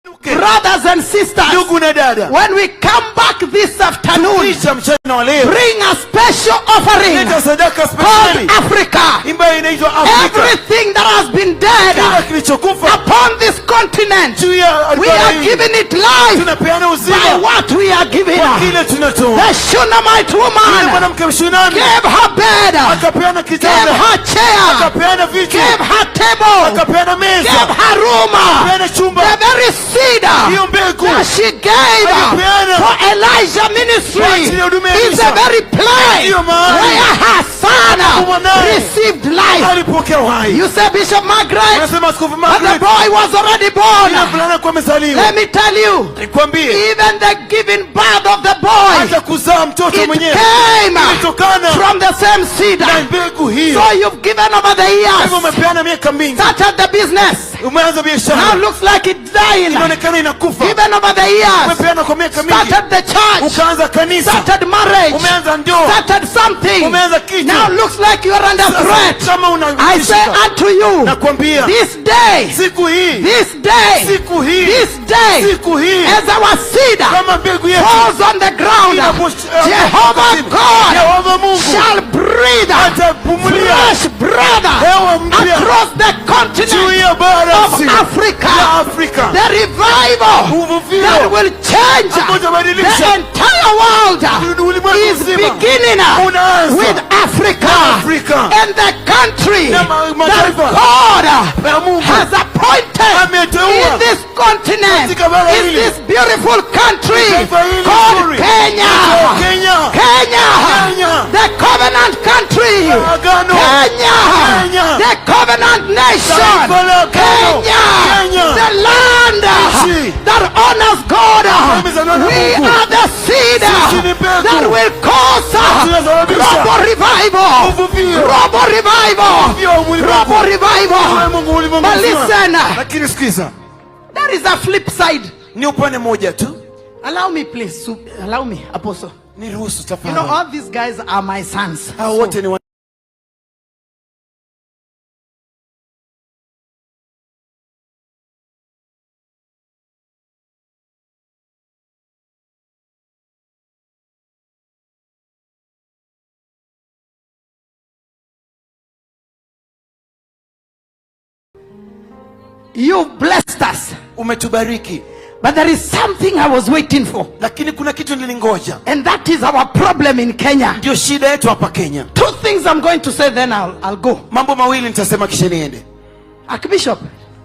Brothers and sisters, when we come back this afternoon, bring a special offering called Africa. Everything that has been dead upon this continent, we are giving it life by what we are giving. The Shunammite woman gave her bed, gave her chair, gave her table, gave her room. The very seed that she gave for Elijah ministry is the very place where her son received life. You say, Bishop Margaret, but the boy was already born. Let me tell you, even the giving birth of the boy, it came from the same seed. So you've given over the years, started the business, now looks like it's dying. Given over the years, started the church, started marriage, started something, now looks like you are under threat. I say unto you, this day, as our seed falls on the ground, Jehovah God shall breathe fresh breath across the continent of Africa. The revival that will change the entire world is beginning with Africa and the country that God has appointed in this continent, in this beautiful country called Kenya, the covenant country, Kenya, the covenant nation, Kenya, the land that honors God. We are the seed that will cause global revival. But listen, there is a flip side. Allow me, please. Allow me, Apostle. You know, all these guys are my sons. So, you blessed us. Umetubariki. But there is something I was waiting for. Lakini kuna kitu nilingoja. And that is our problem in Kenya. Ndio shida yetu hapa Kenya. Two things I'm going to say, then I'll go. Mambo mawili nitasema kisha niende. Archbishop,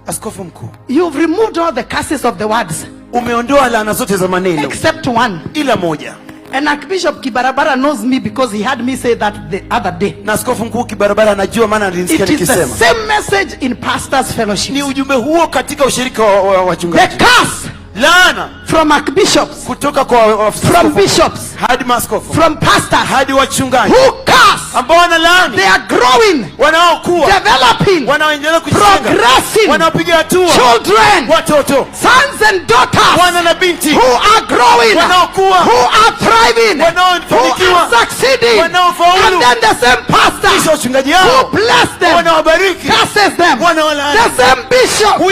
Askofu mkuu, you've removed all the curses of the words. Umeondoa laana zote za maneno. Except one. Ila moja. And Archbishop Kibarabara knows me because he had me say that the other day. Na Askofu mkuu Kibarabara anajua maana alinisikia nikisema. It is the same message in pastors' fellowship. Ni ujumbe huo katika ushirika wa wachungaji. The curse. Laana from archbishops, kutoka kwa from bishops, hadi maaskofu, from pastors, hadi wachungaji, who curse, ambao wanalaani, they are growing, wanaokuwa, developing, wanaoendelea kujenga, progressing, wanaopiga hatua, children, watoto, sons and daughters, wana na binti, who are growing, wanaokuwa, who are thriving, wanaofanikiwa, who are succeeding, wanaofaulu, and then the same pastor, who bless them, wanawabariki, curses them, wanawalaani, the same bishop, who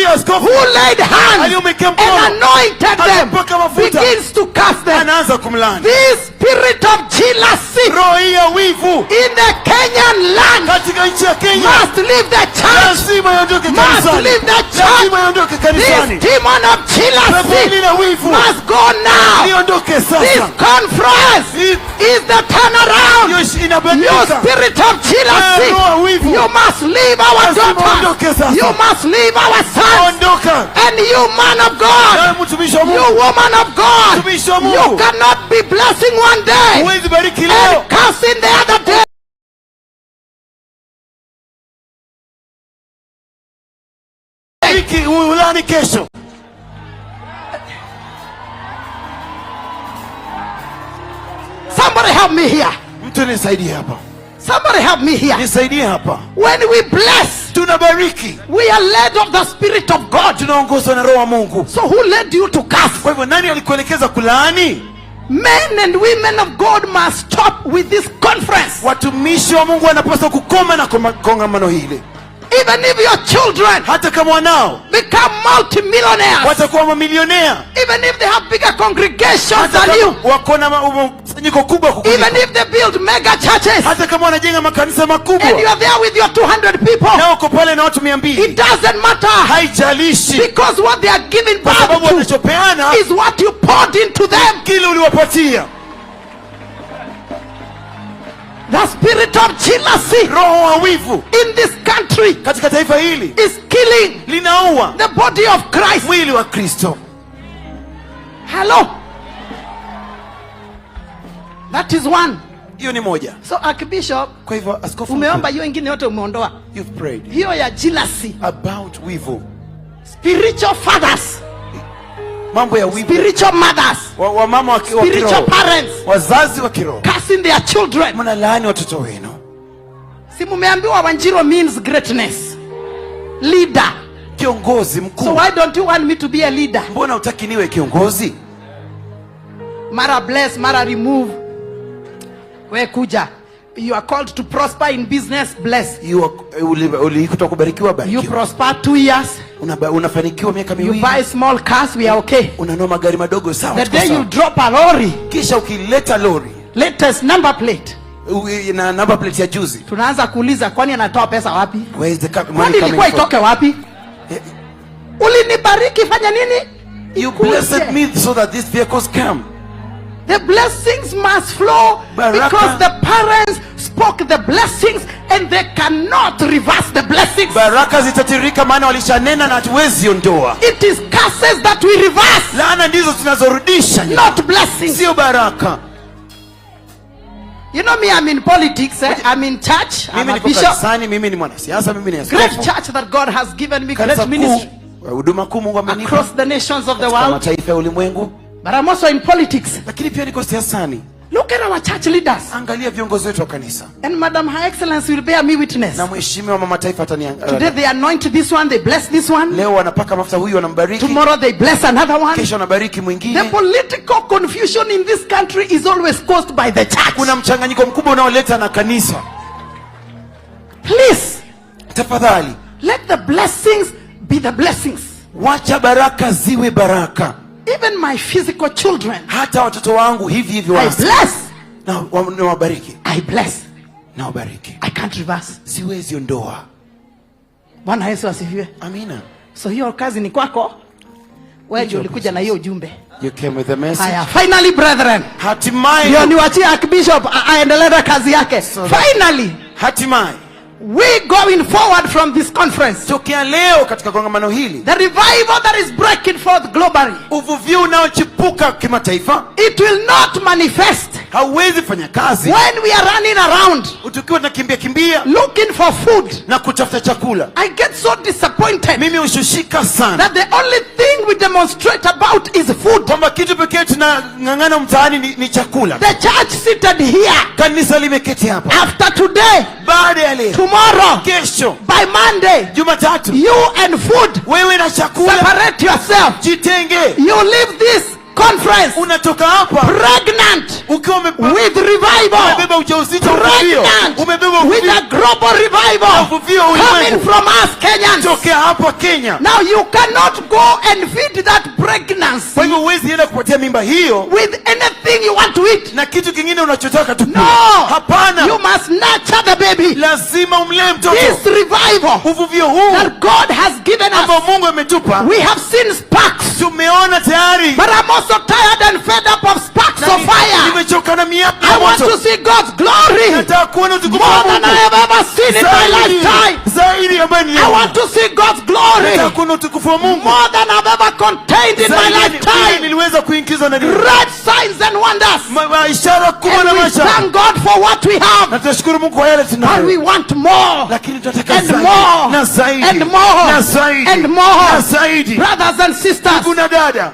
laid hands and anointed them, begins to cast them. This spirit of jealousy in the Kenyan land must leave the church. Must leave the church. This demon of jealousy must go now. This conference is the turnaround. You spirit of jealousy, you must leave our daughters. You must leave our sons. And you man of God, you woman of God, you cannot be blessing one day and cursing the other day. Somebody help me here. Somebody help me here. When we bless, we are led of the Spirit of God. So who led you to curse? Men and women of God must stop with this conference. Even if your children hata kama wanao become multimillionaires, watakuwa mamilionea, even if they have bigger congregations hata than you, kama wako na mkusanyiko kubwa kukuliko, even if they build mega churches, hata kama wanajenga makanisa makubwa, and you are there with your 200 people, na uko pale na watu 200, it doesn't matter, haijalishi, because what they are giving kwa back sababu to wanachopeana is what you poured into them. kile uliwapatia. The spirit of jealousy Roho wa wivu in this country katika taifa hili is killing linaua the body of Christ. mwili wa Kristo. Hello, that is one. Hiyo ni moja. So Archbishop, Kwa hivyo askofu, umeomba hiyo ingine yote umeondoa, you've prayed hiyo ya jealousy. about wivu, Spiritual fathers, mambo ya wivu, spiritual mothers, wa mama wa spiritual kiroho, parents wazazi wa kiroho, cursing their children. mnalaani watoto wenu. Si mumeambiwa Wanjiru means greatness, leader. Kiongozi mkuu. So why don't you want me to be a leader? Mbona hutaki niwe kiongozi? Mara bless, mara remove. We kuja. You are called to prosper in business, bless. Ulikuta kubarikiwa, You barikiwa. prosper 2 years. Unafanikiwa miaka You miwili. buy small cars, we are okay. Unanua magari madogo, sawa. The tuko day sawa. you drop a lorry, Kisha ukileta lori latest number plate, na number plate ya juzi, tunaanza kuuliza kwani anatoa pesa wapi? where is the money Kwani coming ilikuwa from? itoke wapi? Ulinibariki fanya nini? You Ikuje. blessed me so that these vehicles come. The blessings must flow Baraka. because the parents spoke the blessings and they cannot reverse the blessings. Baraka zitatirika maana walishanena na hatuwezi ondoa. It is curses that we reverse, Laana ndizo tunazorudisha, not blessings. sio baraka. You know me, I'm in politics, I'm in church, I'm Mimi a niko bishop. kanisani, mimi ni mwanasiasa, mimi ni Great askofu. church that God has given me, Kanisa great ministry kuu, huduma kuu Mungu amenipa across the nations of the katika world. mataifa ya ulimwengu, But I'm also in politics. lakini pia niko siasani. Look at our church leaders. Angalia viongozi wetu wa kanisa, And Madam Her Excellency will bear me witness. na mheshimiwa mama taifa Today ataniangalia. they anoint this one, they bless this one. Leo wanapaka mafuta huyu, wanambariki, Tomorrow they bless another one. kesho wanabariki The mwingine. political confusion in this country is always caused by the church. Kuna mchanganyiko mkubwa unaoleta na kanisa. Please, Tafadhali let the blessings be the blessings. wacha baraka ziwe baraka. Even my physical children, Hata watoto wangu hivi hivi I wasi, bless. na wabariki, I bless. na wabariki. I can't reverse. Siwezi ondoa. Bwana Yesu asifiwe. Amina. So hiyo kazi ni kwako. Wewe ndio ulikuja na hiyo ujumbe. You came with the message. Haya, finally brethren. Hatimaye, Ndio niwachie Archbishop aendelee na kazi yake. Finally, hatimaye we going forward from this conference. tokea leo katika kongamano hili, The revival that is breaking forth globally, uvuvio unaochipuka kimataifa it will not manifest hauwezi fanya kazi when we are running around tukiwa tunakimbia kimbia looking for food. na kutafuta chakula. I get so disappointed Mimi hushushika sana that the only thing we demonstrate about is food. kwamba kitu pekee tunang'ang'ana mtaani ni chakula. The church seated here, Kanisa limeketi hapa, after today, baada ya leo, tomorrow, kesho, by Monday, Jumatatu, you and food, wewe na chakula, separate yourself. jitenge. You leave this conference Unatoka hapa pregnant ukiwa with revival, umebeba ujauzito, uvuvio, pregnant umebeba with uvuvio, a global revival uvuvio coming ulimwengu. from us Kenyans. Tokea hapa Kenya. Now you cannot go and feed that pregnancy Kwa hivyo huwezi enda kupatia mimba hiyo with anything you want to eat. na kitu kingine unachotaka tu. No, Hapana, you must nurture the baby. lazima umlee This mtoto. revival Uvuvio huu that God has given ambao us, Mungu ametupa, we have seen sparks, tumeona tayari. but I'm also tired and fed up of sparks Na of fire. nimechoka na miaka I ya want to moto. see God's glory Nataka kuona utukufu wa more than I Mungu have ever seen in my lifetime. zaidi ambayo I niliona. want to see God's glory Nataka kuona utukufu wa Mungu more than I've ever contained in my zaidi vile lifetime. niliweza kuingizwa na Great signs and wonders. ishara kubwa na And we mashara. thank God for what we have. Na tunashukuru Mungu kwa yale But we tunayo, want more lakini tunataka and zaidi more na zaidi and more na zaidi and more. na zaidi. Brothers and sisters, Kuna dada,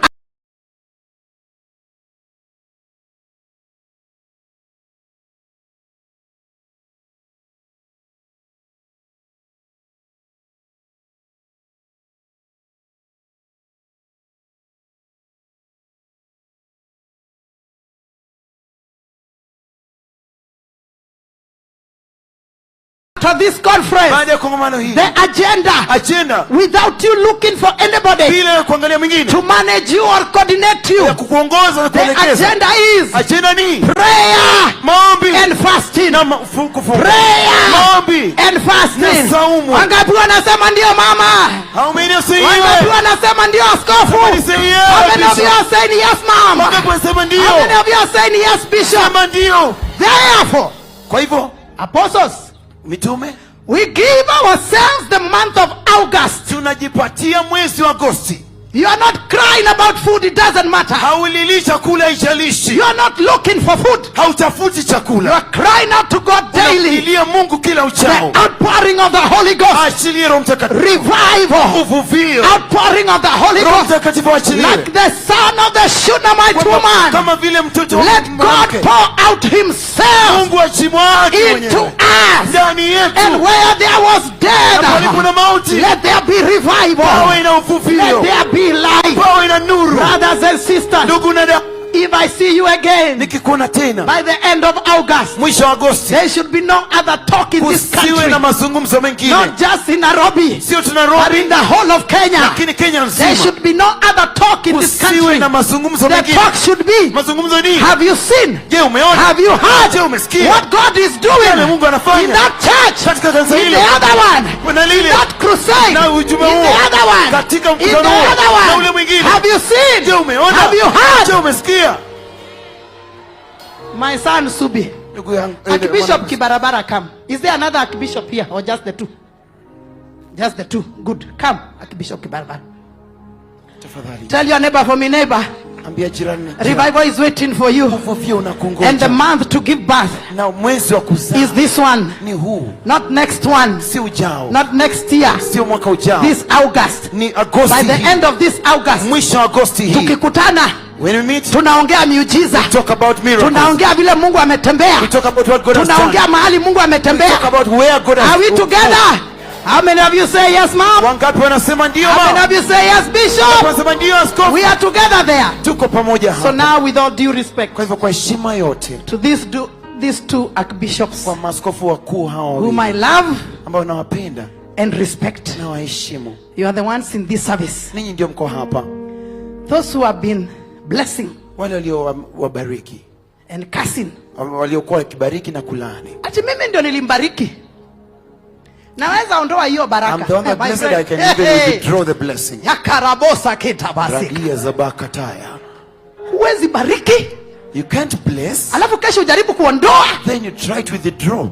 after this conference, baada ya kongamano hii, the agenda, without you looking for anybody bila kuangalia mwingine to manage you or coordinate you, ya kukuongoza na the kuelekeza, agenda ni prayer maombi and fasting. na kufunga, Prayer maombi and fasting. na saumu. Wangapi wanasema ndio mama? How many say yes? Wangapi wanasema ndio askofu? Somebody say yes. How many of you are saying yes, mom? Wangapi wanasema ndio? How many of you are saying yes, bishop? Sema ndio. Therefore, Kwa hivyo apostles, mitume, we give ourselves the month of August. tunajipatia mwezi wa Agosti. You are not crying about food, it doesn't matter. Haulili chakula haijalishi. You are not looking for food. Hautafuti You chakula. are crying out to God daily. Unamlilia Mungu kila uchao. The outpouring of the Holy Ghost. Achilie Roho Mtakatifu. Revival. Uvuvio. Outpouring of the Holy Roho Ghost. Mtakatifu achilie. Like the son of the Shunammite woman. Kama vile mtoto wa Let God mwanamke. pour out himself Mungu achimwage into mwenyewe us. ndani yetu. And where there was Na palipo na death, mauti, let there be revival. pawe na Let uvuvio. there be life. Pawe na nuru. Brothers and sisters, Ndugu na dada, if I see you again nikikuona tena by the end of August, mwisho wa Agosti, there should be no other talk in this kusiwe country. na mazungumzo mengine, Not just in Nairobi, sio tu but Nairobi, in the whole of Kenya. lakini Kenya There nzima. should be no other talk in this Kusiwe country. na mazungumzo The mengine. talk should be, Mazungumzo ni, have you seen? je, umeona? Have you Je, heard umesikia? what God is Yale doing Mungu anafanya in that church, katika kanisa in hilo, the other one, kuna in lile that crusade, na in ujumbe the huo, other one, katika in the mkutano huo, other na one? ule mwingine. Have you seen? Je, umeona? Have you heard? Je, umesikia? My son Subi, Ndugu yangu, Archbishop Kibarabara, come. Is there another Archbishop here or just the two? Just the two. Good. Come, Archbishop Kibarabara. tafadhali Tell your neighbor, for me neighbor, ambia jirani, revival is waiting for you. uvuvio unakungoja. And the month to give birth Na mwezi wa kuzaa is this one, ni huu, not next one, si ujao, not next year, sio mwaka ujao, this August. ni By Agosti the hii. end of this August, Mwisho wa Agosti hii, tukikutana when we meet, tunaongea miujiza, talk about miracles, tunaongea vile Mungu ametembea, we talk about what God has done, tunaongea mahali Mungu talk ametembea. about where God has Are we moved. together? How many of you say yes, mom? Wangapi wanasema ndio How many mama? of you say yes, bishop? Wanasema ndio askofu. We are together there. Tuko pamoja So hapa. now, with all due respect Kwa hivyo kwa heshima yote to these two archbishops kwa maaskofu wakuu hao whom I wawili love ambao nawapenda and respect, na waheshimu, you are the ones in this service. ninyi ndio mko hapa, Those who have been blessing wale waliowabariki, and cursing. waliokuwa wakibariki na kulaani. Ati mimi ndio nilimbariki. Naweza ondoa hiyo baraka. I'm the one that My blessed, friend. I can even withdraw the blessing. Yakarabosa kitabasi. Radia zabakataya. Huwezi bariki, You can't bless, alafu kesho ujaribu kuondoa. then you try to withdraw.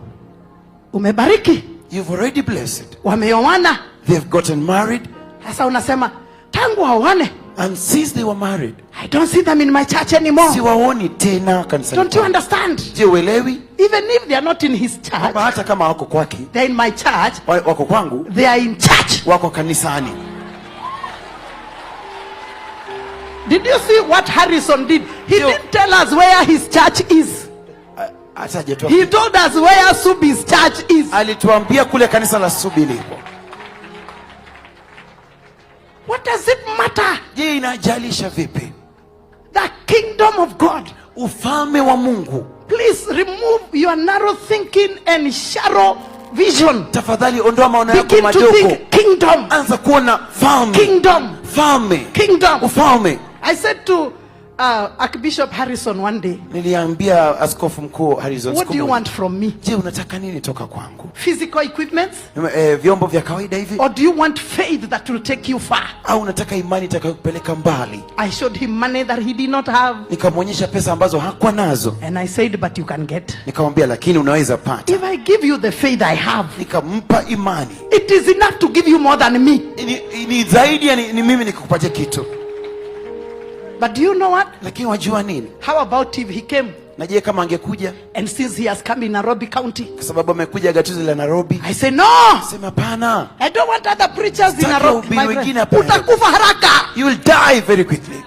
Umebariki, You've already blessed. wameoana, They've gotten married, sasa unasema tangu waoane, and since they were married, I don't see them in my church anymore. siwaoni tena kanisani. Don't you understand? Je, uelewi? Even if they are not in his church, Kwamba hata kama wako kwake, they're in my church, wako kwangu, they are in church. wako kanisani. Did you see what Harrison did? He Yo. didn't tell us where his church is. Hata hajatoa. He told us where Subi's church is. Alituambia kule kanisa la Subi lipo. What does it matter? Je, inajalisha vipi? The kingdom of God. Ufalme wa Mungu. Please remove your narrow thinking and shallow vision. Tafadhali ondoa maono yako Begin to madogo. think kingdom. Anza kuona falme. Kingdom. Falme. Kingdom. Ufalme. I said to Archbishop Harrison one day, Niliambia askofu mkuu Harrison, what do you want from me? je, unataka nini toka kwangu? Physical equipments? Vyombo vya kawaida hivi? Or do you want faith that will take you far? Au unataka imani itakayokupeleka mbali? I showed him money that he did not have. Nikamwonyesha pesa ambazo hakuwa nazo. And I said, but you can get. Nikamwambia lakini unaweza pata. If I give you the faith I have, Nikampa imani. it is enough to give you more than me. Ni zaidi ya ni mimi nikupatia kitu. But do you know what? Lakini wajua nini? How about if he came, Na je, kama angekuja, and since he has come in Nairobi County, kwa sababu amekuja gatuzi la Nairobi, I say, no, sema hapana, I don't want other preachers in Sitaki Nairobi. wahubiri My wengine friend, hapa Nairobi. utakufa haraka. you will die very quickly.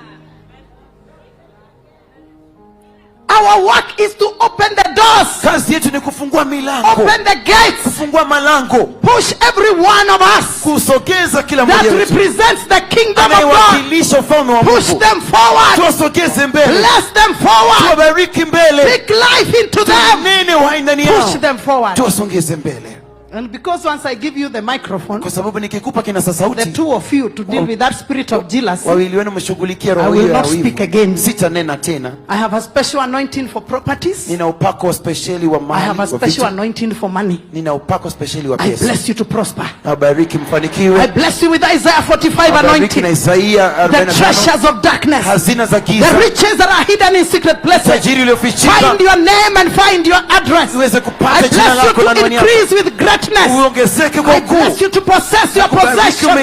Our work is to open the doors, Kazi yetu ni kufungua milango, open the gates, kufungua malango, push every one of us kusogeza kila that mmoja wetu represents the kingdom of God. anayewakilisha ufalme wa Push Mungu. them forward, Tuwasogeze mbele, bless them forward, tuwabariki mbele, speak life into them, tunene uhai ndani push yao, them forward. tuwasogeze mbele. And because once I give you the microphone, kwa sababu nikikupa kinasa sauti, the two of you to deal with that spirit of jealousy, wawili wenu mshughulikie I roho will hiyo ya not speak again. wivu. Sitanena tena. I have a special anointing for properties. Nina upako speciali wa mali. I have a special anointing for money. Nina upako speciali wa I pesa. bless you to prosper. Nabariki mfanikiwe. I bless you with Isaiah 45 anointing. Na Isaia 45. The treasures of darkness. Hazina za giza. The riches that are hidden in secret places. Tajiri uliofichika. Find your name and find your address. Uweze I kupata jina bless you lako na to anwani yako. increase with greatness. Uongezeke kwa I bless you to possess your possession to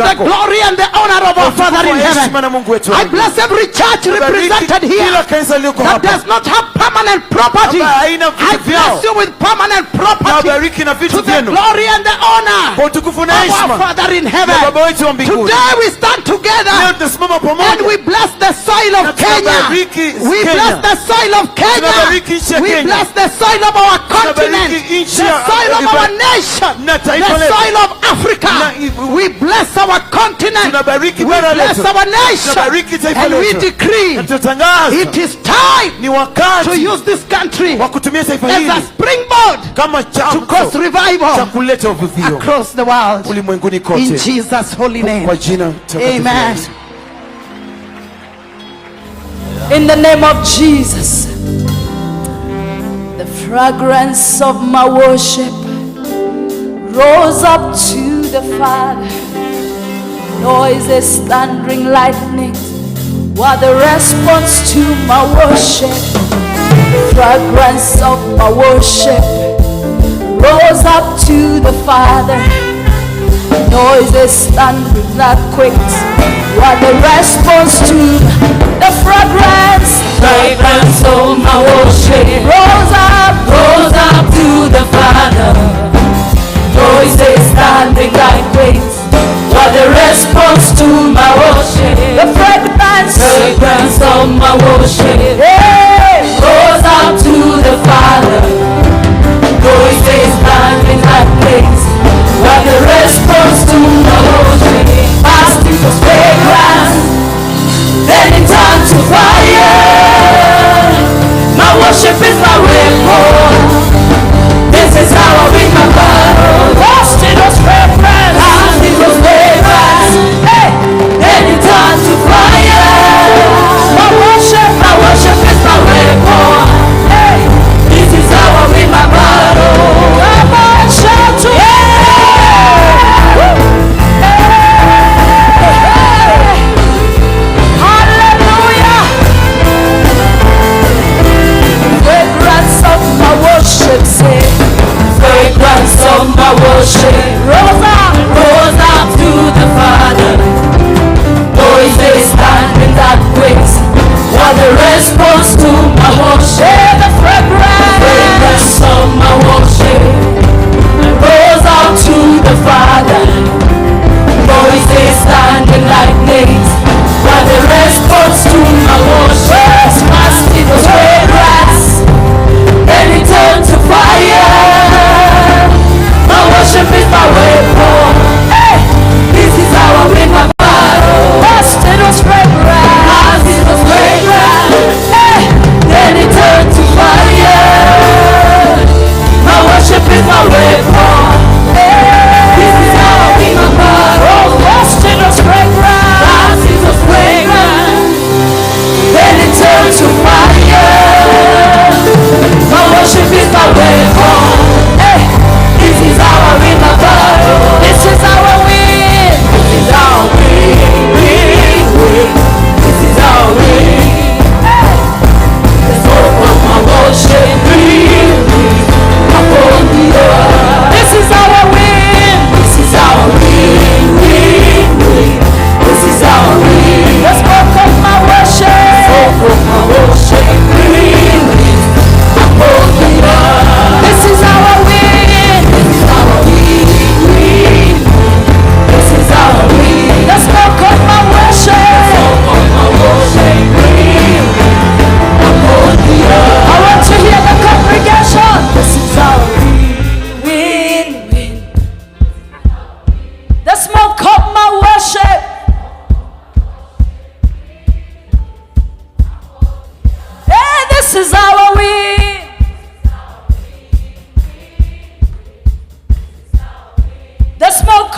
the glory and the honor of our Father in heaven. I bless every church represented here that does not have permanent property. I bless you with permanent property to the glory and the honor of our Father in heaven. Today we stand together and we bless the soil of Kenya. We bless the soil of Kenya. We bless the soil of our continent, the soil of our nation, the soil of Africa. We bless our continent. We bless our nation. And we decree it is time to use this country as a springboard to cause revival across the world. In Jesus' holy name. Amen. In the name of Jesus, the fragrance of my worship rose up to the Father. Noises, thundering lightnings were the response to my worship. Fragrance of my worship rose up to the Father. Noises, thundering earthquakes were the response to the fragrance. Fragrance of my worship rose up to the Father. Voices standing like wings were the response to my worship. The fragrance of my worship, hey, rose up to the Father. Voices standing like wings were the response to my worship. Fasting was fragrance, then it turned to fire. My worship is my weapon. This is how I win my battle. Lost in those fragrance, lost in those fragrance. Hey, then it turned to fire. My worship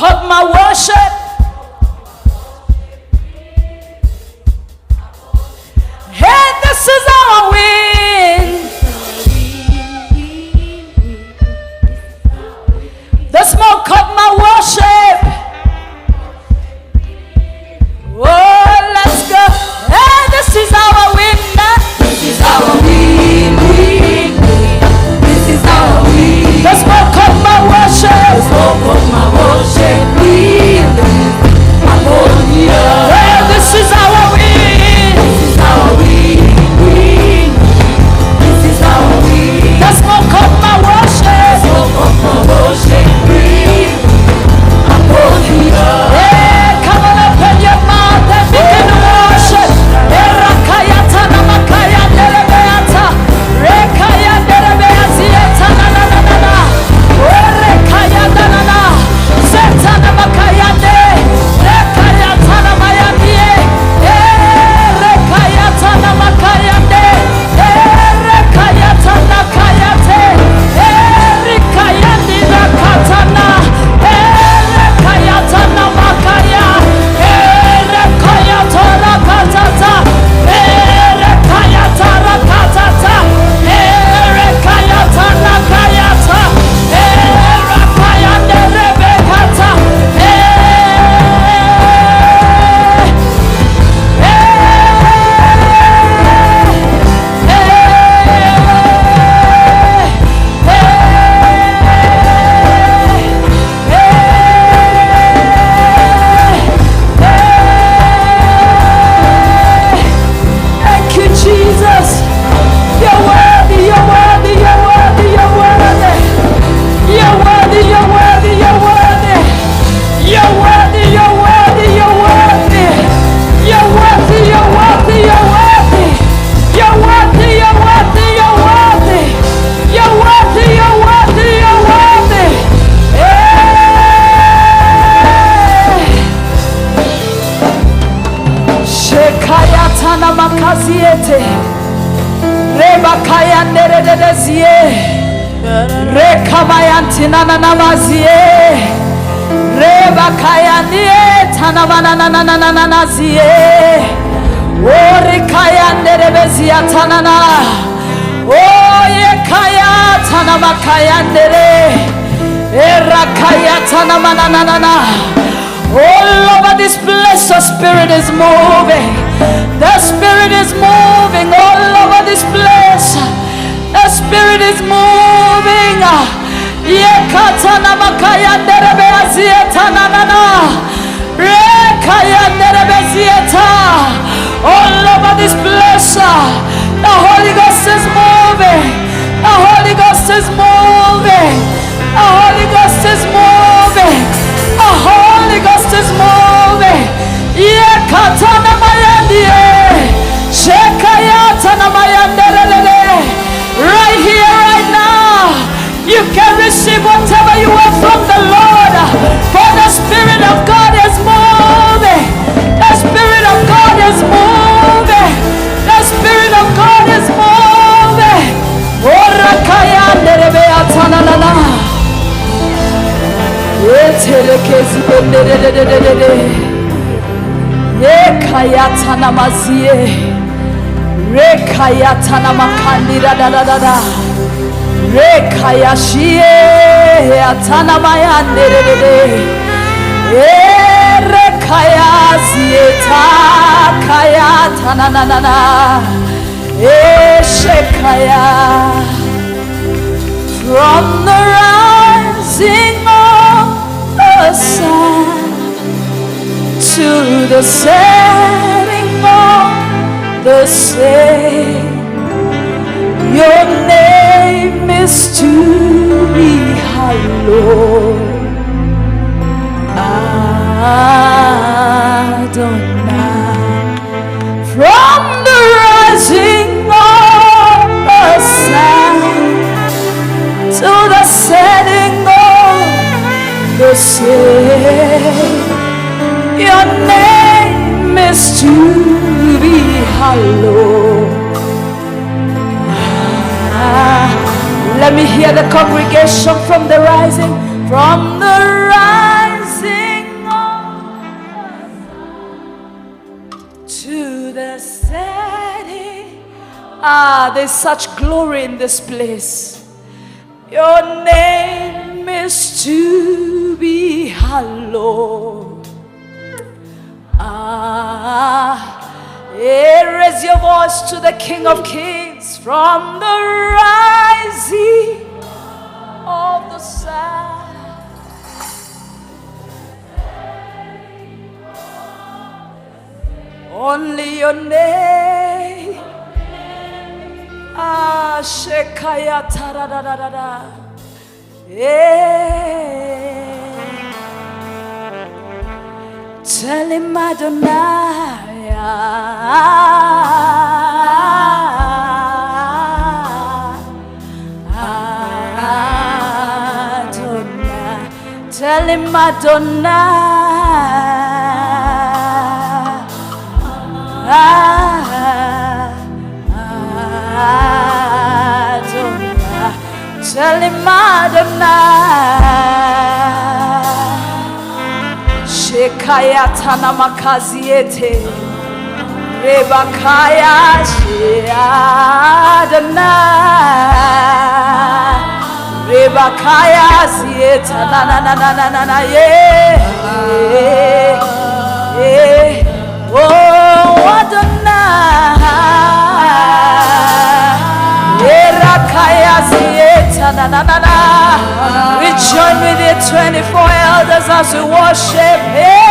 of my worship. Hey, this is our win. The smoke of my worship. Oh, let's go. Hey, this is our win. This is our win. This is our win. The smoke of my worship. The smoke of my worship. Hey, this is our win. This is our win. This is our win. The smoke of my worship. The smoke of my worship. Hey, come on, open your mouth and begin to worship. Erakayata namakaya nerebeata. Rekaya nerebeazieta na na na na na. Orekaya na na na. Zeta namakaya ne. Rekayata namayandie. Rekayata namakaya ne. Rekayata nakayate. Rekayandi nakatana. Rekayata namakaya. Rekayata nakatata. Rekayata nakatata. Rekayata nakayata. Rekayande rebekata. Thank you, Jesus. You're worthy, you're worthy, you're worthy, you're worthy. You're worthy, you're worthy, you're worthy. You're worthy, you're worthy, you're worthy. You're worthy, you're worthy, you're worthy. You're worthy, you're worthy, you're worthy. You're worthy, you're worthy, you're worthy. Shekayatana makaziete. Rebakaya neredezie. Rekamayantina namazie. Rebakaya nietana mananananazie. Orikaya nerebezia tanana. Oye kaya tana makaya nere. Erakaya tana mananana. All over this place, the Spirit is moving. The Spirit is moving all over this place. The Spirit is moving. Yekatana makaya nderebe azieta nanana. Rekaya nderebe zieta. All over this place, the Holy Ghost is moving. The Holy Ghost is moving. The Holy Ghost is moving. The Holy Ghost is moving. Yekatana mayandie. Shekayatana mayanderelele. Right here, right now, you can receive whatever you want from the Lord. For the Spirit of God is moving. The Spirit of God is moving. The Spirit of God is moving. Orakayanderebe atanana. Yekayatana mazie. Rekayatana makandira da da da da. Rekayashie atana mayanderere. Rekayazieta kayatana na na na. Shekaya. From the rising of the sun to the setting of the same, your name is to be hallowed. Adonai. From the rising of the sun to the setting of the same, your name is to be hallowed. Let me hear the congregation from the rising There's such glory in this place. Your name is to be hallowed. Raise your voice to the King of Kings from the rising of the sun. Only your name. Shekaya taradadada. Tell him Adonai. Adonai. Tell him Adonai. Adonai, tell him Adonai. Shekaya tana makaziete, Rebakaya Adonai, Rebakaya zieta na na na na na na na yeah. Oh, Adonai, na na na na. We join with the 24 elders as we worship Him.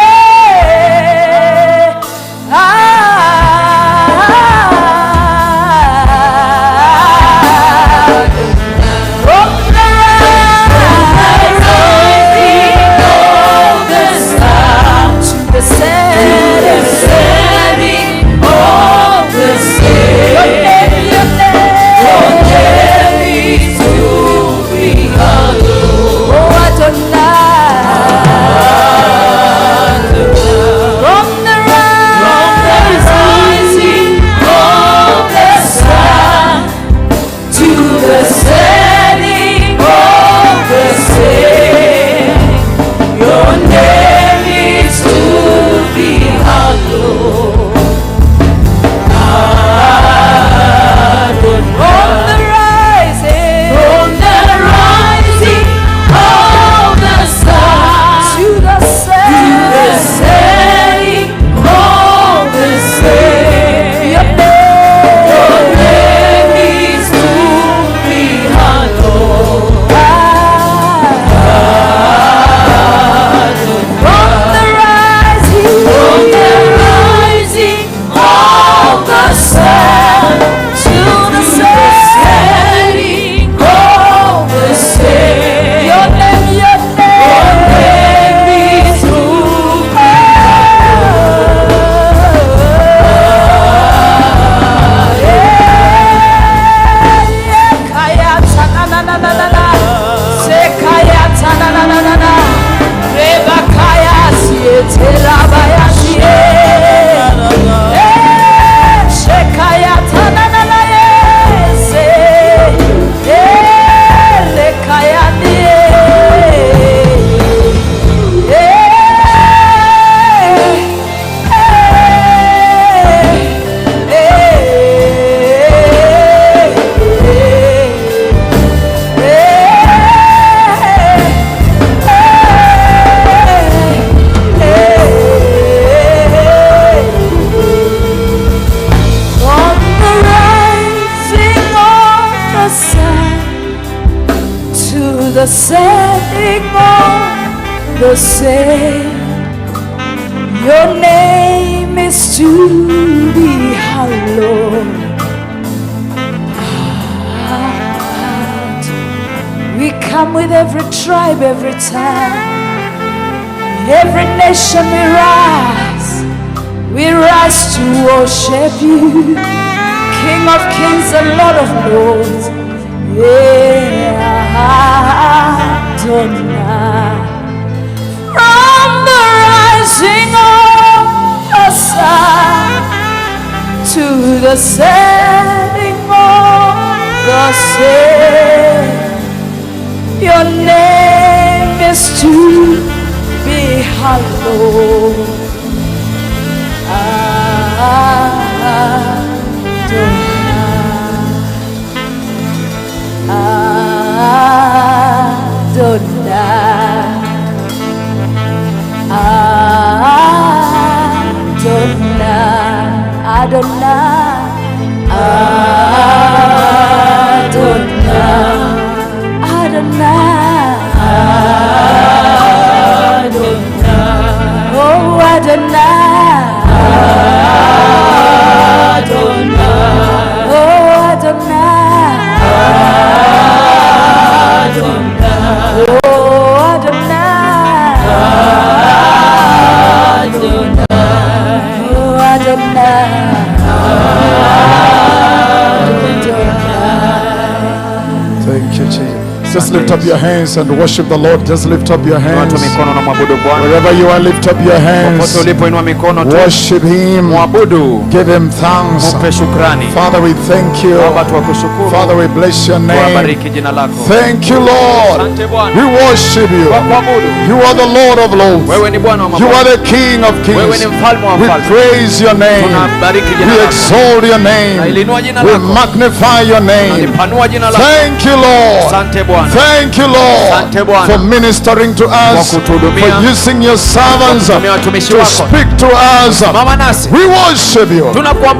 The setting of the same, your name is to be hallowed. We come with every tribe, every tongue, every nation. We rise to worship you, King of Kings and Lord of Lords. Adonai, from the rising of the sun to the setting of the same, your name is to be hallowed. Adonai. Just lift up your hands and worship the Lord. Just lift up your hands. Wherever you are, lift up your hands. Worship Him. Give Him thanks. Father, we thank you. Father, we bless your name. Thank you, Lord. We worship you. You are the Lord of lords. You are the King of kings. We praise your name. We exalt your name. We magnify your name. Thank you, Lord. Thank you, Lord, for ministering to us, for using your servants to speak to us. We worship you.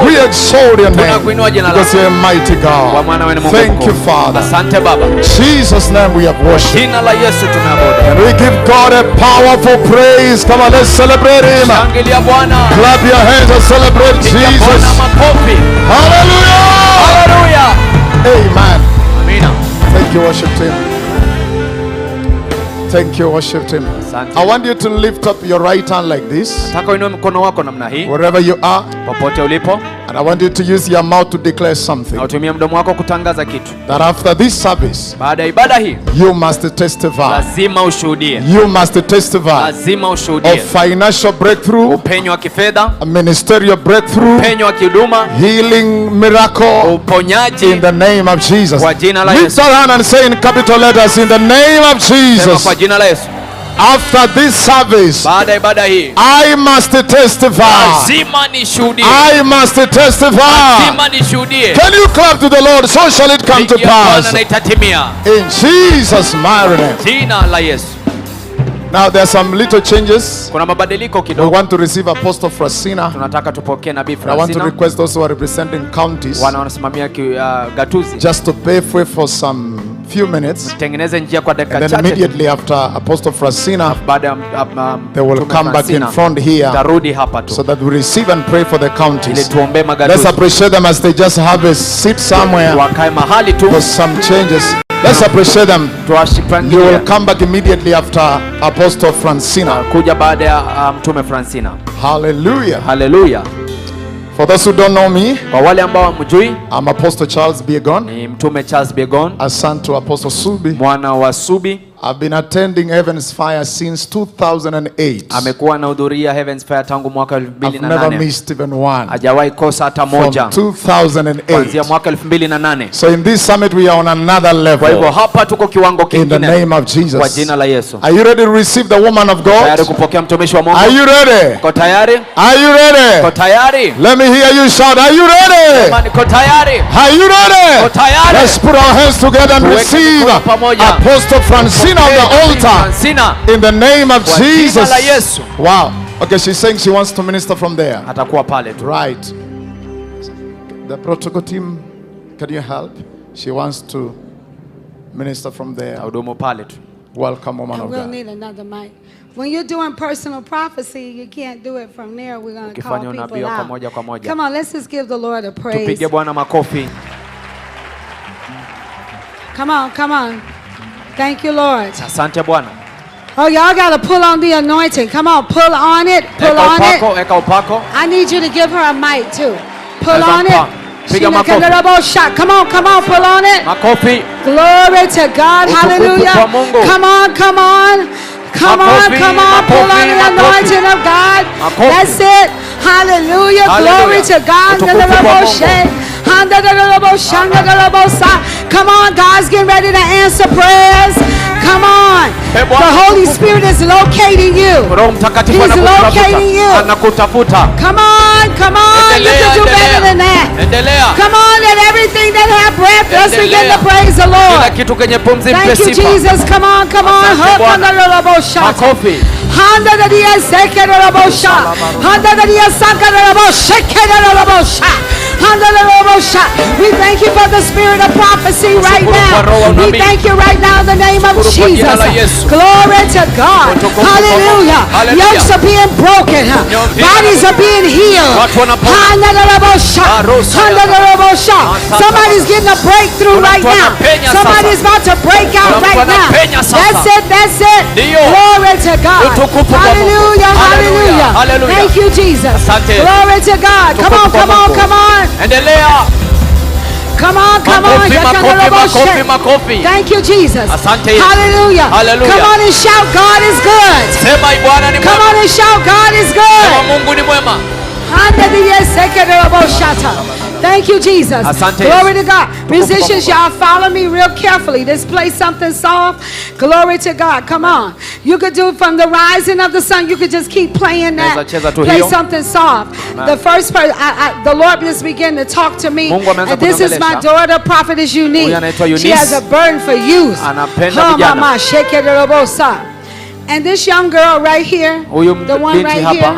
We exalt your name because you're a mighty God. Thank you, Father. In Jesus' name we have worshipped. And we give God a powerful praise. Come on, let's celebrate Him. Clap your hands and celebrate Jesus. Hallelujah. Amen. Thank you, worship team. Thank you, worship team. I want you to lift up your right hand like this, wherever you are, and I want you to use your mouth to declare something. That after this service, you must testify. You must testify of financial breakthrough, a ministerial breakthrough, healing miracle, in the name of Jesus. Lift your hand and say in capital letters, in the name of Jesus. After this service, I must testify. I must testify. Can you clap to the Lord? So shall it come to pass. In Jesus' mighty name. Now there are some little changes. We want to receive Apostle Francina. I want to request those who are representing counties just to pave way for some few minutes, and then immediately after Apostle Francina, they will come back in front here so that we receive and pray for the counties. Let's appreciate them as they just have a seat somewhere for some changes. Let's appreciate them. You will come back immediately after Apostle Francina. Hallelujah. Hallelujah. For those who don't know me, I'm Apostle Charles Biegon, a son to Apostle Subi. I've been attending Heaven's Fire since 2008. I've never missed even one. From 2008. So in this summit we are on another level. In the name of Jesus. Are you ready to receive the woman of God? Are you ready? Are you ready? Let me hear you shout. Are you ready? Are you ready? Let's put our hands together and receive Apostle Francina on the altar in the name of Jesus. Wow. Okay, she's saying she wants to minister from there. Right. The protocol team, can you help? She wants to minister from there. Welcome, woman of God. We'll need another mic. When you're doing personal prophecy, you can't do it from there. We're going to call people out. Come on, let's just give the Lord a praise. Come on. Thank you, Lord. Oh, y'all got to pull on the anointing. Come on, pull on it. Pull on it. I need you to give her a mic too. Pull on it. Come on, pull on it. Glory to God. Hallelujah. Come on. Pull on the anointing of God. That's it. Hallelujah. Glory to God. Come on, God's getting ready to answer prayers. Come on. The Holy Spirit is locating you. He's locating you. Come on. You can do better than that. Come on, let everything that have breath, let's begin to praise the Lord. Thank you, Jesus. Come on, come on. Makofi. Handa da dia sekere rabosha. Handa da dia sakere rabosha. Sekere rabosha. Handa da rabosha. We thank you for the spirit of prophecy right now. We thank you right now in the name of Jesus. Glory to God. Hallelujah. Yokes are being broken. Bodies are being healed. Handa da rabosha. Handa da rabosha. Somebody's getting a breakthrough right now. Somebody's about to break out right now. That's it. That's it. Glory to God. Hallelujah, hallelujah. Thank you, Jesus. Glory to God. Come on, come on, come on. Come on, come on. Thank you, Jesus. Hallelujah. Come on and shout, God is good. Come on and shout, God is good. Thank you, Jesus. Glory to God. Musicians, y'all follow me real carefully. Let's play something soft. Glory to God. Come on. You could do it from the rising of the sun. You could just keep playing that. Play something soft. The first person, the Lord just began to talk to me. And this is my daughter, Prophetess Unique. She has a burden for youth. And this young girl right here, the one right here,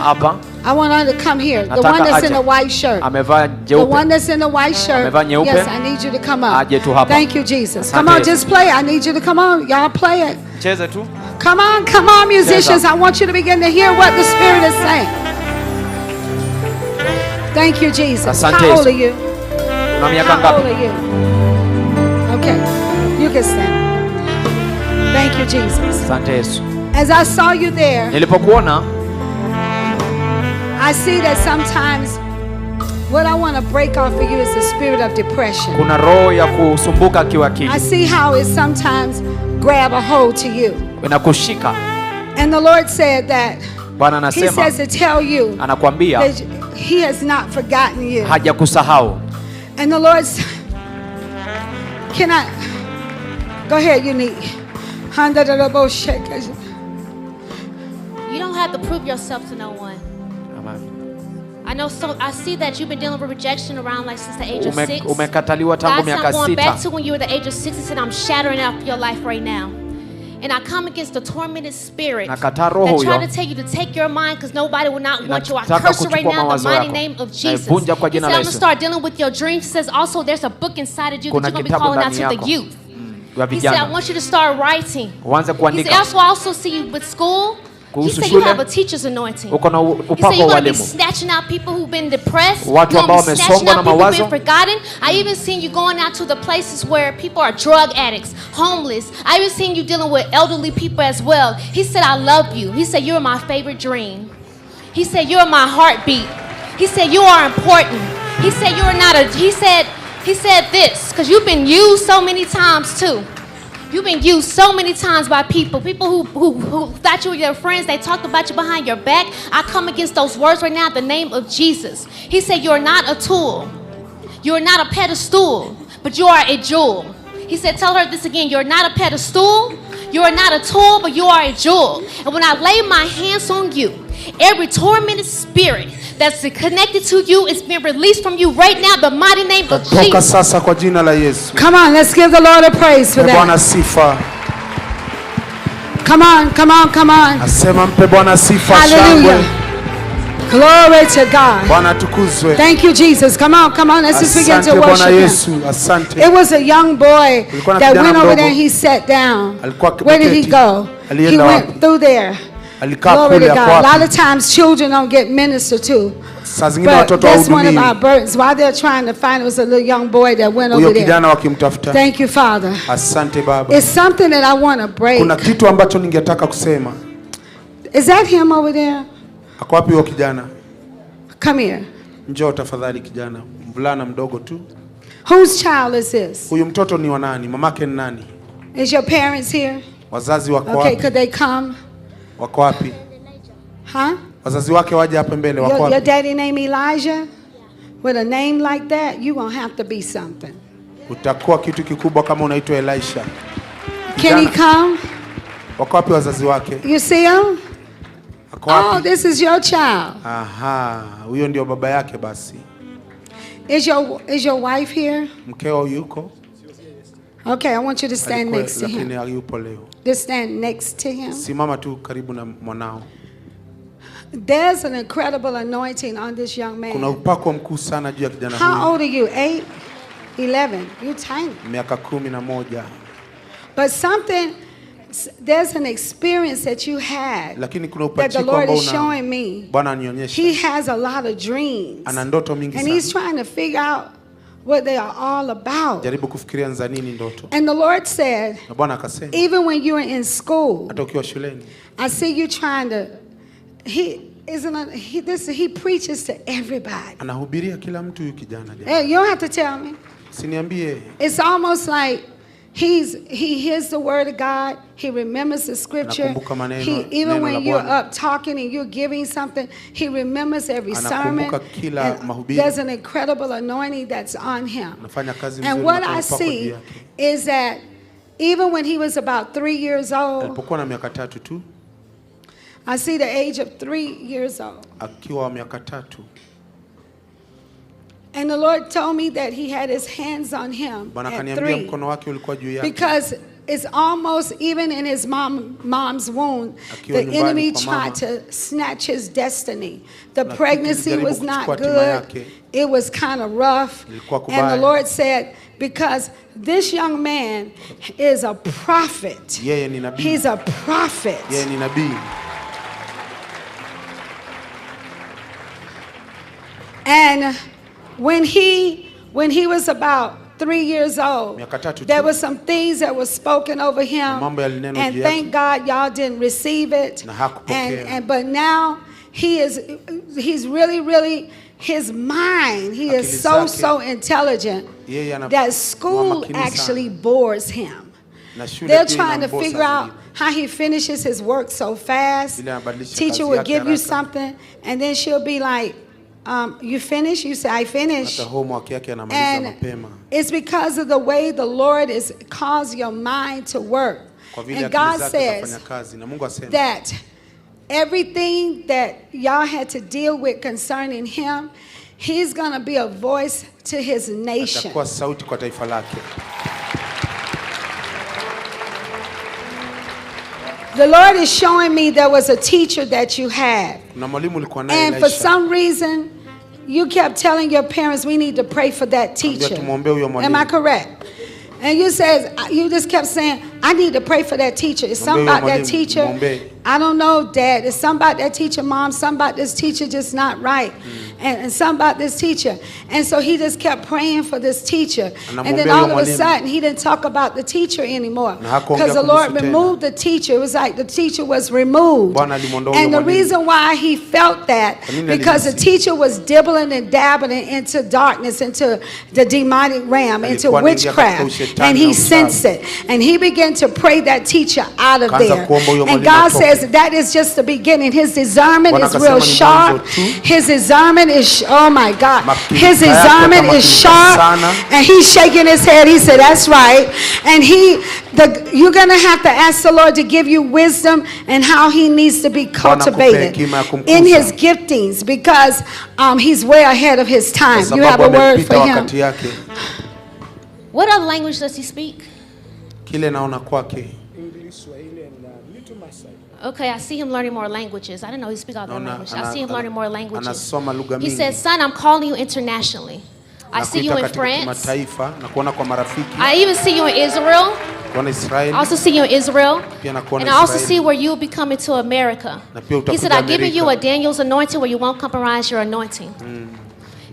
I want her to come here. The one that's in the white shirt. The one that's in the white shirt. Yes, I need you to come up. Thank you, Jesus. Come on, just play. I need you to come on. Y'all play it. Come on, come on, musicians. I want you to begin to hear what the Spirit is saying. Thank you, Jesus. How old are you? How old are you? Okay, you can stand. Thank you, Jesus. As I saw you there, I see that sometimes what I want to break off of you is the spirit of depression. I see how it sometimes grab a hold to you. And the Lord said that He says to tell you that He has not forgotten you. And the Lord said, can I go ahead, Unique? You don't have to prove yourself to no one. I know, so I see that you've been dealing with rejection around like since the age of 6. God's not going back to when you were the age of 6. He said, I'm shattering out your life right now. And I come against the tormented spirit that try to tell you to take your mind because nobody will not want you. I curse you right now in the mighty name of Jesus. He said, I'm going to start dealing with your dreams. He says, also, there's a book inside of you that you're going to be calling out to the youth. He said, I want you to start writing. He said, I also see you with school. He said you have a teacher's anointing. He said you're going to be snatching out people who've been depressed. You're going to be snatching out people who've been forgotten. I even seen you going out to the places where people are drug addicts, homeless. I even seen you dealing with elderly people as well. He said, I love you. He said, you're my favorite dream. He said, you're my heartbeat. He said, you are important. He said, you're not a, he said this, because you've been used so many times too. You've been used so many times by people who thought you were your friends. They talked about you behind your back. I come against those words right now in the name of Jesus. He said, you're not a tool. You're not a pedestal, but you are a jewel. He said, tell her this again. You're not a pedestal. You are not a tool, but you are a jewel. And when I lay my hands on you, every tormented spirit that's connected to you is being released from you right now, the mighty name of Jesus. Come on, let's give the Lord a praise for that. Come on, come on, come on. Hallelujah. Glory to God. Thank you, Jesus. Come on, come on. Let's just begin to worship Him. It was a young boy that went over there and he sat down. Where did he go? He went through there. Glory to God. A lot of times children don't get ministered to. But that's one of our burdens. While they're trying to find it, was a little young boy that went over there. Thank you, Father. It's something that I want to break. Is that him over there? Come here. Njoo tafadhali kijana, mvulana mdogo tu. Whose child is this? Huyu mtoto ni wa nani? Mamake ni nani? Is your parents here? Wazazi wako wapi? Okay, could they come? Wako wapi? Huh? Wazazi wake waje hapa mbele, wako wapi? Your daddy name Elijah? With a name like that, you gonna have to be something. Utakuwa kitu kikubwa kama unaitwa Elisha. Can he come? Wako wapi wazazi wake? You see him? Oh, this is your child. Aha, huyo ndio baba yake basi. Is your wife here? Mkeo yuko? Okay, I want you to stand next to him. Hayupo leo. Just stand next to him. Simama tu karibu na mwanao. There's an incredible anointing on this young man. Kuna upako mkuu sana juu ya kijana huyu. How old are you? 8? 11? You're tiny. Miaka 11. But there's an experience that you had that the Lord is showing me. He has a lot of dreams. And he's trying to figure out what they are all about. And the Lord said, even when you were in school, I see you trying to, he preaches to everybody. Hey, you don't have to tell me. It's almost like he hears the word of God. He remembers the scripture. Even when you're up talking and you're giving something, he remembers every sermon. There's an incredible anointing that's on him. And what I see is that even when he was about 3 years old, I see the age of 3 years old. And the Lord told me that he had his hands on him at 3. Because it's almost even in his mom's womb, the enemy tried to snatch his destiny. The pregnancy was not good. It was kind of rough. And the Lord said, because this young man is a prophet. He's a prophet. And when he was about 3 years old, there were some things that were spoken over him, and thank God y'all didn't receive it. But now he's really his mind. He is so intelligent that school actually bores him. They're trying to figure out how he finishes his work so fast. Teacher will give you something, and then she'll be like, you finished? You say, I finished. And it's because of the way the Lord is causing your mind to work. And God says that everything that y'all had to deal with concerning him, he's going to be a voice to his nation. The Lord is showing me there was a teacher that you had. And for some reason, you kept telling your parents, we need to pray for that teacher. Am I correct? And you just kept saying, I need to pray for that teacher. It's something about that teacher. I don't know, Dad. It's something about that teacher, Mom. Something about this teacher just not right. And something about this teacher. And so he just kept praying for this teacher. And then all of a sudden, he didn't talk about the teacher anymore. Because the Lord removed the teacher. It was like the teacher was removed. And the reason why he felt that, because the teacher was dibbling and dabbling into darkness, into the demonic realm, into witchcraft. And he sensed it. And he began to pray that teacher out of there. And God says that is just the beginning. His discernment is real sharp. His discernment is, oh my God. His discernment is sharp. And he's shaking his head. He said, that's right. And you're going to have to ask the Lord to give you wisdom and how he needs to be cultivated in his giftings, because he's way ahead of his time. You have a word for him. What other language does he speak? Okay, I see him learning more languages. I didn't know he speaks other languages. I see him learning more languages. He said, son, I'm calling you internationally. I see you in France. I even see you in Israel. I also see you in Israel. And I also see where you'll be coming to America. He said, I've given you a Daniel's anointing where you won't compromise your anointing.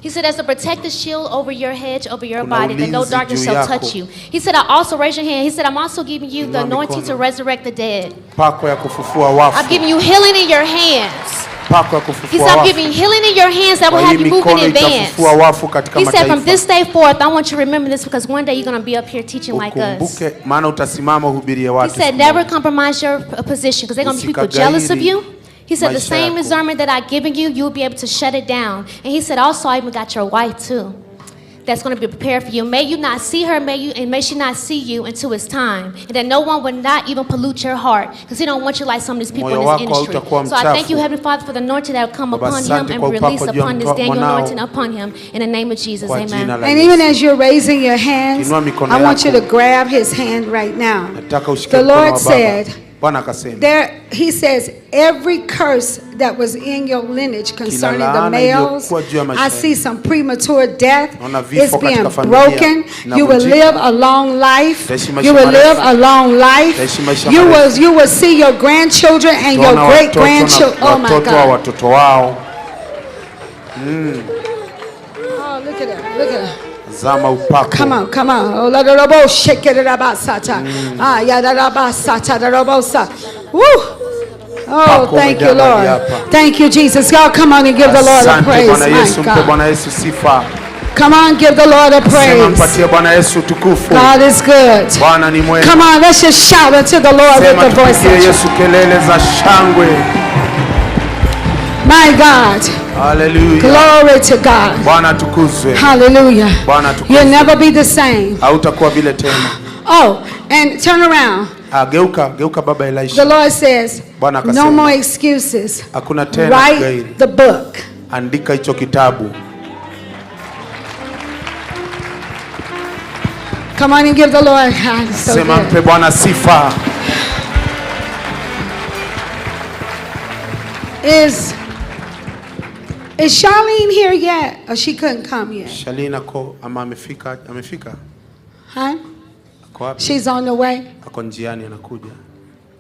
He said, as a protective shield over your hedge, over your body, that no darkness shall touch you. He said, I also, raise your hand. He said, I'm also giving you the anointing to resurrect the dead. I'm giving you healing in your hands. He said, I'm giving you healing in your hands that will have you moving in advance. He said, from this day forth, I want you to remember this, because one day you're going to be up here teaching like us. He said, never compromise your position, because they're going to be people jealous of you. He said, the same discernment that I've given you, you'll be able to shut it down. And he said, also, I even got your wife too. that's going to be prepared for you. May you not see her, may she not see you until it's time. And that no one would not even pollute your heart, because he don't want you like some of these people in this industry. So I thank you, Heavenly Father, for the anointing that will come upon him and release upon this Daniel anointing upon him. In the name of Jesus, amen. And even as you're raising your hands, I want you to grab his hand right now. The Lord said, he says, every curse that was in your lineage concerning the males, I see some premature death. It's being broken. You will live a long life. You will live a long life. You will see your grandchildren and your great grandchildren. Oh my God. Oh, look at that. Look at that. Come on, come on. Oh, oh, thank you, Lord. Thank you, Jesus. Y'all come on and give the Lord a praise. My God. Come on, give the Lord a praise. God is good. Come on, let's just shout unto the Lord with the voice of my God. Hallelujah. Glory to God. Hallelujah. You'll never be the same. Oh, and turn around. The Lord says, no more excuses. Write the book. Andika hicho kitabu. Come on and give the Lord hand. Sema mpe Bwana sifa. Is Charlene here yet? Or she couldn't come yet? Charlene ako ama amefika? Huh? She's on the way? Ako njiani anakuja.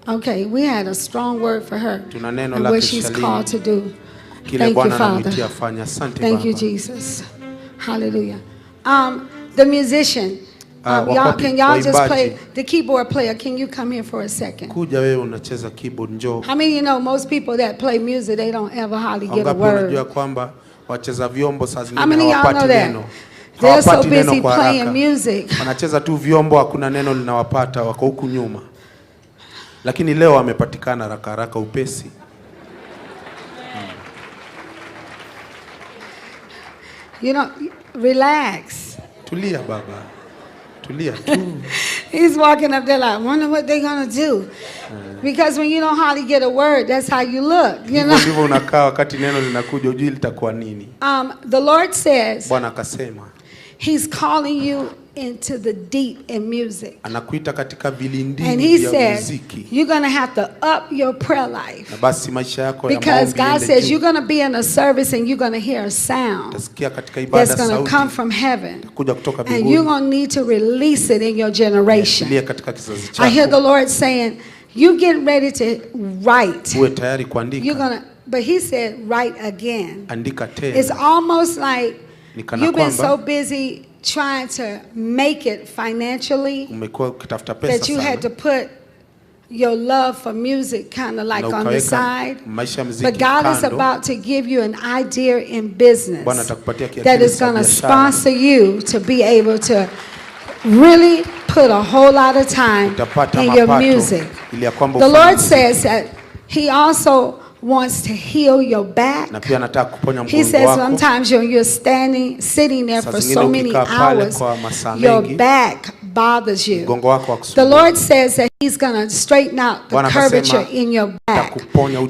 Okay, we had a strong word for her. Tuna neno and la what she's called to do. Thank you, Father. Thank you, Jesus. Hallelujah. The musician. Can y'all just play the keyboard player? Can you come here for a second? Kuja wewe unacheza keyboard, njoo. How many you know most people that play music they don't ever hardly get a word? Unajua kwamba wacheza vyombo saa zingine hawapati neno. They're so busy playing music. Wanacheza tu vyombo, hakuna neno linawapata, wako huku nyuma. Lakini leo amepatikana haraka haraka upesi. You know, relax. Tulia baba. He's walking up there like, I wonder what they're going to do. Because when you don't hardly get a word, that's how you look. You know? The Lord says, He's calling you into the deep in music. And He says, you're going to have to up your prayer life. Because God says you're going to be in a service and you're going to hear a sound that's going to come from heaven. And you're going to need to release it in your generation. I hear the Lord saying, you getting ready to write. You're going to, but He said, write again. It's almost like you've been so busy trying to make it financially that you had to put your love for music kind of like on the side. But God is about to give you an idea in business that is going to sponsor you to be able to really put a whole lot of time in your music. The Lord says that He also wants to heal your back. He says sometimes when you're sitting there for so many hours, your back bothers you. The Lord says that He's going to straighten out the curvature in your back.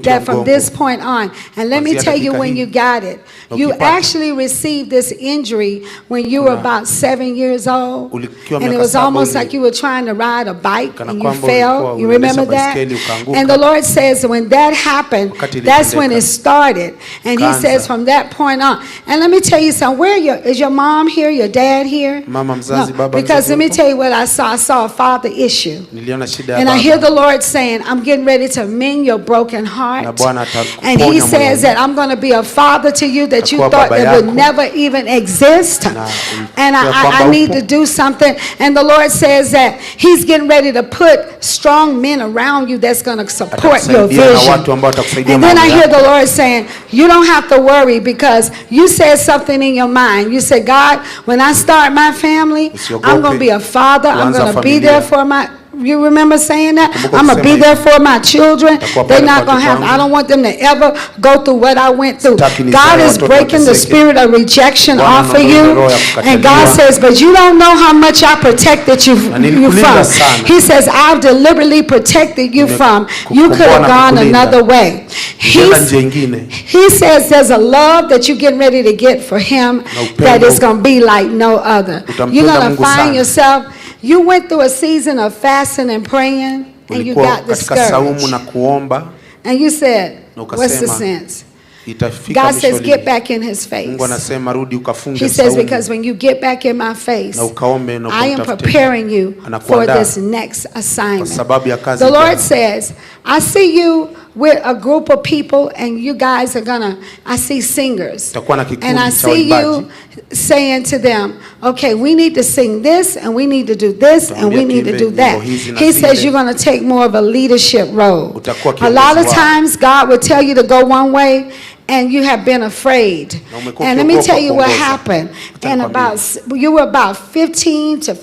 That from this point on, and let me tell you when you got it. You actually received this injury when you were about 7 years old. And it was almost like you were trying to ride a bike and you fell. You remember that? And the Lord says when that happened, that's when it started. And He says from that point on. And let me tell you something. Is your mom here? Your dad here? No, because let me tell you what I saw. I saw a father issue. And I hear the Lord saying, I'm getting ready to mend your broken heart. And He says that I'm going to be a father to you that you thought that would never even exist. And I need to do something. And the Lord says that He's getting ready to put strong men around you that's going to support your vision. And then I hear the Lord saying, you don't have to worry because you said something in your mind. You said, God, when I start my family, I'm going to be a father. I'm going to be there for my You remember saying that? I'm going to be there for my children. They're not going to have, I don't want them to ever go through what I went through. God is breaking the spirit of rejection off of you. And God says, but you don't know how much I protected you from. He says, I've deliberately protected you from. You could have gone another way. He says there's a love that you're getting ready to get for him that is going to be like no other. You're going to find yourself, you went through a season of fasting and praying and you got discouraged. And you said, what's the sense? God says, get back in his face. He says, because when you get back in my face, I am preparing you for this next assignment. The Lord says, I see you with a group of people and you guys are gonna, I see singers. And I see you saying to them, okay, we need to sing this and we need to do this and we need to do that. He says you're gonna take more of a leadership role. A lot of times God will tell you to go one way and you have been afraid. And let me tell you what happened. And you were about 15 to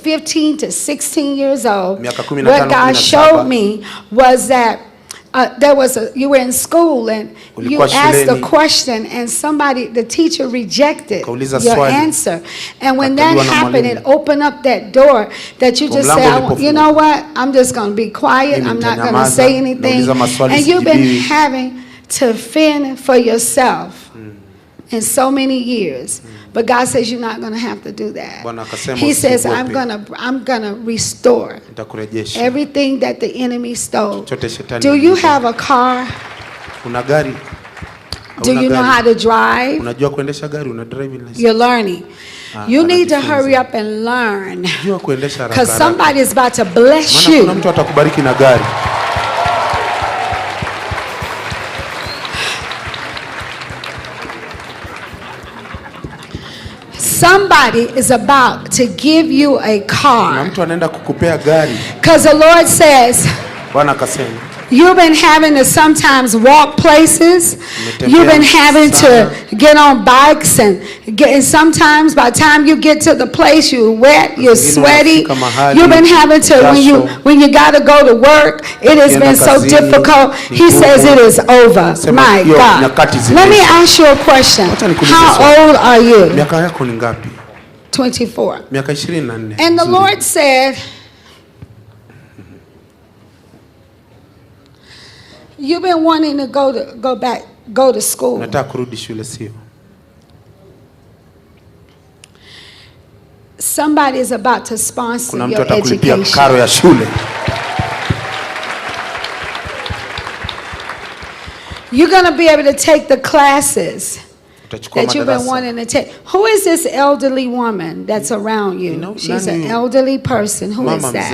16 years old. What God showed me was that you were in school and you asked a question and the teacher rejected your answer. And when that happened, it opened up that door that you just said, you know what, I'm just going to be quiet. I'm not going to say anything. And you've been having to fend for yourself in so many years. But God says you're not going to have to do that. He says I'm going to restore everything that the enemy stole. Do you have a car? Do you know how to drive? You're learning. You need to hurry up and learn, because somebody is about to bless you. Somebody is about to give you a car. Because the Lord says, you've been having to sometimes walk places. You've been having to get on bikes and sometimes by the time you get to the place, you're wet, you're sweaty. You've been having to, when you got to go to work, it has been so difficult. He says it is over. My God. Let me ask you a question. How old are you? 24. And the Lord said, you've been wanting to go to school. Somebody is about to sponsor your education. You're going to be able to take the classes that you've been wanting to take. Who is this elderly woman that's around you? She's an elderly person. Who is that?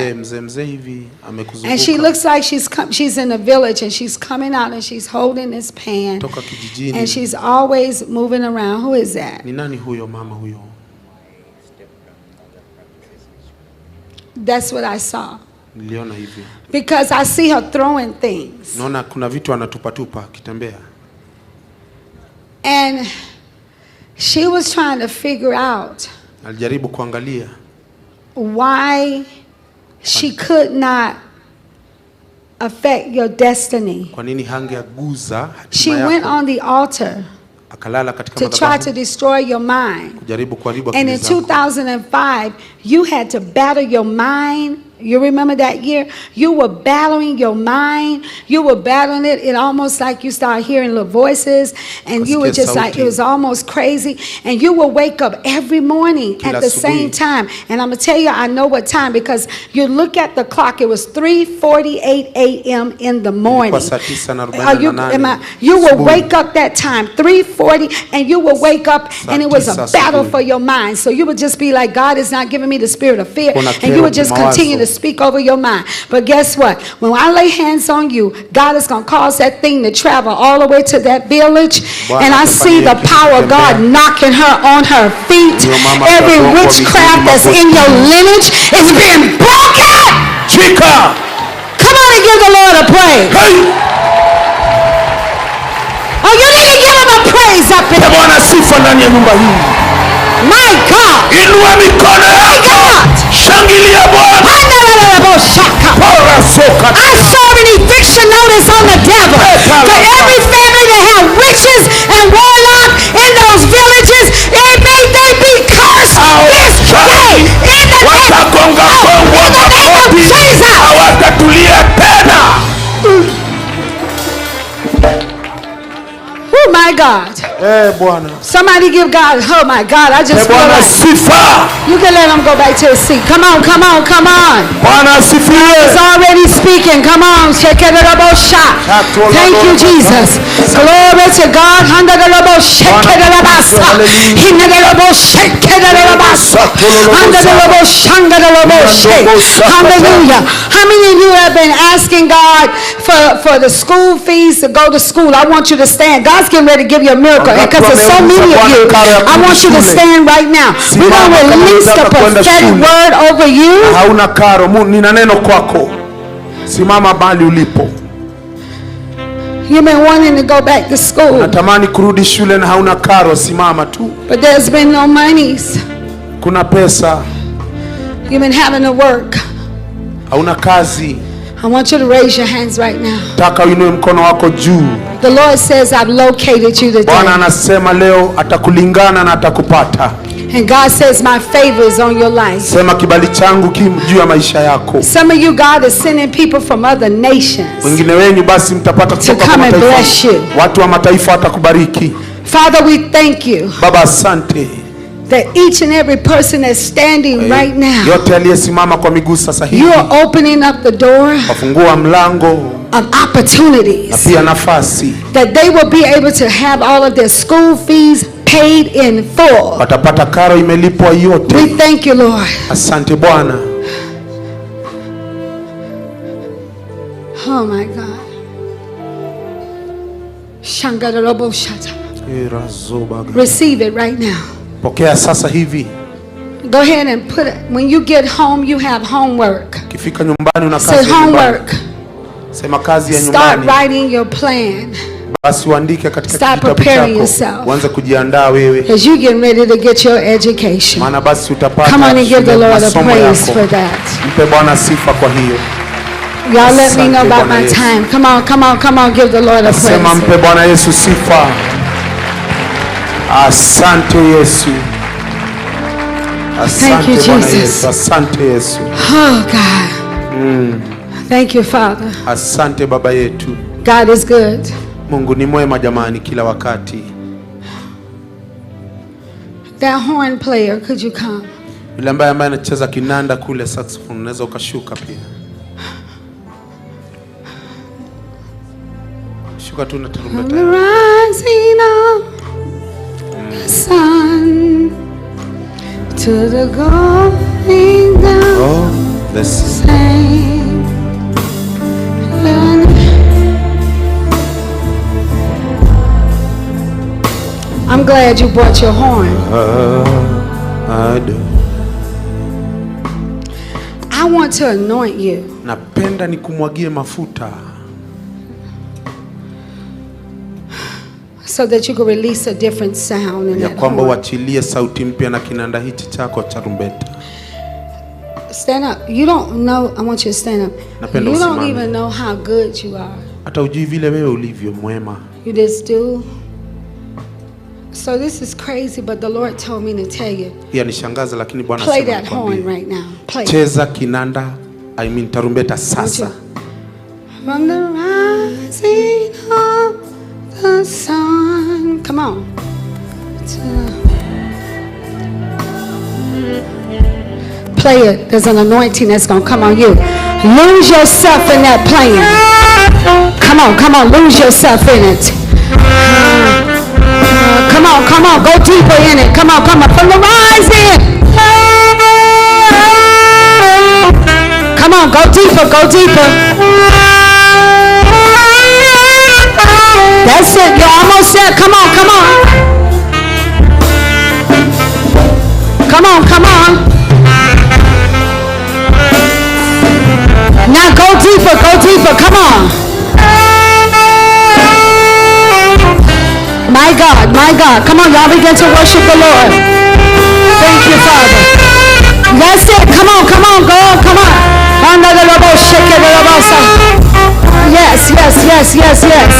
And she looks like she's in a village and she's coming out and she's holding this pan and she's always moving around. Who is that? That's what I saw. Because I see her throwing things. And she was trying to figure out why she could not affect your destiny. She went on the altar to try to destroy your mind. And in 2005, you had to battle your mind. You remember that year? You were battling your mind. You were battling it. It almost like you started hearing little voices. And you were just like, it was almost crazy. And you would wake up every morning at the same time. And I'm going to tell you, I know what time, because you look at the clock. It was 3:48 a.m. in the morning. You would wake up that time, 3:40, and you would wake up and it was a battle for your mind. So you would just be like, God is not giving me the spirit of fear. And you would just continue to speak over your mind. But guess what? When I lay hands on you, God is going to cause that thing to travel all the way to that village. And I see the power of God knocking her on her feet. Every witchcraft that's in your lineage is being broken. Come on and give the Lord a praise. Oh, you need to give him a praise up in here. My God. My God. Shangilia Bwana. I saw an eviction notice on the devil for every family that have witches and warlock in those villages. It may they be cursed this day in the name of Jesus. Hawatatulia tena. Oh my God. Bwana. Somebody give God, oh my God, I just feel like you can let him go back to his seat. Come on, come on, come on. He's already speaking. Come on. Thank you, Jesus. Glory to God. Hallelujah. How many of you have been asking God for the school fees to go to school? I want you to stand. God's getting ready to give you a miracle. Because there's so many of you, I want you to stand right now. We're going to release the prophetic word over you. Hauna karo, nina neno kwako. Simama bali ulipo. You've been wanting to go back to school. Natamani kurudi shule na hauna karo, simama tu. But there's been no monies. Kuna pesa. You've been having to work. Hauna kazi. I want you to raise your hands right now. Taka uinue mkono wako juu. The Lord says I've located you today. Bwana anasema leo atakulingana na atakupata. And God says my favor is on your life. Sema kibali changu juu ya maisha yako. Some of you, God is sending people from other nations. Wengine wenyu basi mtapata kutoka kwa mataifa. Watu wa mataifa watakubariki. Father, we thank you. Baba asante. That each and every person that's standing right now, yote aliyesimama kwa miguu sasa hivi, you are opening up the door wafungua mlango of opportunities, na pia nafasi, that they will be able to have all of their school fees paid in full. Watapata karo imelipwa yote. We thank you, Lord. Asante Bwana. Oh my God. Receive it right now. Pokea sasa hivi. Go ahead and put it. When you get home, you have homework. Kifika nyumbani una kazi. Say homework. Sema kazi ya nyumbani. Start writing your plan. Basi uandike katika kitabu chako. Uanze kujiandaa wewe. As you get ready to get your education. Maana basi utapata. Come on and give the Lord a praise for that. Mpe Bwana sifa kwa hiyo. Y'all let me know about my time. Come on, come on, come on, give the Lord a praise. Sema mpe Bwana Yesu sifa. Asante Yesu. Thank you, Jesus. Asante Yesu. Oh God. Thank you, Father. Asante Baba yetu. God is good. Mungu ni mwema jamani kila wakati. That horn player, could you come? Yule ambaye anacheza kinanda kule saxophone, unaweza ukashuka pia. Shuka tu na tarumbeta. Rising up the sun to the going down. Oh, the same. I'm glad you brought your horn. I do. I want to anoint you. Napenda nikumwagie mafuta. So that you can release a different sound in that horn. Kwamba uachilie sauti mpya na kinanda hichi chako cha rumbeta. Stand up. You don't know. I want you to stand up. Napenda you don't even know how good you are. Hata hujui vile wewe ulivyo mwema. You just do. So this is crazy, but the Lord told me to tell you. Yanishangaza lakini Bwana play that horn right now. Play. Cheza kinanda, tarumbeta sasa. From the rising of the sun. Come on. Play it. There's an anointing that's going to come on you. Lose yourself in that playing. Come on, come on. Lose yourself in it. Come on, come on. Go deeper in it. Come on, come on. From the rising. Come on, go deeper, go deeper. That's it. You're almost there. Come on, come on. Come on, come on. Now go deeper, go deeper. Come on. My God, my God. Come on, y'all begin to worship the Lord. Thank you, Father. That's it. Come on, come on, go on, come on. Yes, yes, yes, yes, yes.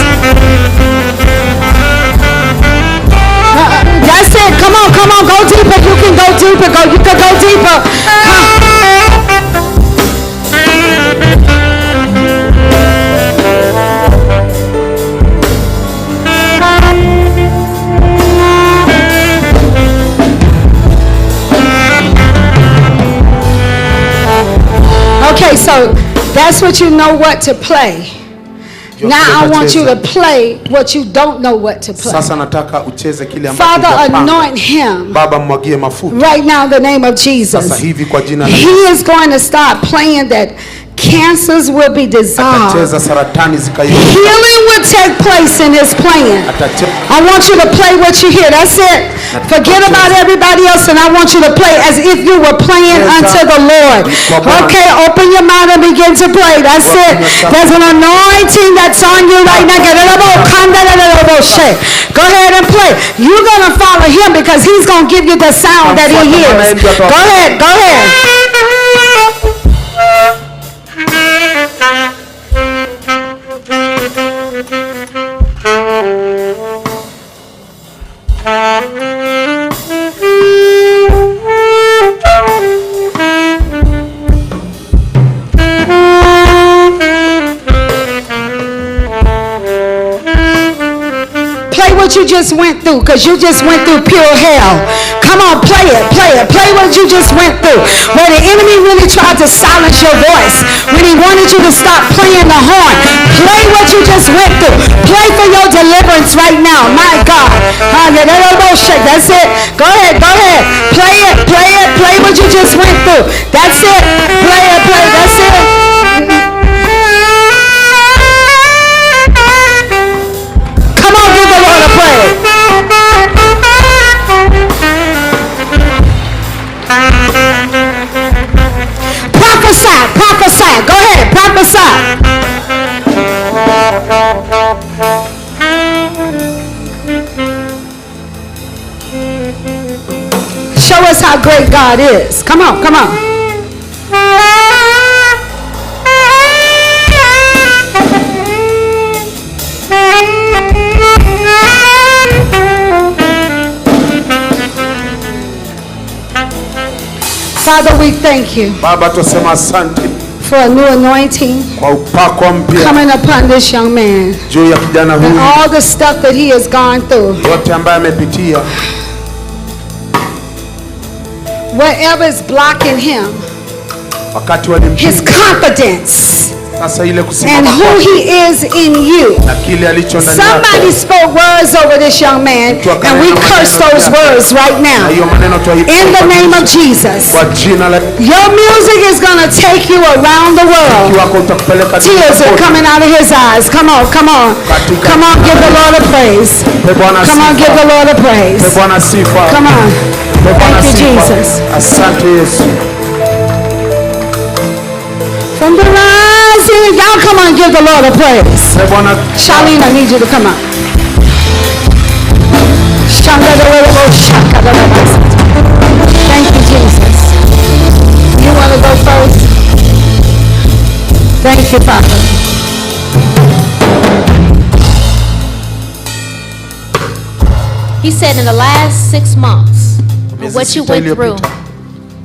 That's it. Come on, come on. Go deeper. You can go deeper. You can go deeper. Okay, so that's what you know what to play. Now I want you to play what you don't know what to play. Sasa nataka ucheze kile ambacho Father, anoint him. Baba, mwagie mafuta. Right now in the name of Jesus. Sasa hivi kwa jina la He is going to start playing that cancers will be dissolved. Healing will take place in his plan. I want you to play what you hear. That's it. Forget about everybody else, and I want you to play as if you were playing unto the Lord. Okay, open your mouth and begin to play. That's it. There's an anointing that's on you right now. Go ahead and play. You're going to follow him because he's going to give you the sound that he hears. Go ahead, go ahead. What you just went through, because you just went through pure hell. Come on, play it, play it. Play what you just went through. Where the enemy really tried to silence your voice, when he wanted you to stop playing the horn. Play what you just went through. Play for your deliverance right now. My God. That's it. Go ahead, go ahead. Play it, play it. Play what you just went through. That's it. Play it, play. That's it. Prophesy. Go ahead. Prophesy. Show us how great God is. Come on. Come on. Father, we thank you for a new anointing coming upon this young man and all the stuff that he has gone through. Whatever is blocking him, his confidence and who he is in you. Somebody spoke words over this young man, and we curse those words right now in the name of Jesus. Your music is going to take you around the world. Tears are coming out of his eyes. Come on, come on. Come on, give the Lord a praise. Come on, give the Lord a praise. Come on. Thank you, Jesus. From the rising, y'all come on, give the Lord a praise. Charlene, I need you to come on. Thank you, Jesus. You want to go first? Thank you, Father. He said in the last 6 months, what you went through,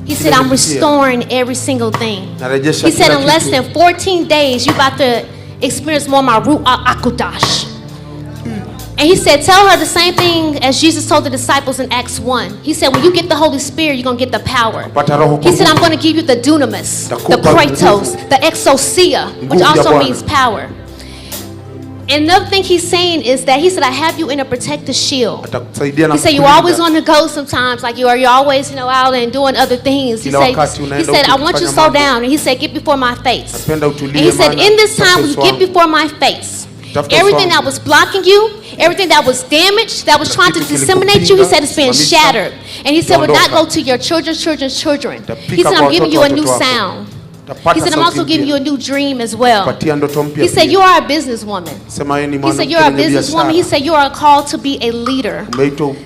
he said, I'm restoring every single thing. He said in less than 14 days, you're about to experience more of my Ruach HaKodesh. And he said, tell her the same thing as Jesus told the disciples in Acts 1. He said, when you get the Holy Spirit, you're going to get the power. He said, I'm going to give you the dunamis, the kratos, the exousia, which also means power. And another thing he's saying is that he said, I have you in a protective shield. He said, you're always on the go sometimes, like you're always, out and doing other things. He said, I want you to slow down. And he said, get before my face. And he said, in this time, when you get before my face, everything that was blocking you, everything that was damaged, that was trying to disseminate you, he said, it's being shattered. And he said, will not go to your children's children's children. He said, I'm giving you a new sound. He said, I'm also giving you a new dream as well. He said, you are a businesswoman. He said, you're a businesswoman. He said, you are called to be a leader.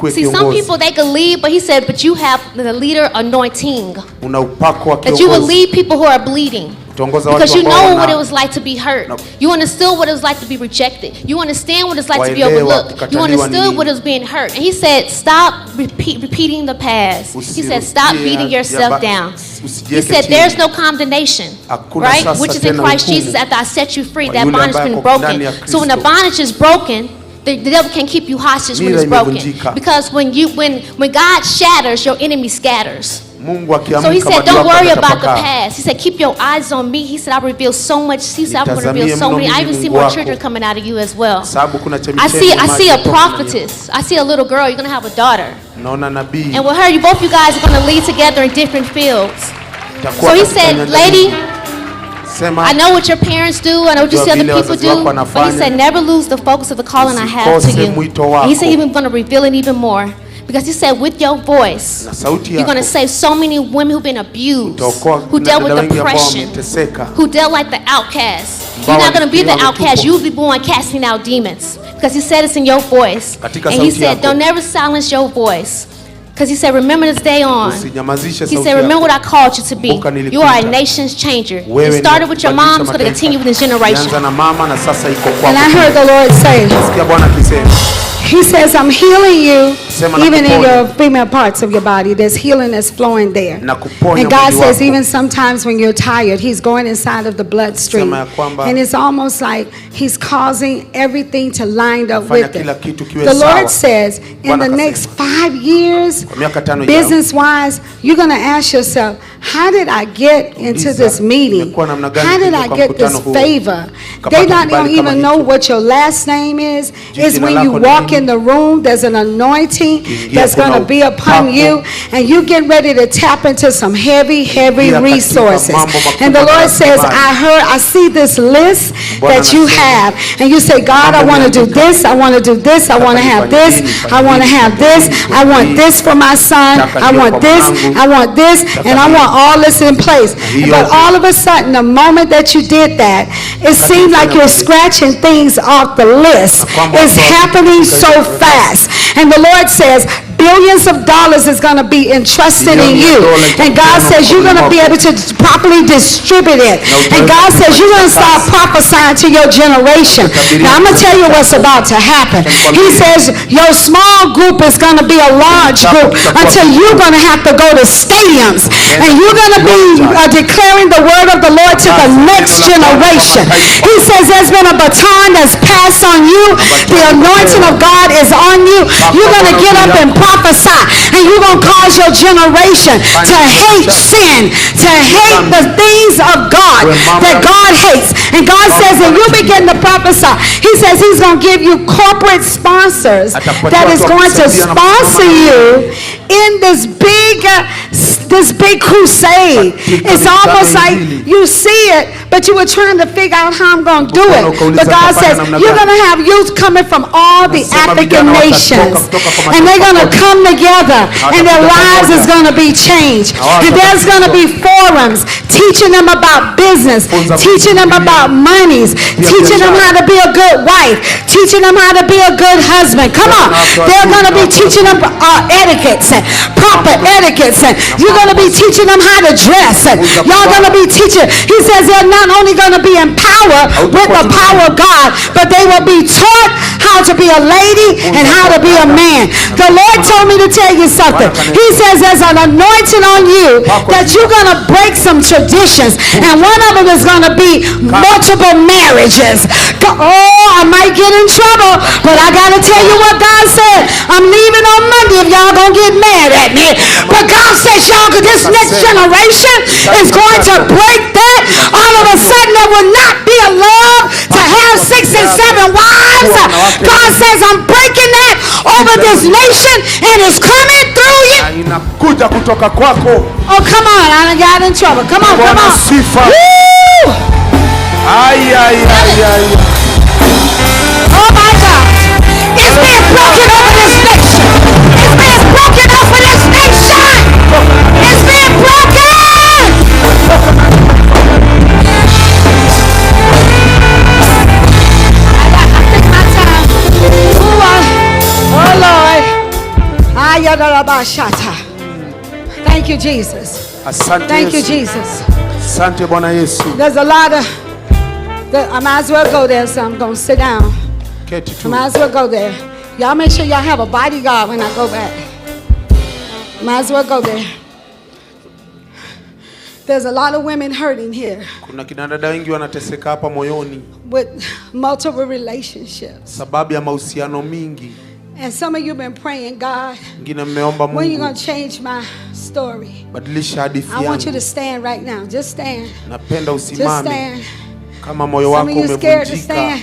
See, some people, they can lead, but he said, but you have the leader anointing. That you will lead people who are bleeding. Because you know what it was like to be hurt. You understood what it was like to be rejected. You understand what it's like to be overlooked. You understood what it was being hurt. And he said, stop repeating the past. He said, stop beating yourself down. He said, there's no condemnation, right? Which is in Christ Jesus. After I set you free, that bondage has been broken. So when the bondage is broken, the devil can keep you hostage when it's broken. Because when God shatters, your enemy scatters. So he said, don't worry about the past. He said, keep your eyes on me. He said, I reveal so much. He said, I'm going to reveal so many. I even see more children coming out of you as well. I see a prophetess. I see a little girl. You're going to have a daughter. And with her, both you guys are going to lead together in different fields. So he said, lady, I know what your parents do. I know what you see other people do. But he said, never lose the focus of the calling I have to you. And he said, he's going to reveal it even more. Because he said, with your voice, you're going to save so many women who've been abused, who dealt with depression, who dealt like the outcast. You're not going to be the outcast. You'll be born casting out demons. Because he said it's in your voice. And he said, don't never silence your voice. Because he said, remember this day on. He said, remember what I called you to be. You are a nation's changer. It started with your mom. It's going to continue with this generation. And I heard the Lord say, he says, I'm healing you even in your female parts of your body. There's healing that's flowing there. And God says even sometimes when you're tired, he's going inside of the bloodstream. And it's almost like he's causing everything to line up with it. The Lord says in the next 5 years, business-wise, you're going to ask yourself, how did I get into this meeting? How did I get this favor? They don't even know what your last name is. It's when you walk in the room, there's an anointing that's going to be upon you, and you get ready to tap into some heavy resources. And the Lord says, I see this list that you have, and you say, God, I want to do this, I want to do this, I want to have this, I want to have this, I want this for my son, I want this, and I want all this in place. But all of a sudden, the moment that you did that, it seemed like you're scratching things off the list. It's happening so fast. And the Lord says, billions of dollars is going to be entrusted in you. And God says you're going to be able to properly distribute it. And God says you're going to start prophesying to your generation. Now I'm going to tell you what's about to happen. He says your small group is going to be a large group until you're going to have to go to stadiums. And you're going to be declaring the word of the Lord to the next generation. He says there's been a baton that's passed on you. The anointing of God is on you. You're going to get up and prophesy, and you're going to cause your generation to hate sin, to hate the things of God that God hates. And God says, and you begin to prophesy, he says he's going to give you corporate sponsors that is going to sponsor you in this big crusade. It's almost like you see it, but you were trying to figure out how I'm going to do it. But God says you're going to have youth coming from all the African nations, and they're going to come together, and their lives is going to be changed. And there's going to be forums teaching them about business, teaching them about monies, teaching them how to be a good wife, teaching them how to be a good husband. Come on. They're going to be teaching them etiquettes and proper etiquettes, and you're going to be teaching them how to dress, and y'all going to be teaching. He says they're not only going to be empowered with the power of God, but they will be taught how to be a lady and how to be a man. The Lord told me to tell you something. He says there's an anointing on you that you're going to break some traditions, and one of them is going to be multiple marriages. Oh, I might get in trouble, but I got to tell you what God said. I'm leaving on Monday if y'all going to get mad at me. But God says, y'all, this next generation is going to break that. All of a sudden, there will not be a love to have 6 and 7 wives. God says, I'm breaking that over this nation, and it's coming through you. Oh, come on. I done got in trouble. Come on, come on. Woo! Oh, my God. It's being broken over this nation. It's being broken over this nation. It's being broken. Thank you, Jesus. Asante Thank you, Yesu. Jesus. Asante Bwana Yesu. There's a lot of, I might as well go there, so I'm going to sit down. Keti I tu. might as well go there. Y'all make sure y'all have a bodyguard when I go back. Might as well go there. There's a lot of women hurting here. Kuna kina dada wengi wanateseka hapa moyoni. With multiple relationships. Sababu ya mahusiano mingi. And some of you been praying, God, Ngine mmeomba Mungu. when you going to change my story? Badilisha hadithi yangu. I want you to stand right now. Just stand. Napenda Just usimame. stand. Kama moyo Some wako of you scared to umevunjika. stand.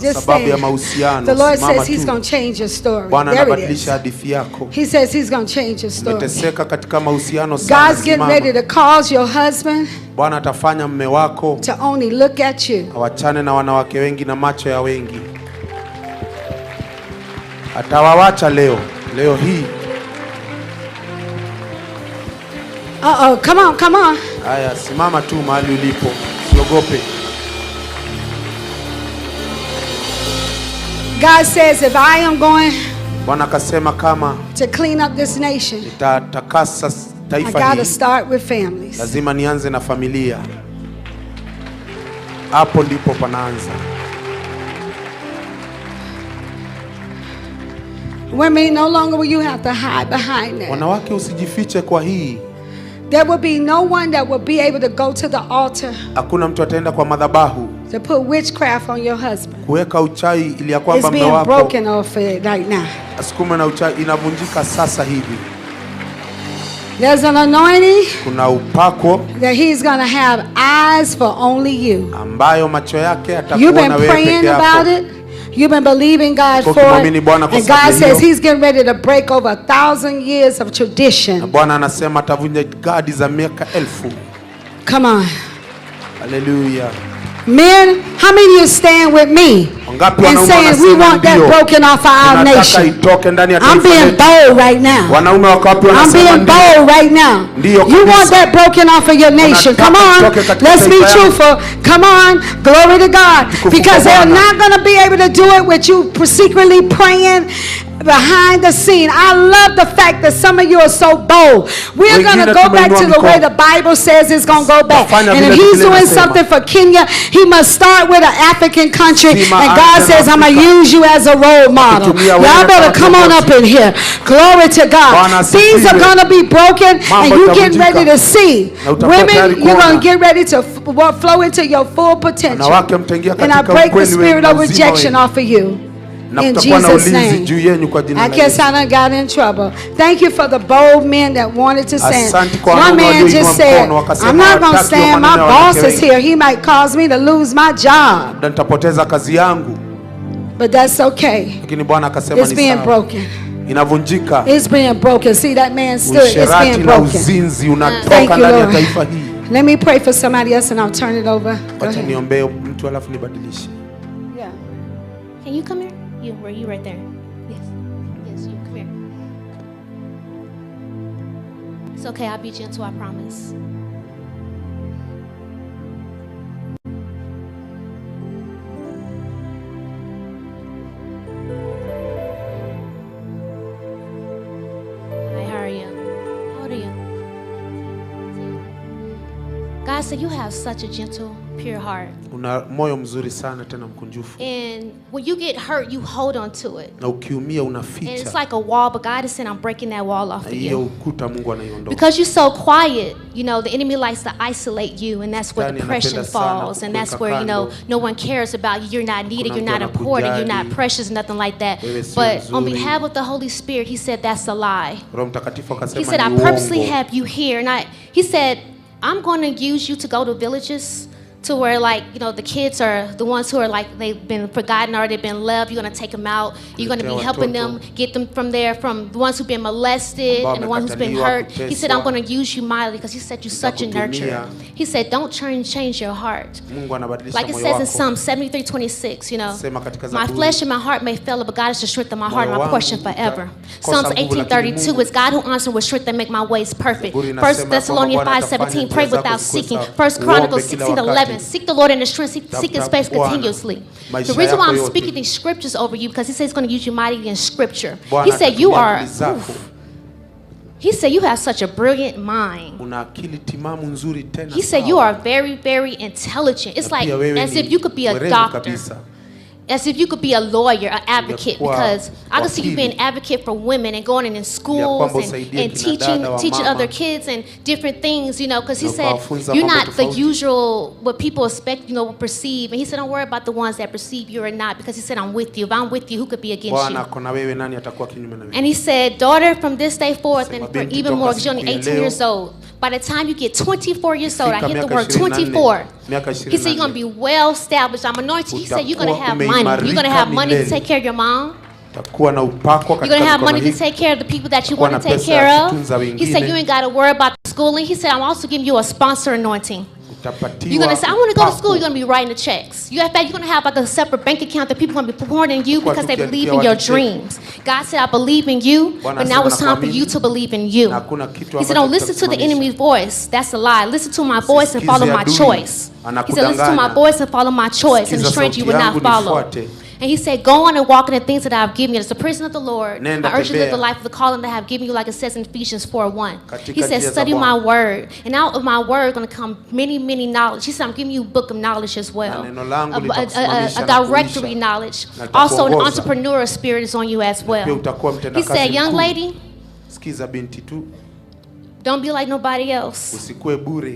Just Sababu ya stand. mahusiano. The Lord Simama says He's tu. going to change your story. Bwana There it is. anabadilisha hadithi yako. He says He's going to change your story. Umeteseka katika mahusiano sana. God's getting ready to cause your husband Bwana atafanya mme wako to only look at you. awachane na wanawake wengi na macho ya wengi. Atawawacha leo hii. Uh-oh, come on, come on. Haya, simama tu mahali ulipo. Usiogope. God says if I am going Bwana akasema kama to clean up this nation, nitatakasa I taifa got to hili, start with families. lazima nianze na familia. Hapo ndipo panaanza. Women, no longer will you have to hide behind that. Wanawake usijifiche kwa hii. There will be no one that will be able to go to the altar Hakuna mtu ataenda kwa madhabahu to put witchcraft on your husband. kuweka uchawi ili ya It's kwamba mme being wako broken off it right now. asikume na uchawi. Inavunjika sasa hivi. There's an anointing Kuna upako that He's going to have eyes for only you. ambayo macho yake You've been atakuona wewe praying peke about yako. it. You've been believing God for Ukimwamini it. Bwana kwa And sababu God says hiyo. He's getting ready to break over 1,000 years of Na tradition. Bwana anasema atavunja gadi za miaka 1000. Come on. Haleluya. Men, how many of you stand with me Wangapi and wanaume saying we wanasema want that ndio? broken off of our Tunataka nation? itoke ndani ya I'm taifa being letu. bold right now. Wanaume wakapi I'm wanasema being ndio. bold right now. Ndio You kabisa. want that broken off of your nation. Come on. Tunataka itoke katika Let's be taifa yangu. truthful. Come on. Glory to God. Because they're Bwana. not going to be able to do it with you secretly praying behind the scene. I love the fact that some of you are so bold. We're going to Wengine go back to tumeinua the way mikono. the Bible says it's going to go back. Tafanya And vile if he's Biblia doing inasema. something for Kenya, he must start with an African country. Sima And God anasema says, I'm going to Afrika. use you as a role model. Kutumia Y'all wewe better kama come on kiongozi. up in here. Glory to God. Bwana asifiwe. Things are going to be broken and Mambo you getting yatavunjika. ready to see. Na utakuwa Women, tayari you're going kuona. to get ready to flow into your full potential. Wanawake mtaingia And I katika break the ukweli spirit wenu of na uzima rejection wenu. off of you. Na In kutakuwa na Jesus' ulinzi name. juu yenu kwa jina I la guess Yesu. I done got in trouble. Thank you for the bold men that wanted to stand. Asante kwa One wanaume man walioinua just said, mkono wakasema I'm not going to hawataki stand. My maneno ya boss wanawake is wengi. here. He might cause me to lose my job. Labda nitapoteza kazi yangu. But that's okay. Lakini Bwana akasema It's ni being sawa. broken. Inavunjika. It's being broken. See, that man stood. It's Usherati being na broken. uzinzi Thank unatoka you, ndani ya Lord. taifa hii. Let me pray for somebody else and I'll turn it over. Go Wacha ahead. niombee mtu alafu nibadilishe. Yeah. Can you come here? You right there. Yes. Yes, you come here. It's okay, I'll be gentle, I promise. Hi, how are you? How old are you? God said you have such a gentle, pure heart. Una moyo mzuri sana tena mkunjufu. And when you get hurt, you hold on to it. Na ukiumia And unaficha. it's like a wall, but God is saying, I'm breaking that wall off Na of hiyo you. ukuta Mungu anaiondoa. Because you're so quiet, you know, the enemy likes to isolate you, and that's where Shetani depression anapenda sana falls, and that's kukuweka where, you know, kando. no one cares about you. You're not needed, Kuna you're not mtu important, you're not anakujali. precious, nothing like that. Wewe sio But on mzuri. behalf of the Holy Spirit, he said that's a lie. Roho Mtakatifu He said, akasema I ni purposely uongo. have you here. And he said, I'm going to use you to go to villages to where, like, you know, the kids are the ones who are like, they've been forgotten or they've been left. You're going to take them out. You're going to be helping them, get them from there, from the ones who've been molested and the ones who's been hurt. He said, I'm going to use you mightily because he said you're such a nurturer. He said, don't change your heart. Mungu anabadilisha Like it moyo says in wako. Psalm 73:26, you know, Sema katika my Zaburi. flesh and my heart may fail, but God is the strength of my heart and my Moyo portion wangu forever. utakosa Psalms nguvu, lakini 18:32, Mungu- it's God who answers with strength and make my ways perfect. Zaburi 1 inasema Thessalonians kwamba Bwana 5:17, atafanya pray njia without zako seeking. zikuwe 1 Chronicles uombe kila 16:11, wakati. seek the Lord in the strength, seek His Tafuta face Bwana continuously. maisha The reason why I'm yako yote. speaking these scriptures over you because He says He's going to use you mightily in Scripture. Bwana He said you atatumia are, akili zako. He said, you have such a brilliant mind. Una akili timamu nzuri tena. He said, you are very, very intelligent. It's like as if you could be a doctor. As if you could be a lawyer, an advocate, because I can see you being an advocate for women and going in schools and teaching other kids and different things, you know, because he said, you're not the usual, what people expect, you know, perceive. And he said, don't worry about the ones that perceive you or not, because he said, I'm with you. If I'm with you, who could be against you? And he said, daughter, from this day forth, and for even more, because you're only 18 years old. By the time you get 24 years old, I hit the word 24. He said, you're going to be well established. I'm anointed. He said, you're going to have money. You're going to have money to take care of your mom. You're going to have money to take care of the people that you want to take care of. He said, you ain't got to worry about the schooling. He said, I'm also giving you a sponsor anointing. You're going to say, I want to go to school. You're going to be writing the checks. In fact, you're going to have like a separate bank account that people are going to be supporting you because they believe in your dreams. God said, I believe in you, but now it's time for you to believe in you. He said, don't listen to the enemy's voice. That's a lie. Listen to my voice and follow my choice. He said, listen to my voice and follow my choice, and the stranger you will not follow. And he said, go on and walk in the things that I have given you. It's the prison of the Lord. I urge you to live the life of the calling that I have given you, like it says in Ephesians 4:1. He said, study my word. And out of my word is going to come many, many knowledge. He said, I'm giving you a book of knowledge as well. A directory knowledge. Also, an entrepreneurial spirit is on you as well. He said, young lady, don't be like nobody else. You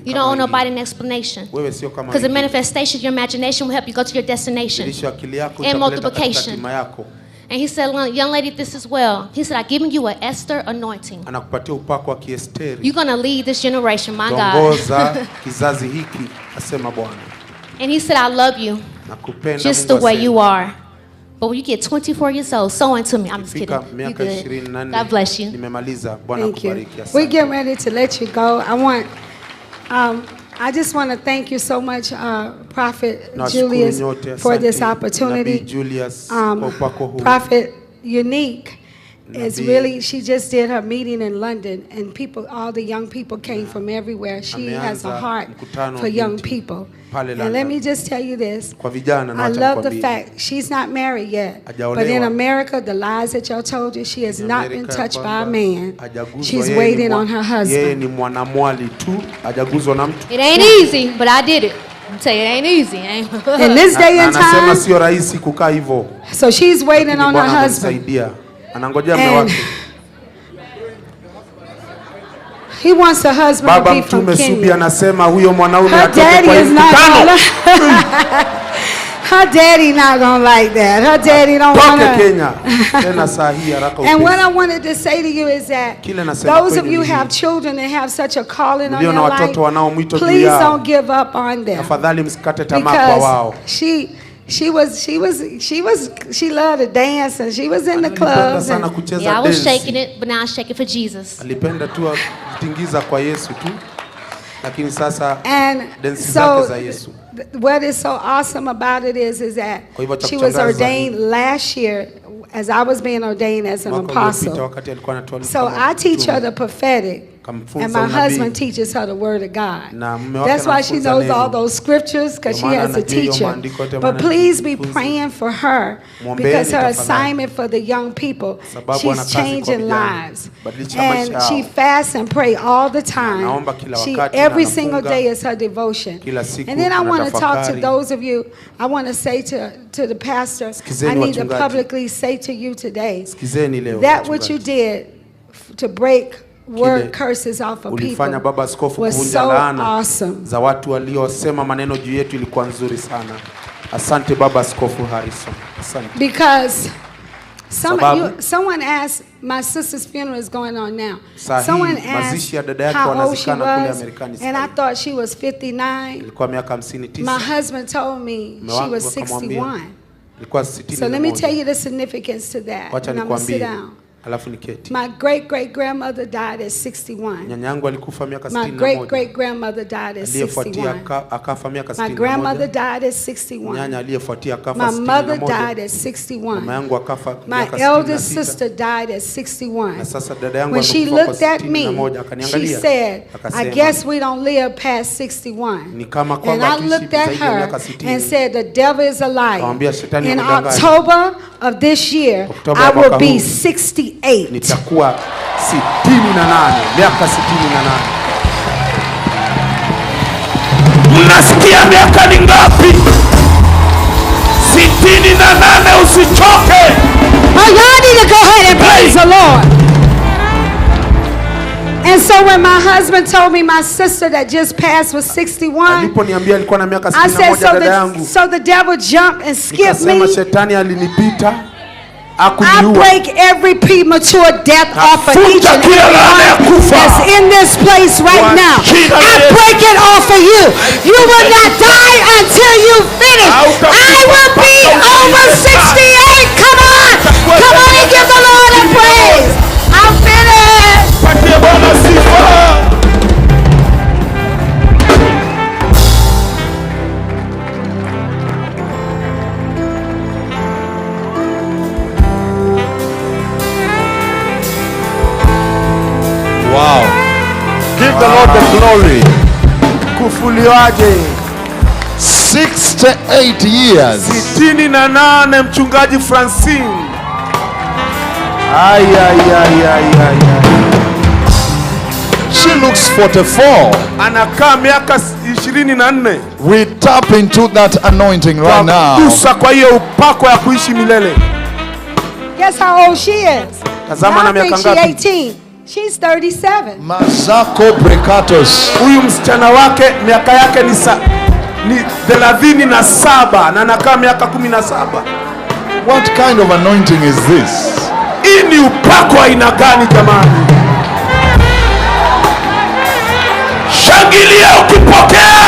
don't owe nobody an explanation. Because the manifestation of your imagination will help you go to your destination. And multiplication. And he said, young lady, this as well. He said, I've given you an Esther anointing. You're going to lead this generation, my God. And he said, I love you just the way you are. But when you get 24 years old, sow into me. I'm just kidding. You good. God bless you. Thank you. We're getting ready to let you go. I just want to thank you so much, Prophet Julius, for this opportunity. Prophet Unique is really, she just did her meeting in London, and people, all the young people came from everywhere. She has a heart for young people. And let me just tell you this. I love the fact she's not married yet. But in America, the lies that y'all told you, she has not been touched by a man. She's waiting on her husband. It ain't easy, but I did it. I'm telling you, it ain't easy. In this day and time, so she's waiting on her husband. And he wants a husband to be from Kenya. Her daddy is not gonna her daddy not gonna like that. Her daddy don't want her. And what I wanted to say to you is that those of you who have children that have such a calling on your life, please don't give up on them. Because she loved to dance, and she was in the clubs. Yeah, I was shaking it, but now I'm shaking for Jesus. And so what is so awesome about it is that she was ordained last year as I was being ordained as an apostle. So I teach her the prophetic. And my husband teaches her the word of God. That's why she knows all those scriptures, because she has a teacher. But please be praying for her, because her assignment for the young people, she's changing lives. And she fasts and prays all the time. Every single day is her devotion. And then I want to talk to those of you, I want to say to the pastor, I need to publicly say to you today, that what you did to break word curses off of people was so awesome. Za watu waliosema maneno juu yetu ilikuwa nzuri sana. Asante Baba Askofu Harrison. Asante. Because someone asked, my sister's funeral is going on now. Someone asked how old she was, and I thought she was 59. My husband told me she was 61. So let me tell you the significance to that. And I'm going to sit down. My great-great-grandmother died at 61. My great-great-grandmother died at 61. My grandmother died at 61. My mother died at 61. My eldest sister died at 61. When she looked at me, she said, I guess we don't live past 61. And I looked at her and said, the devil is a liar. In October, of this year, I will be 68. Nitakuwa 68, miaka 68. Mnasikia miaka ni ngapi? 68, usichoke. Oh, y'all need to go ahead and praise the Lord. And so when my husband told me my sister that just passed was 61, I said, so the devil jumped and skipped me. I break every premature death off of each and every one that's in this place right now. I break it off of you. You will not die until you finish. I will be over 68. Come on. Come on and give the Lord a praise. I'm finished. Wow. Give the Lord the glory. Kufuliwaje? 68 years. 68, mchungaji Francine. She looks 44. Anakaa miaka 24. We tap into that anointing right now. Kusa kwa hiyo upako ya kuishi milele. Guess how old she is? Tazama na miaka ngapi? 18. She's 37. Mazako Brekatos. Huyu msichana wake miaka yake ni 37 na anakaa miaka 17. What kind of anointing is this? Hii ni upako aina gani jamani? Shangilia ukipokea.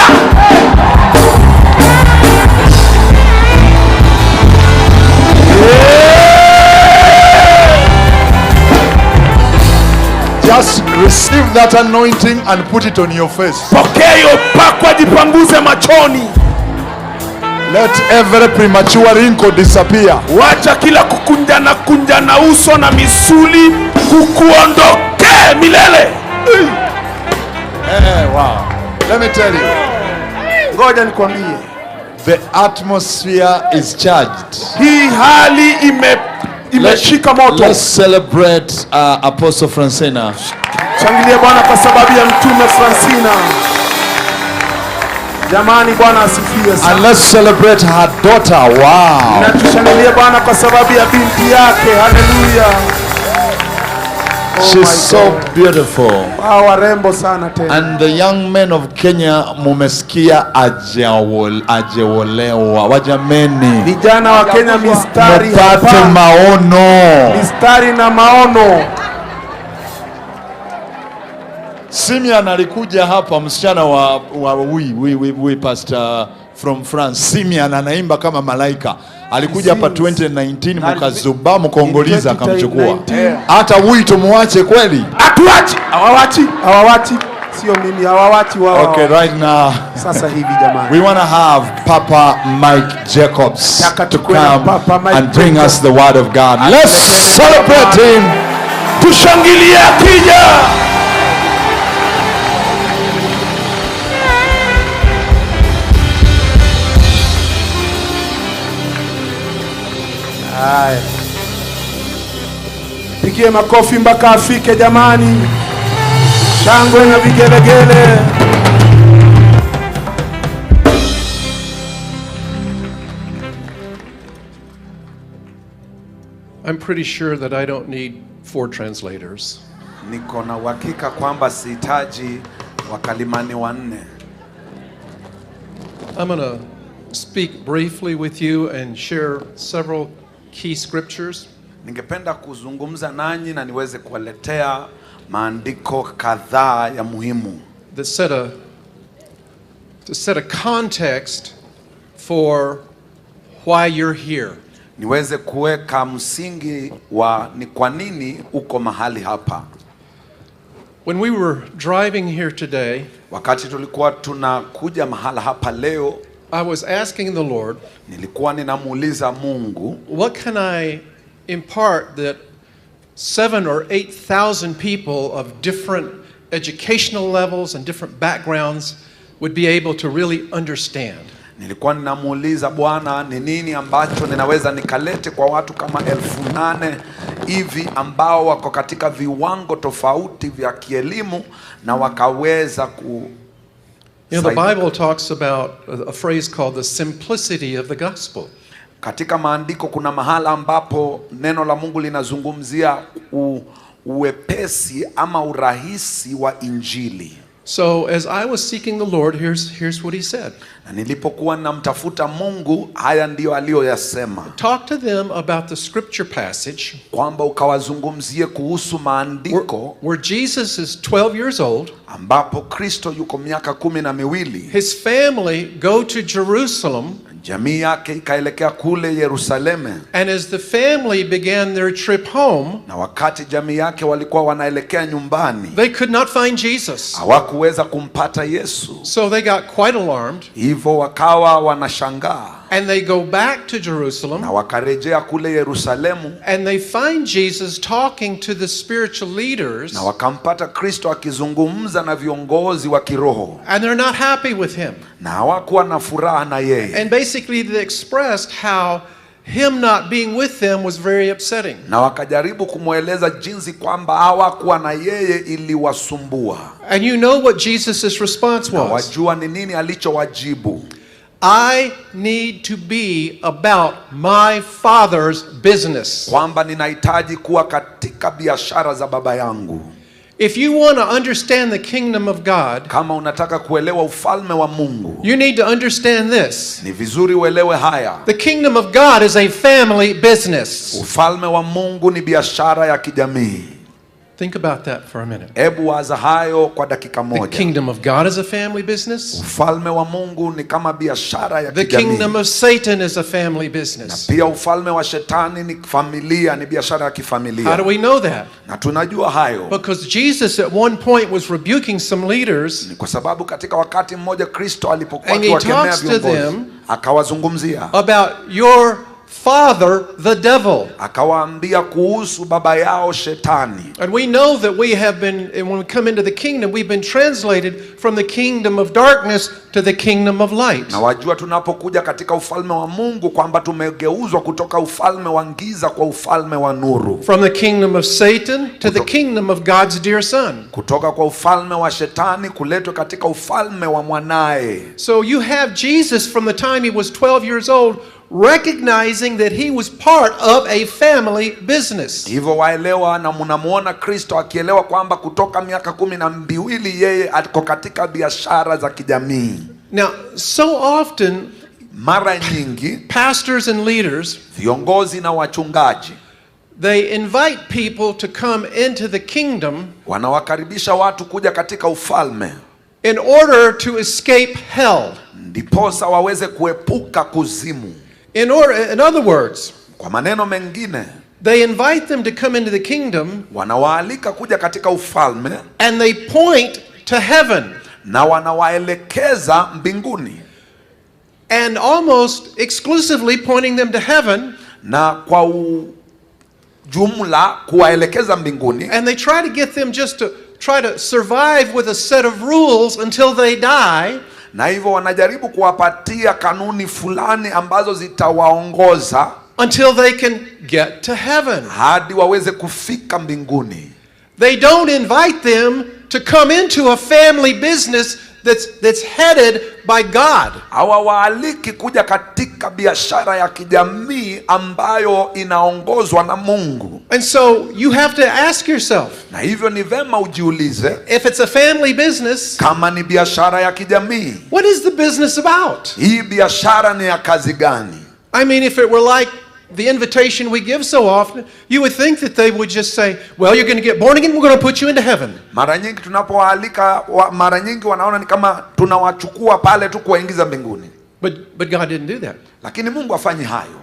Just receive that anointing and put it on your face. Pokea hiyo upako, jipanguze machoni. Let every premature wrinkle disappear. Wacha kila kunjana uso na misuli kukuondoke milele. Wow. Let me tell you. Ngoja nikwambie. The atmosphere is charged. Hii hali imeshika moto. Let's celebrate Apostle Francina. Shangilia Bwana kwa sababu ya mtume Francina. Jamani, Bwana asifiwe sana. And let's celebrate her daughter. Wow. Na tushangilie Bwana kwa sababu ya binti yake. Hallelujah. She's so beautiful. Warembo sana tena. And the young men of Kenya, mumesikia ajewolewa. Wajameni. Vijana wa Kenya mistari hapa. Mupate maono. Mistari na maono. Simeon alikuja hapa, msichana wa pastor from France. Simeon anaimba kama malaika. Alikuja hapa 2019 mkazuba mkaongoliza akamchukua. Hata wito muache kweli? Atuachi. Hawawachi. Sio mimi, hawawachi wao. Okay, right now. Sasa hivi jamani. We want to have Papa Mike Jacobs to come and bring us the word of God. Let's celebrate him. Tushangilie akija. Haya. Pigie makofi mpaka afike jamani. Shangwe na vigelegele. I'm pretty sure that I don't need 4 translators. Niko na uhakika kwamba sihitaji wakalimani wanne. I'm going to speak briefly with you and share several key scriptures. Ningependa kuzungumza nanyi na niweze kuwaletea maandiko kadhaa ya muhimu. To set a context for why you're here. Niweze kuweka msingi wa ni kwa nini uko mahali hapa. When we were driving here today, wakati tulikuwa tunakuja mahala hapa leo, I was asking the Lord, nilikuwa ninamuuliza Mungu, what can I impart that 7,000 or 8,000 people of different educational levels and different backgrounds would be able to really understand? Nilikuwa ninamuuliza Bwana ni nini ambacho ninaweza nikalete kwa watu kama 8,000 hivi ambao wako katika viwango tofauti vya kielimu na wakaweza ku You know, the Bible talks about a phrase called the simplicity of the gospel. Katika maandiko kuna mahala ambapo neno la Mungu linazungumzia uwepesi ama urahisi wa injili. So as I was seeking the Lord, here's what he said. Na nilipokuwa namtafuta Mungu, haya ndio aliyoyasema. Talk to them about the scripture passage. Kwamba ukawazungumzie kuhusu maandiko where Jesus is 12 years old. Ambapo Kristo yuko miaka 12. His family go to Jerusalem. Jamii yake ikaelekea kule Yerusalemu. And as the family began their trip home, na wakati jamii yake walikuwa wanaelekea nyumbani, they could not find Jesus. Hawakuweza kumpata Yesu. So they got quite alarmed. Hivyo wakawa wanashangaa. And they go back to Jerusalem. Na wakarejea kule Yerusalemu. And they find Jesus talking to the spiritual leaders. Na wakampata Kristo akizungumza na viongozi wa kiroho. And they're not happy with him. Na hawakuwa na furaha na yeye. And basically they expressed how him not being with them was very upsetting. Na wakajaribu kumweleza jinsi kwamba hawakuwa na yeye iliwasumbua. And you know what Jesus' response was? Na wajua ni nini alichowajibu? I need to be about my Father's business. Kwamba ninahitaji kuwa katika biashara za baba yangu. If you want to understand the kingdom of God, kama unataka kuelewa ufalme wa Mungu, you need to understand this. Ni vizuri uelewe haya. The kingdom of God is a family business. Ufalme wa Mungu ni biashara ya kijamii. Think about that for a minute. Hebu waza hayo kwa dakika moja. The kingdom of God is a family business. Ufalme wa Mungu ni kama biashara ya kijamii. The kingdom of Satan is a family business. Na pia ufalme wa shetani ni familia, ni biashara ya kifamilia. How do we know that? Na tunajua hayo. Because Jesus at one point was rebuking some leaders. Ni kwa sababu katika wakati mmoja Kristo alipokuwa akiwakemea viongozi, akawazungumzia about your father the devil. Akawaambia kuhusu baba yao shetani. And we know that we have been, when we come into the kingdom, we've been translated from the kingdom of darkness to the kingdom of light. Na wajua tunapokuja katika ufalme wa Mungu kwamba tumegeuzwa kutoka ufalme wa giza kwa ufalme wa nuru. From the kingdom of Satan to the kingdom of God's dear son. Kutoka kwa ufalme wa shetani kuletwa katika ufalme wa mwanae. So you have Jesus from the time he was 12 years old recognizing that he was part of a family business. Hivyo waelewa na mnamuona Kristo akielewa kwamba kutoka miaka 12 yeye ako katika biashara za kijamii. Now, so often mara nyingi pastors and leaders, viongozi na wachungaji, they invite people to come into the kingdom, wanawakaribisha watu kuja katika ufalme, in order to escape hell, ndiposa waweze kuepuka kuzimu. In other words, kwa maneno mengine, they invite them to come into the kingdom, wanawaalika kuja katika ufalme, and they point to heaven, na wanawaelekeza mbinguni, and almost exclusively pointing them to heaven, na kwa jumla kuwaelekeza mbinguni, and they try to get them just to try to survive with a set of rules until they die. Na hivyo wanajaribu kuwapatia kanuni fulani ambazo zitawaongoza until they can get to heaven, hadi waweze kufika mbinguni. They don't invite them to come into a family business that's headed by God. Hawawaaliki kuja katika biashara ya kijamii ambayo inaongozwa na Mungu. And so you have to ask yourself, na hivyo ni vema ujiulize, if it's a family business, kama ni biashara ya kijamii, what is the business about? Hii biashara ni ya kazi gani? I mean, if it were like the invitation we give so often, you would think that they would just say, well, you're going to get born again, we're going to put you into heaven. Mara nyingi tunapowaalika, mara nyingi wanaona ni kama tunawachukua pale tu kuwaingiza mbinguni. But God didn't do that. Lakini Mungu hafanyi hayo.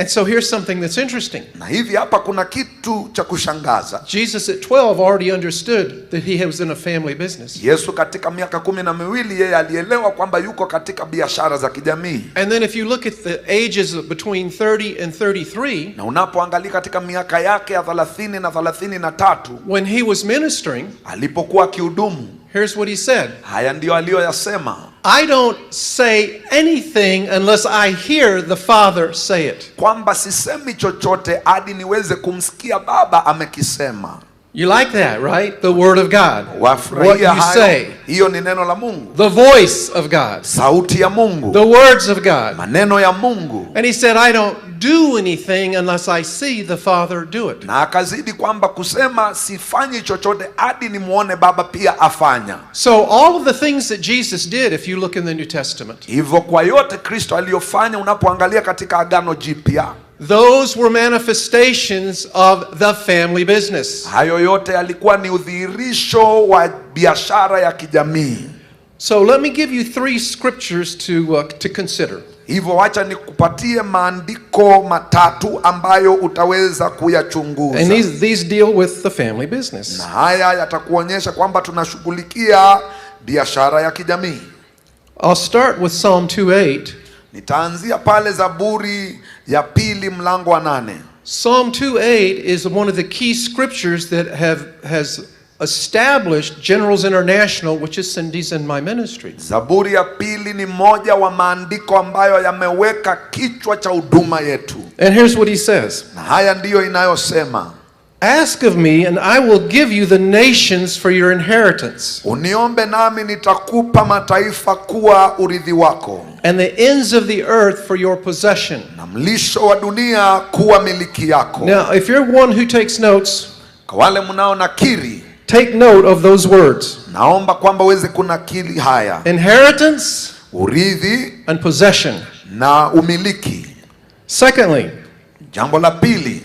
And so here's something that's interesting. Na hivi hapa kuna kitu cha kushangaza. Jesus at 12 already understood that he was in a family business. Yesu katika miaka 12 yeye alielewa kwamba yuko katika biashara za kijamii. And then if you look at the ages between 30 and 33, na unapoangalia katika miaka yake ya 30 na 33, when he was ministering, alipokuwa kihudumu, Here's what he said. Haya ndio aliyoyasema. I don't say anything unless I hear the Father say it. Kwamba sisemi chochote hadi niweze kumsikia Baba amekisema. You like that, right? The word of God. What you say. Hiyo ni neno la Mungu. The voice of God. Sauti ya Mungu. The words of God. Maneno ya Mungu. And he said, I don't do anything unless I see the Father do it. Na akazidi kwamba kusema sifanyi chochote hadi nimuone Baba pia afanya. So all of the things that Jesus did, if you look in the New Testament. Hivyo kwa yote Kristo aliyofanya unapoangalia katika Agano Jipya. Those were manifestations of the family business. Hayo yote yalikuwa ni udhihirisho wa biashara ya kijamii. So let me give you 3 scriptures to consider. Hivyo wacha nikupatie maandiko matatu ambayo utaweza kuyachunguza. And these deal with the family business. Na haya yatakuonyesha kwamba tunashughulikia biashara ya kijamii. I'll start with Psalm 2:8. Nitaanzia pale Zaburi ya 2 mlango wa 8. Psalm 2:8 is one of the key scriptures that has established Generals International, which is Cindy's and my ministry. Zaburi ya 2 ni moja wa maandiko ambayo yameweka kichwa cha huduma yetu. And here's what he says. Na haya ndiyo inayosema. Ask of me and I will give you the nations for your inheritance. Uniombe nami nitakupa mataifa kuwa urithi wako. And the ends of the earth for your possession. Na mlisho wa dunia kuwa miliki yako. Now, if you're one who takes notes, kwa wale mnao nakiri, take note of those words. Naomba kwamba uweze kunakili haya. Inheritance, urithi, and possession. Na umiliki. Secondly, jambo la pili,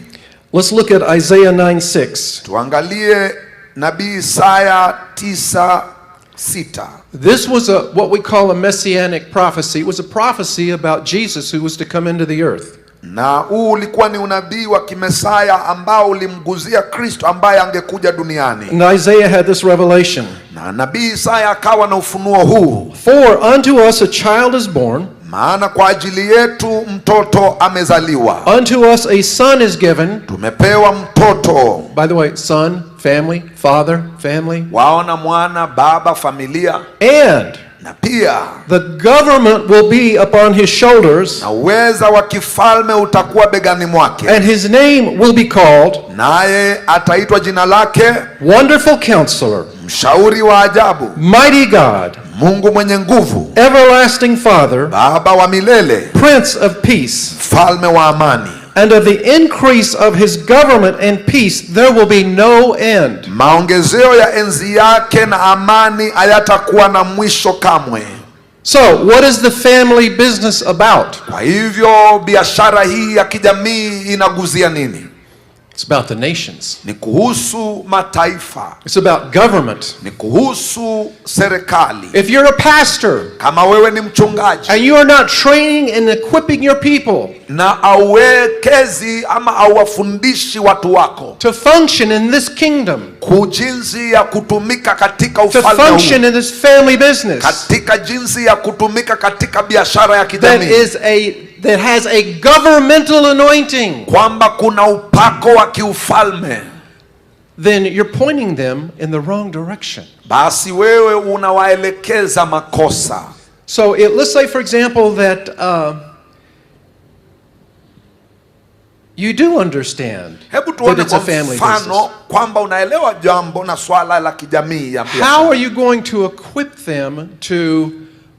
let's look at Isaiah 9:6. Tuangalie Nabii Isaya 9:6. This was what we call a messianic prophecy. It was a prophecy about Jesus who was to come into the earth. Na huu ulikuwa ni unabii wa kimesaya ambao ulimguzia Kristo ambaye angekuja duniani. And Isaiah had this revelation. Na Nabii Isaya akawa na ufunuo huu. For unto us a child is born. Maana kwa ajili yetu mtoto amezaliwa. Unto us a son is given. Tumepewa mtoto. By the way, son, family, father, family. Waona mwana, baba, familia. And na pia the government will be upon his shoulders. Na uweza wa kifalme utakuwa begani mwake. And his name will be called. Naye ataitwa jina lake Wonderful Counselor. Mshauri wa ajabu. Mighty God. Mungu mwenye nguvu. Everlasting Father. Baba wa milele. Prince of Peace. Mfalme wa amani. And of the increase of his government and peace there will be no end. Maongezeo ya enzi yake na amani hayatakuwa na mwisho kamwe. So, what is the family business about? Kwa hivyo biashara hii ya kijamii inaguzia nini? It's about the nations. Ni kuhusu mataifa. It's about government. Ni kuhusu serikali. If you're a pastor, kama wewe ni mchungaji, and you are not training and equipping your people, na auwekezi ama auwafundishi watu wako to function in this kingdom, kujinsi ya kutumika katika ufalme huu, to function in this family business, katika jinsi ya kutumika katika biashara ya kijamii, that has a governmental anointing, kwamba kuna upako wa kiufalme, then you're pointing them in the wrong direction. Basi wewe unawaelekeza makosa. So let's say for example that you do understand that it's a family business. Kwamba unaelewa jambo na swala la kijamii ya biashara. How are you going to equip them to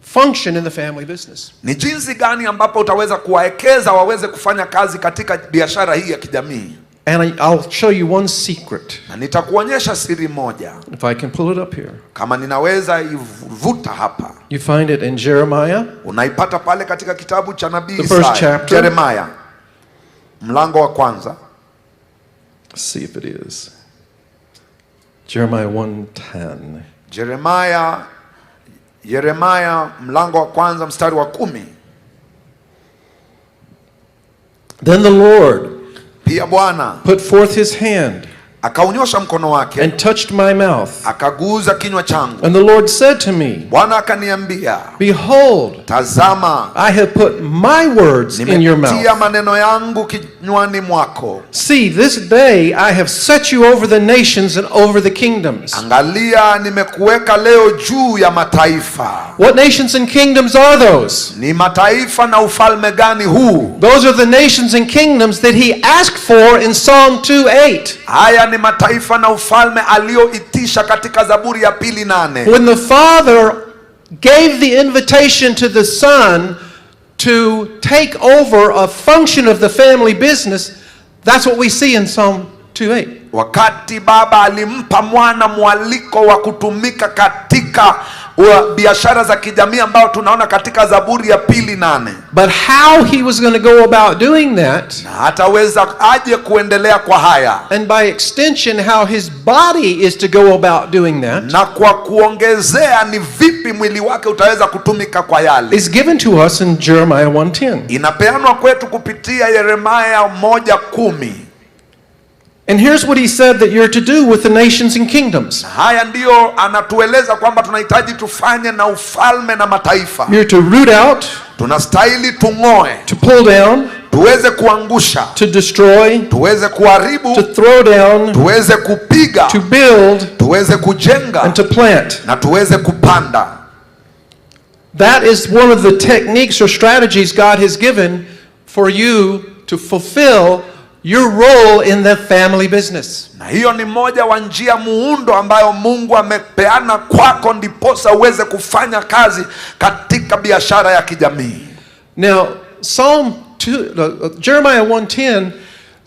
function in the family business? Ni jinsi gani ambapo utaweza kuwaekeza waweze kufanya kazi katika biashara hii ya kijamii? And I'll show you one secret. Na nitakuonyesha siri moja. If I can pull it up here. Kama ninaweza ivuta hapa. You find it in Jeremiah. Unaipata pale katika kitabu cha nabii Isaya. Jeremiah. Mlango wa kwanza. Let's see if it is. Jeremiah 1:10. Yeremia mlango wa kwanza mstari wa 10. Then the Lord pia Bwana put forth his hand akaunyosha mkono wake and touched my mouth. akaguza kinywa changu. And the Lord said to me, Bwana akaniambia, behold, tazama, I have put my words in your mouth. nimetia maneno yangu kinywani mwako. See, this day I have set you over the nations and over the kingdoms. Angalia, nimekuweka leo juu ya mataifa. What nations and kingdoms are those? Ni mataifa na ufalme gani huu? Those are the nations and kingdoms that he asked for in Psalm 2:8. Haya ni mataifa na ufalme alioitisha katika Zaburi ya 2:8. When the Father gave the invitation to the Son to take over a function of the family business, that's what we see in Psalm 2:8. Wakati baba alimpa mwana mwaliko wa kutumika katika biashara za kijamii ambao tunaona katika Zaburi ya 2:8. But how he was going to go about doing that, na hataweza aje kuendelea kwa haya, and by extension how his body is to go about doing that, na kwa kuongezea ni vipi mwili wake utaweza kutumika kwa yale, is given to us in Jeremiah 1:10. Inapeanwa kwetu kupitia Yeremia 1:10. And here's what he said that you're to do with the nations and kingdoms. Haya ndio anatueleza kwamba tunahitaji tufanye na ufalme na mataifa. You're to root out, tunastahili tung'oe, to pull down, tuweze kuangusha, to destroy, tuweze kuharibu, to throw down, tuweze kupiga, to build, tuweze kujenga, and to plant. na tuweze kupanda. That is one of the techniques or strategies God has given for you to fulfill your role in the family business. Na hiyo ni moja wa njia muundo ambayo Mungu amepeana kwako ndiposa uweze kufanya kazi katika biashara ya kijamii. Now, Jeremiah 1:10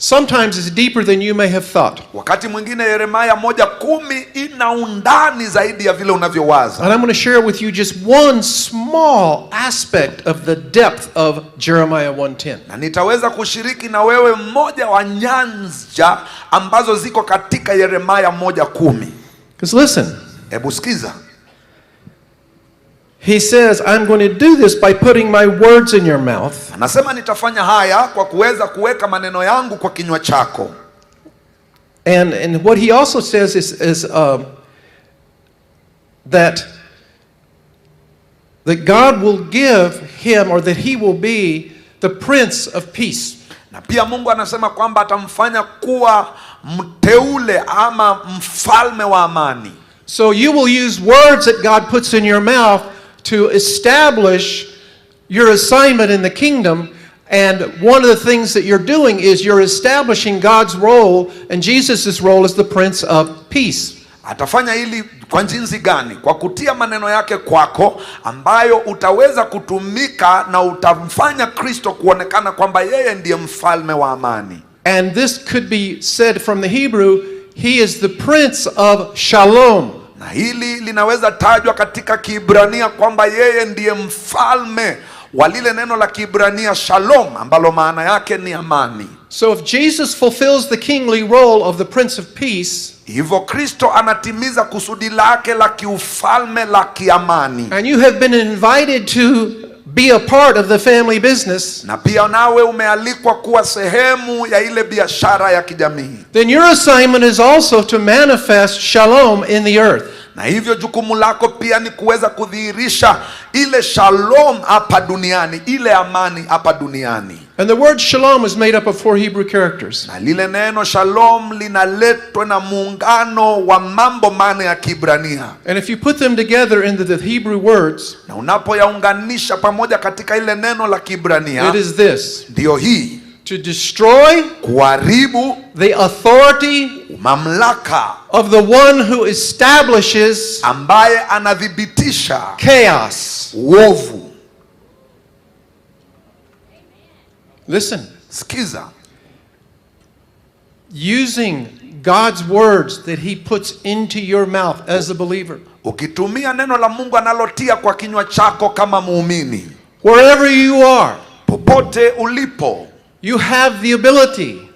sometimes is deeper than you may have thought. Wakati mwingine Yeremia 1:10 ina undani zaidi ya vile unavyowaza. And I'm going to share with you just one small aspect of the depth of Jeremiah 1:10. Na nitaweza kushiriki na wewe mmoja wa nyanja ambazo ziko katika Yeremia 1:10. Because listen. Hebu sikiza. He says, I'm going to do this by putting my words in your mouth. Anasema nitafanya haya kwa kuweza kuweka maneno yangu kwa kinywa chako. And what he also says is that God will give him, or that he will be the Prince of Peace. Na pia Mungu anasema kwamba atamfanya kuwa mteule ama mfalme wa amani. So you will use words that God puts in your mouth to establish your assignment in the kingdom, and one of the things that you're doing is you're establishing God's role and Jesus' role as the Prince of Peace. Atafanya hili kwa jinsi gani? Kwa kutia maneno yake kwako ambayo utaweza kutumika na utamfanya Kristo kuonekana kwamba yeye ndiye mfalme wa amani. And this could be said from the Hebrew, he is the Prince of Shalom. Na hili linaweza tajwa katika Kiebrania kwamba yeye ndiye mfalme wa lile neno la Kiebrania shalom, ambalo maana yake ni amani. So if Jesus fulfills the kingly role of the Prince of Peace, hivyo Kristo anatimiza kusudi lake la kiufalme la kiamani, and you have been invited to be a part of the family business, na pia nawe umealikwa kuwa sehemu ya ile biashara ya kijamii, then your assignment is also to manifest shalom in the earth. Na hivyo jukumu lako pia ni kuweza kudhihirisha ile shalom hapa duniani, ile amani hapa duniani. And the word shalom is made up of 4 Hebrew characters. Na lile neno shalom linaletwa na muungano wa mambo mane ya Kiebrania. And if you put them together into the Hebrew words, na unapoyaunganisha pamoja katika ile neno la Kiebrania, it is this: ndio hii, to destroy, kuharibu, the authority, mamlaka, of the one who establishes, ambaye anadhibitisha, chaos, uovu. Listen. Sikiza. Using God's words that he puts into your mouth as a believer. Ukitumia neno la Mungu analotia kwa kinywa chako kama muumini. Wherever you are, popote ulipo, you have the ability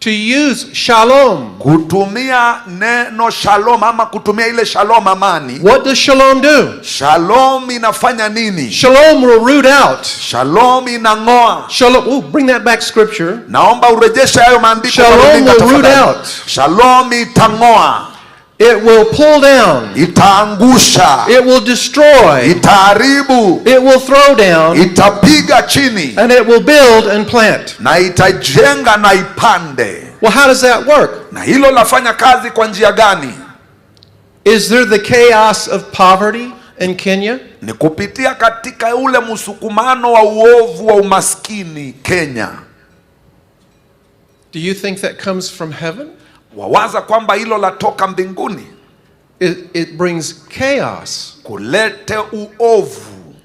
To use shalom. Kutumia neno shalom ama kutumia ile shalom amani. What does shalom do? Shalom inafanya nini? Shalom will root out. Shalom inang'oa. Shalom, ooh, bring that back scripture. Naomba urejeshe hayo maandiko. Shalom will root out. Shalom itang'oa. It will pull down. Itaangusha. It will destroy. Itaharibu. It will throw down. Itapiga chini. And it will build and plant. Na itajenga na ipande. Well, how does that work? Na hilo lafanya kazi kwa njia gani? Is there the chaos of poverty in Kenya? Ni kupitia katika ule msukumano wa uovu wa umaskini Kenya. Do you think that comes from heaven? Wawaza kwamba hilo latoka mbinguni? It brings chaos. Kulete uovu.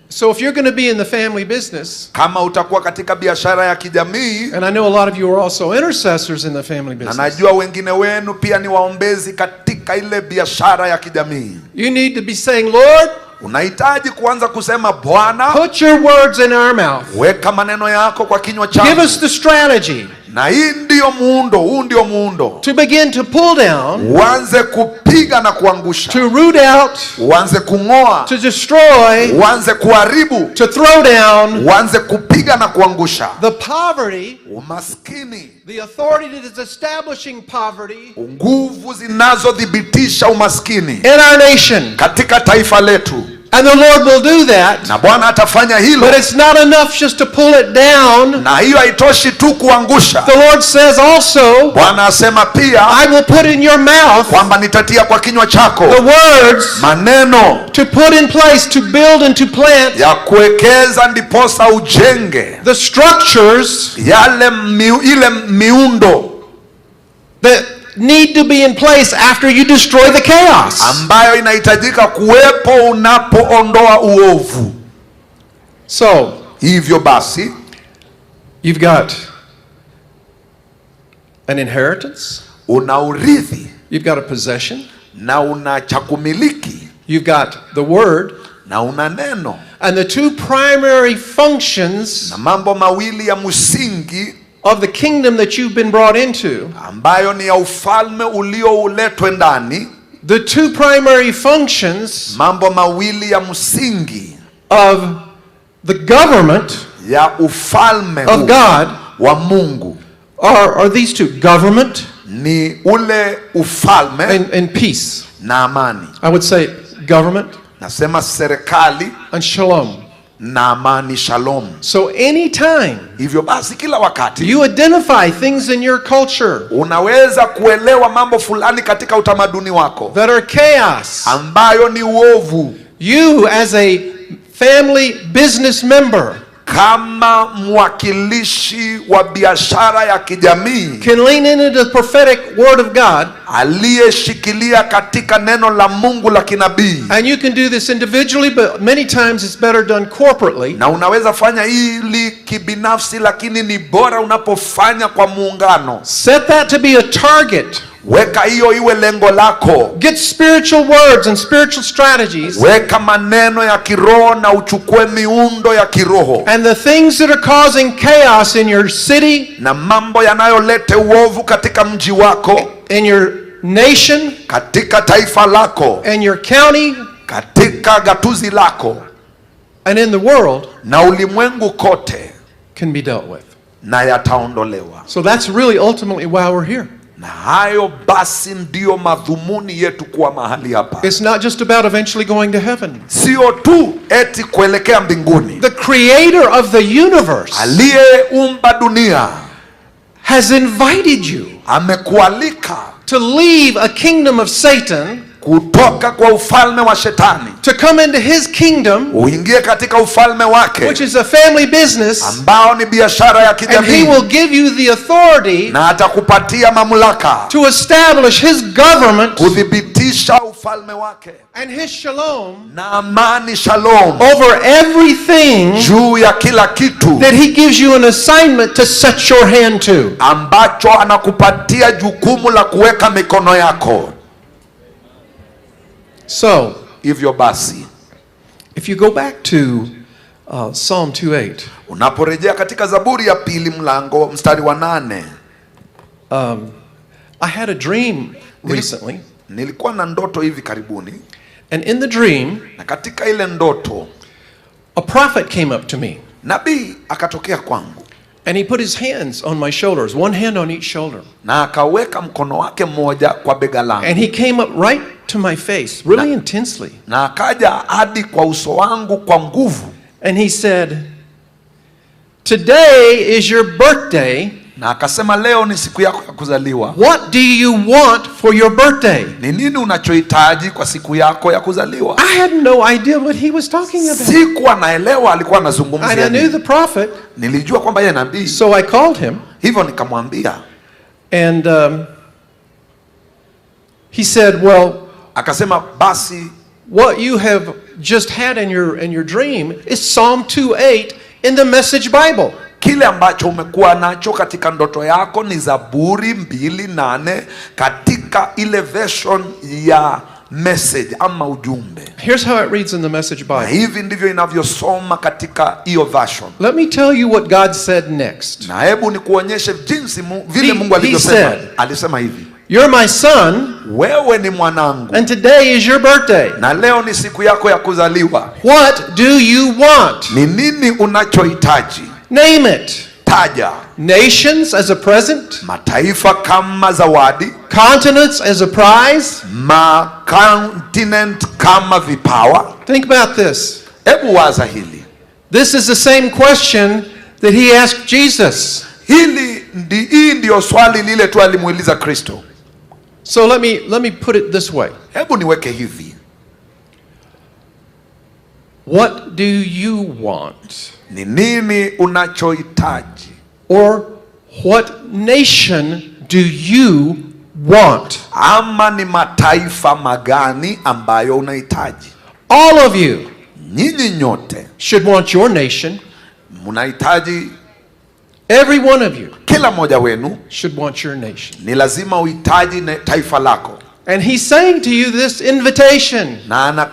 So if you're going to be in the family business, kama utakuwa katika biashara ya kijamii, and I know a lot of you are also intercessors in the family business. Na najua wengine wenu pia ni waombezi katika ile biashara ya kijamii. You need to be saying, Lord, unahitaji kuanza kusema Bwana, put your words in our mouth. Weka maneno yako kwa kinywa changu. Give us the strategy. Na hii ndio muundo, huu ndio muundo. To begin to pull down. Uanze kupiga na kuangusha. To root out. Uanze kung'oa. To destroy. Uanze kuharibu. To throw down. Uanze kupiga na kuangusha. The poverty. Umaskini. The authority that is establishing poverty. Nguvu zinazodhibitisha umaskini. In our nation. Katika taifa letu. And the Lord will do that. Na Bwana atafanya hilo. But it's not enough just to pull it down. Na hiyo haitoshi tu kuangusha. The Lord says also, Bwana asema pia, I will put in your mouth, kwamba nitatia kwa kinywa chako, the words, maneno, to put in place, to build and to plant, ya kuwekeza ndiposa ujenge, the structures, yale ile miundo that need to be in place after you destroy the chaos, ambayo inahitajika kuwepo unapoondoa uovu. So, hivyo basi, you've got an inheritance, una urithi, you've got a possession, na una cha kumiliki, you've got the word, na una neno. And the two primary functions, na mambo mawili ya msingi, of the kingdom that you've been brought into, ambayo ni ya ufalme uliouletwe ndani. The two primary functions, mambo mawili ya msingi, of the government, ya ufalme of God, wa Mungu, are these two: government, ni ule ufalme, and peace, na amani. I would say government, nasema serikali, and shalom, na amani, shalom. So anytime, hivyo basi kila wakati, you identify things in your culture, unaweza kuelewa mambo fulani katika utamaduni wako, that are chaos, ambayo ni uovu, you as a family business member, kama mwakilishi wa biashara ya kijamii, can lean into the prophetic word of God, aliyeshikilia katika neno la Mungu la kinabii. And you can do this individually, but many times it's better done corporately. Na unaweza fanya hili kibinafsi, lakini ni bora unapofanya kwa muungano. Set that to be a target. Weka hiyo iwe lengo lako. Get spiritual words and spiritual strategies. Weka maneno ya kiroho na uchukue miundo ya kiroho. And the things that are causing chaos in your city, na mambo yanayoleta uovu katika mji wako, in your nation, katika taifa lako, and your county, katika gatuzi lako, and in the world, na ulimwengu kote, can be dealt with. Na yataondolewa. So that's really ultimately why we're here. Na hayo basi ndio madhumuni yetu kuwa mahali hapa. It's not just about eventually going to heaven. Sio tu eti kuelekea mbinguni. The creator of the universe, aliyeumba dunia, has invited you, amekualika, to leave a kingdom of Satan, kutoka kwa ufalme wa shetani, to come into his kingdom, uingie katika ufalme wake, which is a family business, ambao ni biashara ya kijamii. And he will give you the authority, na atakupatia mamlaka, to establish his government, kudhibitisha ufalme wake, and his shalom, na amani, shalom, over everything, juu ya kila kitu, that he gives you an assignment to set your hand to, ambacho anakupatia jukumu la kuweka mikono yako. So, hivyo basi, if you go back to Psalm 2:8, unaporejea katika Zaburi ya pili mlango mstari wa 8, I had a dream recently. Nilikuwa na ndoto hivi karibuni. And in the dream, na katika ile ndoto, a prophet came up to me. Nabii akatokea kwangu. And he put his hands on my shoulders, one hand on each shoulder. Na akaweka mkono wake mmoja kwa bega langu. And he came up right to my face, really intensely. Na akaja hadi kwa uso wangu kwa nguvu. And he said, "Today is your birthday." Na akasema leo ni siku yako ya kuzaliwa. What do you want for your birthday? Ni nini unachohitaji kwa siku yako ya kuzaliwa? I had no idea what he was talking about. Sikuwa naelewa alikuwa anazungumzia nini. And I knew the prophet. Nilijua kwamba yeye nabii. So I called him. Hivyo nikamwambia. And he said, "Well," akasema basi, "what you have just had in your dream is Psalm 2:8 in the Message Bible." Kile ambacho umekuwa nacho katika ndoto yako ni Zaburi 2:8 katika ile version ya message ama ujumbe. Here's how it reads in the Message Bible. Na hivi ndivyo inavyosoma katika hiyo version. Let me tell you what God said next. Na hebu nikuonyeshe jinsi vile Mungu alivyosema. Alisema hivi, "You're my son, wewe ni mwanangu, and today is your birthday. Na leo ni siku yako ya kuzaliwa. What do you want?" Ni nini unachohitaji? Name it. Taja. Nations as a present. Mataifa kama zawadi. Continents as a prize. Continent kama vipawa. Think about this. Hebu waza hili. This is the same question that he asked Jesus. Hii ndio swali lile tu alimuuliza Kristo. So let me put it this way. Hebu niweke hivi. What do you want? Ni nini unachohitaji? Or what nation do you want? Ama ni mataifa magani ambayo unahitaji? All of you, nyinyi nyote, should want your nation. Mnahitaji, every one of you, kila mmoja wenu, should want your nation. Ni lazima uhitaji taifa lako. And he's saying to you this invitation. Na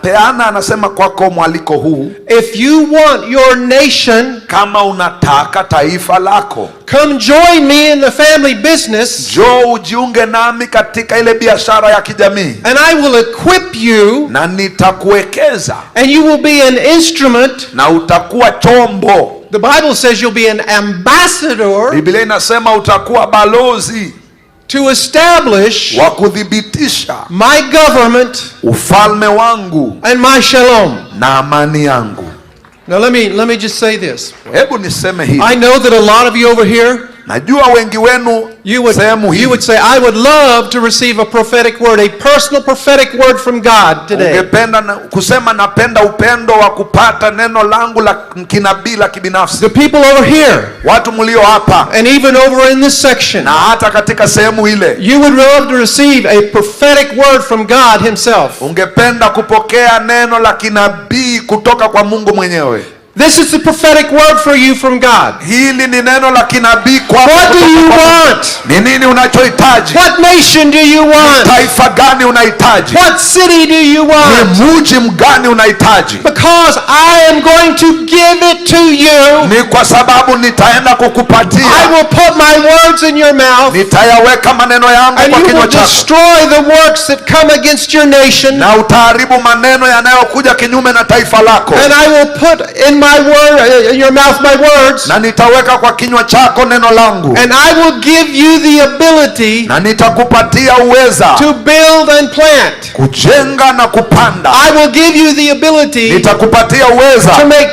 anasema kwako mwaliko huu. If you want your nation, kama unataka taifa lako, come join me in the family business. Njoo ujiunge nami katika ile biashara ya kijamii. And I will equip you. Na nitakuwekeza. And you will be an instrument. Na utakuwa chombo. The Bible says you'll be an ambassador. Biblia inasema utakuwa balozi. To establish wa kudhibitisha my government, ufalme wangu, and my shalom, na amani yangu. Now let me just say this. Hebu niseme hivi. I know that a lot of you over here, najua wengi wenu you would say, I would love to receive a prophetic word, a personal prophetic word from God today. Ungependa kusema napenda upendo wa kupata neno langu la kinabii la kibinafsi. The people over here, watu mlio hapa, and even over in this section, na hata katika sehemu ile, you would love to receive a prophetic word from God himself. Ungependa kupokea neno la kinabii kutoka kwa Mungu mwenyewe. This is the prophetic word for you from God. Hili ni neno la kinabii kwa What do you want? Ni nini unachohitaji? What nation do you want? Taifa gani unahitaji? What city do you want? Ni mji mgani unahitaji? Because I am going to give it to you. Ni kwa sababu nitaenda kukupatia. I will put my words in your mouth. Nitayaweka maneno yangu kwa kinywa chako. And you will destroy the works that come against your nation. Na utaharibu maneno yanayokuja kinyume na taifa lako. And I will put in my word, in your mouth, my words. Na nitaweka kwa kinywa chako neno langu. And I will give you the ability. Na nitakupatia uweza. To build and plant. Kujenga na kupanda. I will give you the ability. Nitakupatia uweza. To make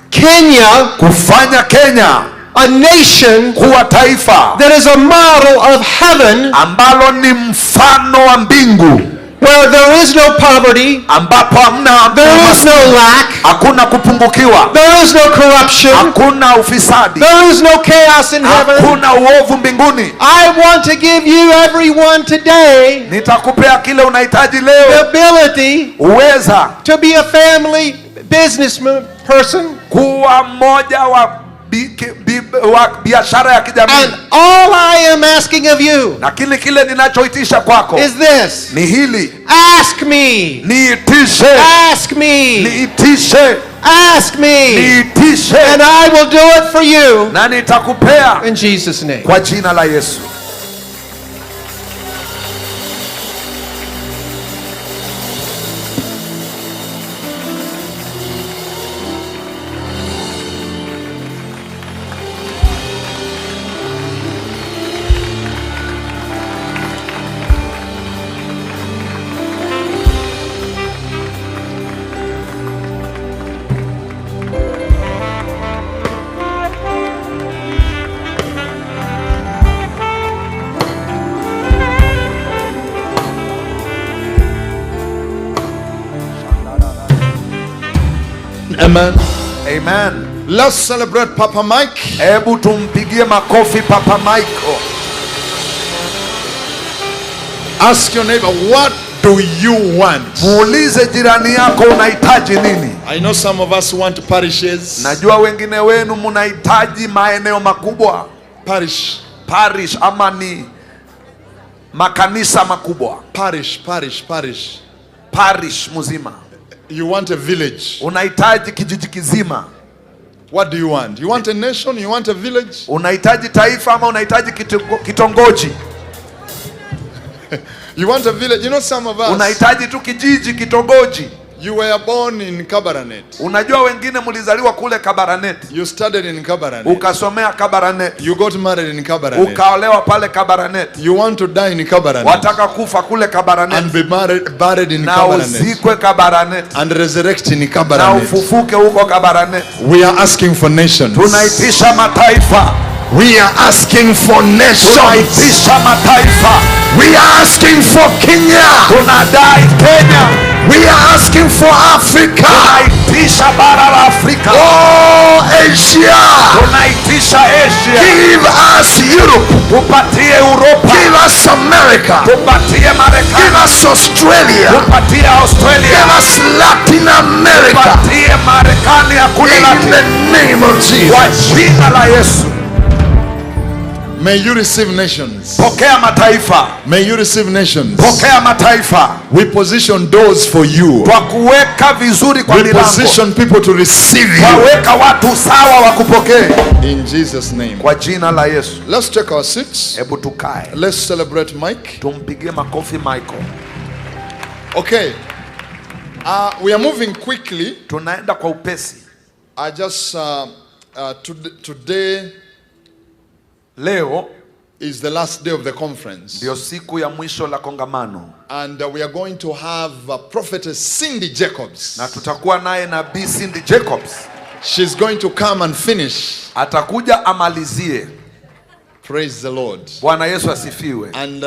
Kenya. Kufanya Kenya. A nation. Kuwa taifa. That is a model of heaven. Ambalo ni mfano wa mbingu. Where there is no poverty, ambapo hamna, there is no lack, hakuna kupungukiwa, there is no corruption, hakuna ufisadi, there is no chaos in heaven, hakuna uovu mbinguni. I want to give you everyone today, nitakupea kile unahitaji leo, the ability, uweza, to be a family business person, kuwa mmoja wa biashara ya kijamii. And all I am asking of you, na kile ninachoitisha kwako, is this. Ni hili. Ask me. Niitishe. Ask me. Niitishe. Ask me. Niitishe. And I will do it for you. Na nitakupea. In Jesus' name. Kwa jina la Yesu. Amen. Amen. Let's celebrate Papa Mike. Hebu tumpigie makofi Papa Michael. Ask your neighbor, what do you want? Muulize jirani yako unahitaji nini? I know some of us want parishes. Najua wengine wenu mnahitaji maeneo makubwa. Parish ama ni makanisa makubwa. Parish mzima. You want a village. Unahitaji kijiji kizima. What do you want? You want a nation? You want a village? Unahitaji taifa ama unahitaji kitongoji? You want a village? You know some of us. Unahitaji tu kijiji, kitongoji. You were born in Kabarnet. Unajua wengine mlizaliwa kule Kabarnet. You studied in Kabarnet. Ukasomea Kabarnet. You got married in Kabarnet. Ukaolewa pale Kabarnet. You want to die in Kabarnet. Wataka kufa kule Kabarnet. And be buried in Kabarnet. Na uzikwe Kabarnet. And resurrect in Kabarnet. Na ufufuke huko Kabarnet. We are asking for nations. Tunaitisha mataifa. We are asking for nations. Tunaitisha mataifa. We are asking for Kenya. Tunadai Kenya. We are asking for Africa. Tunaitisha bara la Afrika. Oh, Asia. Tunaitisha Asia. Give us Europe. Tupatie Europa. Give us America. Tupatie Marekani. Give us Australia. Tupatie Australia. Give us Latin America. Tupatie Marekani ya kule Latin. In the name of Jesus. Kwa jina la Yesu. May you receive nations. Pokea mataifa. May you receive nations. Pokea mataifa. We position doors for you. Kwa kuweka vizuri kwa milango. We position people to receive you. Waweka watu sawa wa kupokea. In Jesus name. Kwa jina la Yesu. Let's take our seats. Hebu tukae. Let's celebrate Mike. Tumpigie makofi Michael. Okay. We are moving quickly. Tunaenda kwa upesi. I just today leo is the last day of the conference. Ndio siku ya mwisho la kongamano. And we are going to have prophetess Cindy Jacobs. Na tutakuwa naye nabii Cindy Jacobs. She's going to come and finish. Atakuja amalizie. Praise the Lord. Bwana Yesu asifiwe. And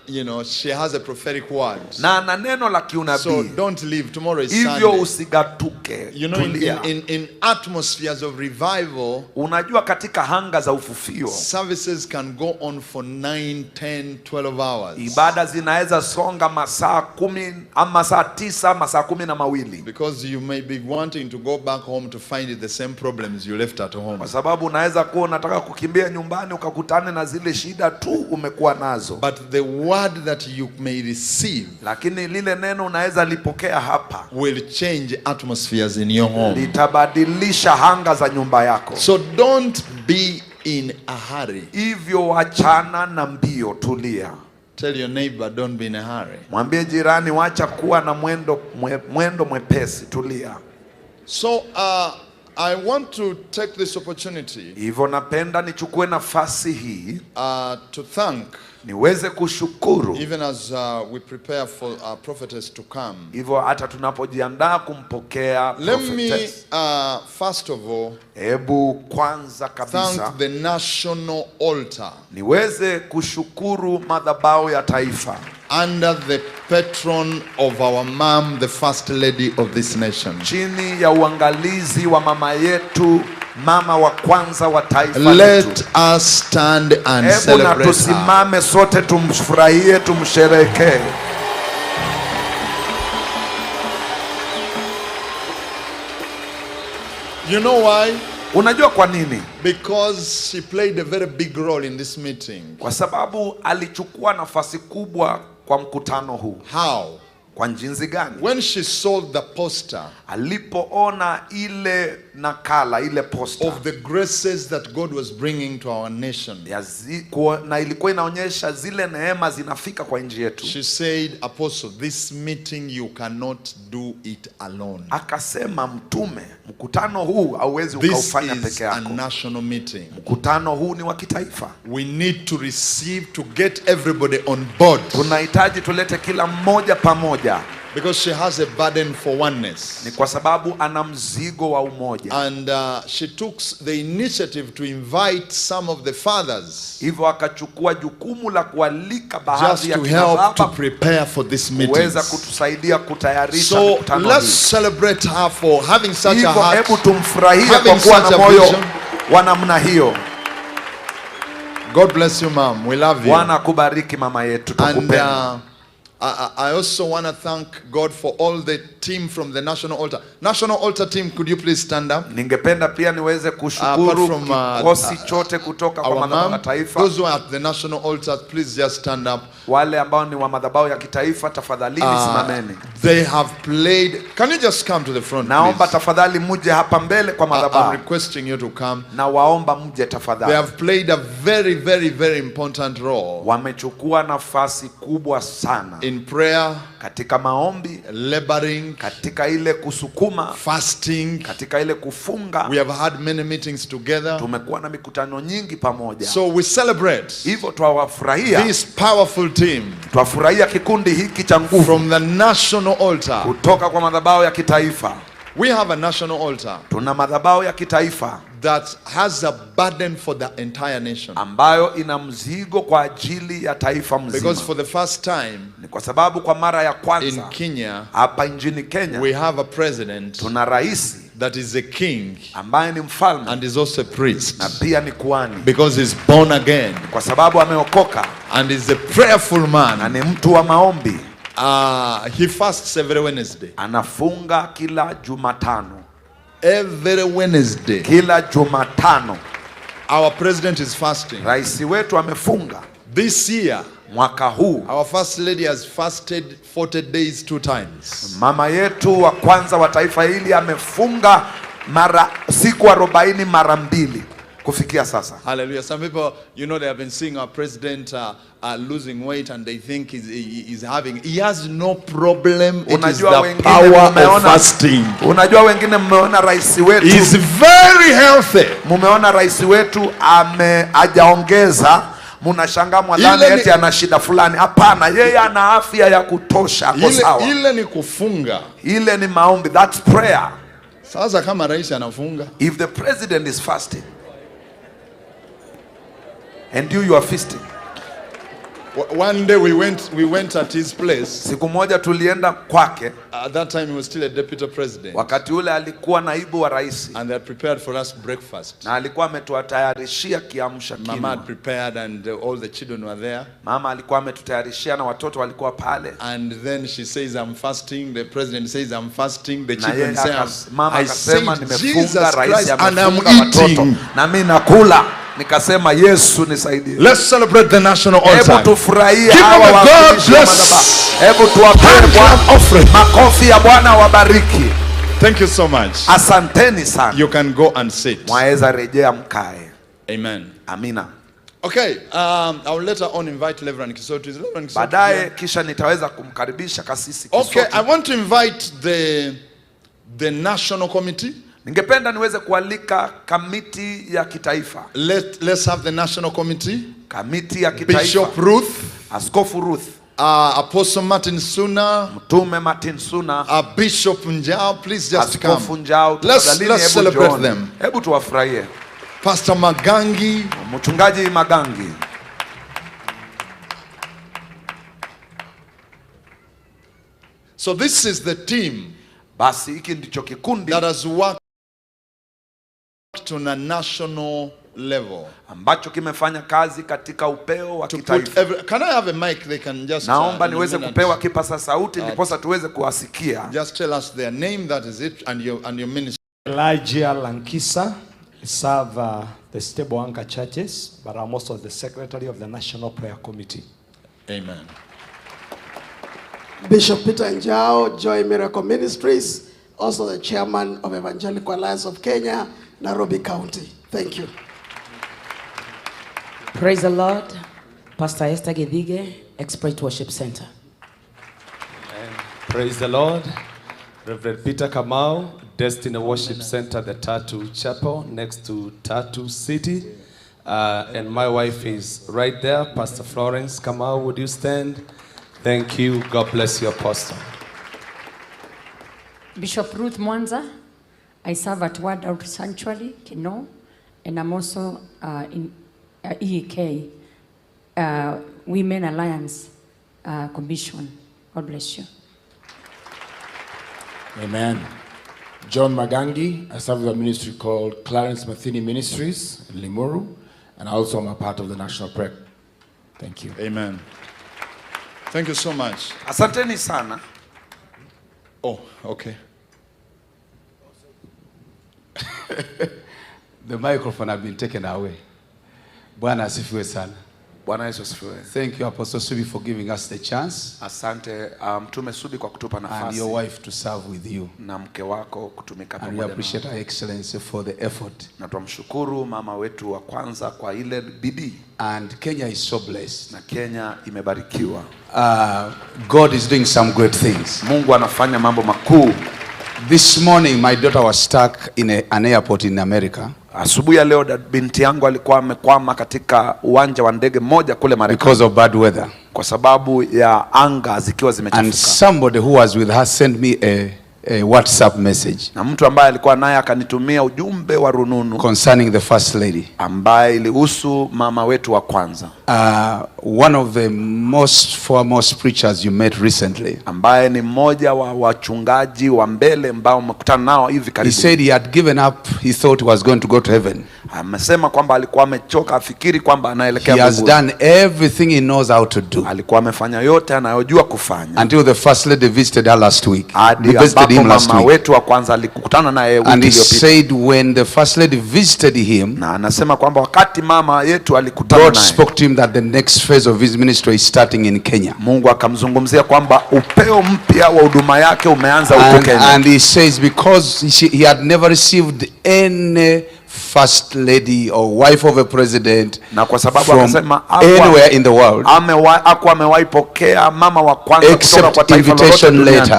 you know, she has a prophetic word. Na ana neno la kiunabii. So don't leave. Tomorrow is Hivyo Sunday. usigatuke. You know, in atmospheres of revival, unajua katika hanga za ufufio, services can go on for 9, 10, 12 hours. Ibada zinaweza songa masaa 10 ama masaa 9 masaa 12. Because you may be wanting to go back home to find the same problems you left at home. Kwa sababu unaweza kuwa unataka kukimbia nyumbani ukakutane na zile shida tu umekuwa nazo. But the word that you may receive, lakini lile neno unaweza lipokea hapa, will change atmospheres in your home. Litabadilisha hanga za nyumba yako. So don't be in a hurry. Hivyo wachana na mbio, tulia. Tell your neighbor, don't be in a hurry. Mwambie jirani, wacha kuwa na mwendo mwepesi, tulia. So I want to take this opportunity. Hivyo napenda nichukue nafasi hii to thank, niweze kushukuru, even as we prepare for our prophetess to come. Hivyo hata tunapojiandaa kumpokea prophetess. Let me first of all, hebu kwanza kabisa thank the national altar. Niweze kushukuru madhabahu ya taifa. Under the patron of our mom, the first lady of this nation. Chini ya uangalizi wa mama yetu, mama wa kwanza wa taifa letu. Let us stand and celebrate. Hebu tusimame sote tumfurahie, tumsherehekee. You know why? Unajua kwa nini? Because she played a very big role in this meeting. Kwa sababu alichukua nafasi kubwa kwa mkutano huu. How? Kwa jinsi gani? When she saw the poster, alipoona ile nakala, ile poster of the graces that God was bringing to our nation, na ilikuwa inaonyesha zile neema zinafika kwa nchi yetu. She said, Apostle, this meeting you cannot do it alone. Akasema, mtume, mkutano huu hauwezi ukaufanya peke yako. This is a national meeting. Mkutano huu ni wa kitaifa. We need to receive, to get everybody on board. Tunahitaji tulete kila mmoja pamoja. Because she has a burden for oneness. Ni kwa sababu ana mzigo wa umoja. And she took the initiative to invite some of the fathers. Hivyo akachukua jukumu la kualika baadhi ya kina baba to prepare for this meeting. Kuweza kutusaidia kutayarisha mkutano huu. So let's celebrate her for having such a heart. Hebu tumfurahie kwa kuwa na moyo wa namna hiyo. God bless you, ma'am. We love you. Bwana akubariki mama yetu, tukupenda. I also want to thank God for all the team from the National Altar. National Altar team, could you please stand up? Ningependa pia niweze kushukuru kikosi chote kutoka kwa madhabahu ya taifa. Those who are at the National Altar, please just stand up. Wale ambao ni wa madhabahu ya kitaifa, tafadhali simameni. They have played. Can you just come to the front, please? Naomba tafadhali muje hapa mbele kwa madhabahu. I'm requesting you to come. Na waomba muje tafadhali. They have played a very, very, very important role. Wamechukua nafasi kubwa sana. In prayer, katika maombi, laboring, katika ile kusukuma, fasting, katika ile kufunga. We have had many meetings together. Tumekuwa na mikutano nyingi pamoja. So we celebrate. Hivyo twawafurahia this powerful team. Twafurahia kikundi hiki cha nguvu from the National Altar. Kutoka kwa madhabahu ya kitaifa. We have a national altar. Tuna madhabahu ya kitaifa that has a burden for the entire nation. Ambayo ina mzigo kwa ajili ya taifa mzima. Because for the first time, ni kwa sababu kwa mara ya kwanza in Kenya, hapa nchini Kenya, we have a president, tuna rais that is a king, ambaye ni mfalme, and is also a priest, na pia ni kuhani, because he's born again, kwa sababu ameokoka, and is a prayerful man, na ni mtu wa maombi. He fasts every Wednesday. Anafunga kila Jumatano. Every Wednesday. Kila Jumatano. Our president is fasting. Rais wetu amefunga. This year, mwaka huu, our first lady has fasted 40 days 2 times. Mama yetu wa kwanza wa taifa hili amefunga siku 40 mara 2 kufikia sasa. Hallelujah. Some people, they have been seeing our president losing weight and they think he has no problem. It is the power of fasting. Unajua wengine mmeona rais wetu is very healthy. Mumeona rais wetu hajaongeza, mnashangaa mwadhani eti ana shida fulani. Hapana, yeye ana afya ya kutosha, kwa sawa. Ile ni kufunga. Ile ni maombi, that's prayer. Sasa kama rais anafunga, if the president is fasting and you are feasting. One day we went at his place. Siku moja tulienda kwake. At that time he was still a deputy president. Wakati ule alikuwa naibu wa rais. And they had prepared for us breakfast. Na alikuwa ametutayarishia kiamsha kinywa. Mama had prepared and all the children were there. Mama alikuwa ametutayarishia na watoto walikuwa pale. And then she says I'm fasting. The president says I'm fasting. The children say Mama akasema nimefunga, rais amefunga watoto. Na mimi nakula. Nikasema Yesu nisaidie. Let's celebrate the national altar. Hebu tufurahie hawa watumishi wa madhabahu. Hebu tuwape Bwana makofi ya Bwana wabariki. Thank you so much. Asanteni sana. You can go and sit. Mwaweza rejea mkae. Amen. Amina. Okay, I will later on invite Reverend Kisoti. Baadaye kisha nitaweza kumkaribisha kasisi Kisoti. Okay, I want to invite the national committee. Ningependa niweze kualika kamiti ya kitaifa. Let's have the national committee. Kamiti ya kitaifa. Bishop Ruth, Askofu Ruth, Apostle Martin Suna, Mtume Martin Suna, Bishop Njao, please just come. Askofu Njao, let's celebrate them. Hebu tuwafurahie. Pastor Magangi, Mchungaji Magangi. So this is the team. Basi hiki ndicho kikundi that has worked on a national level, ambacho kimefanya kazi katika upeo wa kitaifa. Can I have a mic? They can just naomba niweze kupewa kipasa sauti ndiposa tuweze kuwasikia. Just tell us their name, that is it, and your ministry. Elijah Lankisa, serve the stable anchor churches, but I'm also the secretary of the National Prayer Committee. Amen. Bishop Peter Njao, Joy Miracle Ministries, also the chairman of Evangelical Alliance of Kenya, Nairobi County. Thank you. Praise the Lord. Pastor Esther Gedige, Expert Worship Center. And praise the Lord. Reverend Peter Kamau, Destiny Worship Center, the Tattoo Chapel, next to Tattoo City. And my wife is right there, Pastor Florence Kamau. Would you stand? Thank you. God bless you, Apostle. Bishop Ruth Mwanza. I serve at Word Out Sanctuary, Kino, and I'm also in EEK, Women Alliance Commission. God bless you. Amen. John Magangi. I serve with a ministry called Clarence Mathini Ministries in Limuru, and also I'm a part of the National Prayer. Thank you. Amen. Thank you so much. Asanteni sana. Oh, okay. The microphone has been taken away. Bwana asifiwe sana. Bwana Yesu asifiwe. Thank you, Apostle Subi, for giving us the chance. Asante Mtume Subi kwa kutupa nafasi. And your wife to serve with you. Na mke wako kutumika pamoja. And we appreciate our excellency for the effort. Na tumshukuru mama wetu wa kwanza kwa ile bidii. And Kenya is so blessed. Na Kenya imebarikiwa. God is doing some great things. Mungu anafanya mambo makuu. This morning my daughter was stuck in an airport in America. Asubuhi ya leo binti yangu alikuwa amekwama katika uwanja wa ndege mmoja kule Marekani. Because of bad weather. Kwa sababu ya anga zikiwa zimechafuka. And somebody who was with her sent me a WhatsApp message. Na mtu ambaye alikuwa naye akanitumia ujumbe wa rununu concerning the first lady. Ambaye ilihusu mama wetu wa kwanza. One of the most foremost preachers you met recently. Ambaye ni mmoja wa wachungaji wa mbele ambao umekutana nao hivi karibuni. He said he had given up, he thought he was going to go to heaven. Amesema kwamba alikuwa amechoka, afikiri kwamba anaelekea mbinguni. He has done everything he knows how to do. Alikuwa amefanya yote anayojua kufanya. Until the first lady visited her last week. Mama wetu wa kwanza alikutana naye wiki iliyopita. And he said when the first lady visited him, na anasema kwamba wakati mama yetu alikutana naye, God spoke to him that the next phase of his ministry is starting in Kenya. Mungu akamzungumzia kwamba upeo mpya wa huduma yake umeanza huko Kenya. And he says because he had never received any first lady or wife of a president, na kwa sababu akasema anywhere in the world, amewahi pokea mama wa kwanza kutoka kwa taifa lolote duniani,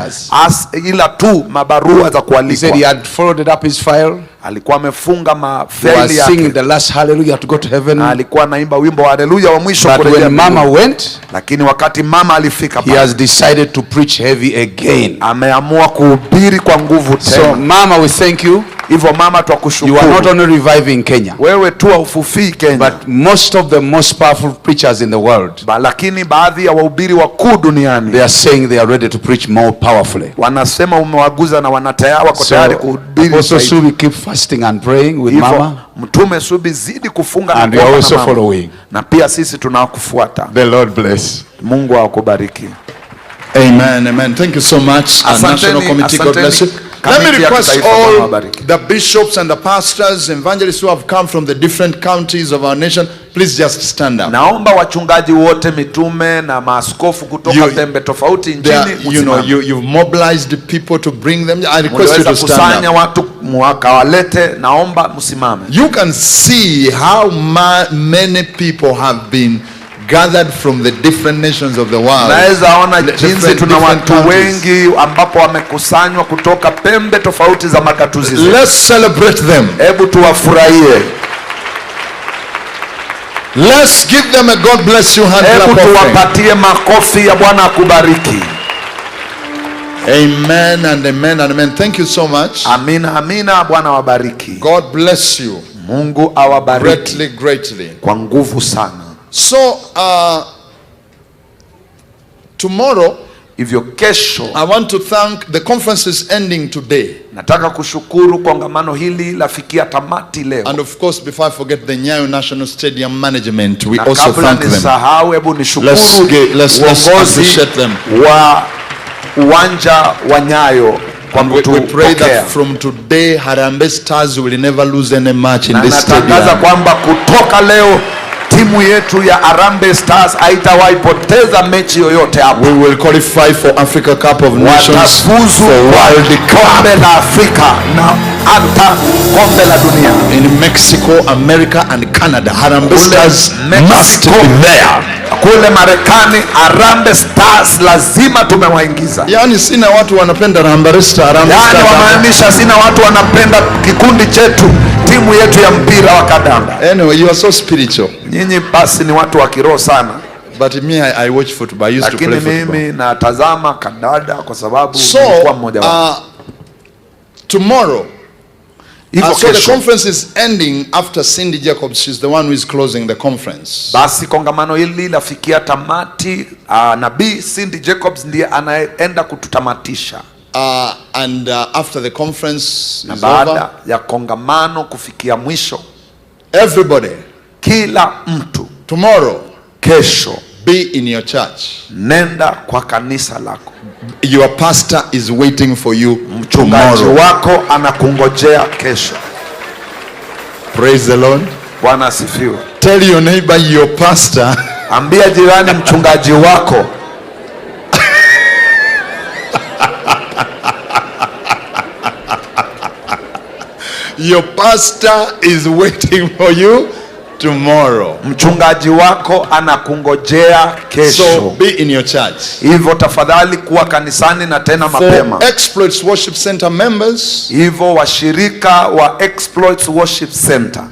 ila tu mabarua za kualikwa. He said he had folded up his file. Alikuwa amefunga mafaili yake. Singing the last hallelujah to go to heaven. Alikuwa anaimba wimbo wa haleluya wa mwisho kurejea. When mama went, lakini wakati mama alifika he has decided to preach heavy again. Ameamua kuhubiri kwa nguvu tena. So mama, we thank you. Hivyo mama, twakushukuru. You are not only reviving Kenya. Wewe tu haufufii Kenya. But most of the most powerful preachers in the world. Lakini baadhi ya wahubiri wakuu duniani, they are saying they are ready to preach more powerfully. Wanasema umewaguza na wako tayari kuhubiri. Also Subi keep fasting and praying with mama. Mtume Subi zidi kufunga na kuomba. And we are also following. Na pia sisi tunakufuata. The Lord bless. Mungu akubariki. Amen, amen. Thank you so much. National Committee, God bless you. Let me request all the bishops and the pastors, evangelists who have come from the different counties of our nation, please just stand up. Naomba wachungaji wote, mitume na maaskofu kutoka pembe tofauti nchini, you've mobilized people to bring them. I request you to stand up. Kusanya watu mwakawalete, naomba msimame. You can see how many people have been gathered from the different nations of the world. Naweza ona jinsi tuna watu wengi ambapo wamekusanywa kutoka pembe tofauti za magatuzi zetu. Let's celebrate them. Hebu tuwafurahie. Let's give them a God bless you hand clap. Hebu tuwapatie makofi ya Bwana akubariki. Amen and amen and amen. Thank you so much. Amina, amina. Bwana wabariki. God bless you. Mungu awabariki. Greatly, greatly. Kwa nguvu sana. So tomorrow, hivyo kesho, I want to thank, the conference is ending today. Nataka kushukuru kongamano hili lafikia tamati leo. And of course, before I forget the Nyayo National Stadium management, we also thank them. Hebu nishukuru let's appreciate them. Wa uwanja wa Nyayo. We pray that from today Harambee Stars will never lose any match in this stadium. Natangaza kwamba kutoka leo timu yetu ya Harambee Stars haitawahi poteza mechi yoyote hapo. We will qualify for Africa Cup of Nations, for World Cup la Afrika na hata kombe la dunia. In Mexico, America and Canada, Harambee Stars must be there. Kule Marekani, Harambee Stars lazima tumewaingiza. Yani sina watu wanapenda Harambee Stars. Yani wamaanisha sina watu wanapenda kikundi chetu, timu yetu ya mpira wa kandanda. Anyway, you are so spiritual. Nyinyi basi ni watu wa kiroho sana. But me, I watch football. I used to play football. Lakini mimi natazama kandanda kwa sababu nilikuwa mmoja wao. tomorrow. So the kesho. conference is ending after Cindy Jacobs. She's the one who is closing the conference. Basi kongamano hili lafikia tamati. Nabii Cindy Jacobs ndiye anaenda kututamatisha. And after the conference is baada over, ya kongamano kufikia mwisho, everybody, kila mtu, tomorrow, kesho, be in your church. Nenda kwa kanisa lako. Your pastor is waiting for you. Mchungaji wako anakungojea kesho. Praise the Lord. Bwana asifiwe. Tell your neighbor, your pastor. Ambia jirani mchungaji wako. Your pastor is waiting for you tomorrow. Mchungaji wako anakungojea kesho. So be in your church. Hivyo tafadhali kuwa kanisani na tena mapema. For Exploits Worship Center members, hivyo washirika wa Exploits Worship Center,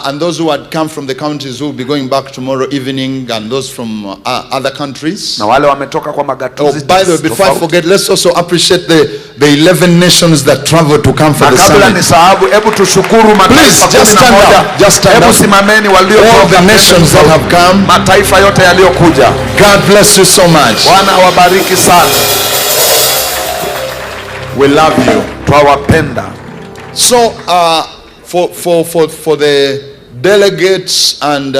and those who had come from the counties who will be going back tomorrow evening, and those from other countries. Na wale wametoka kwa magatuzi. Oh, by the way, before I forget, let's also appreciate the 11 nations that traveled to come for the summit. Kabla nisahabu, hebu tushukuru mataifa 11. Just stand up. Just stand up. Hebu simameni walio all the nations that have come. Mataifa yote yaliyokuja. God bless you so much. Bwana wabariki sana. We love you. Twawapenda. So for the delegates and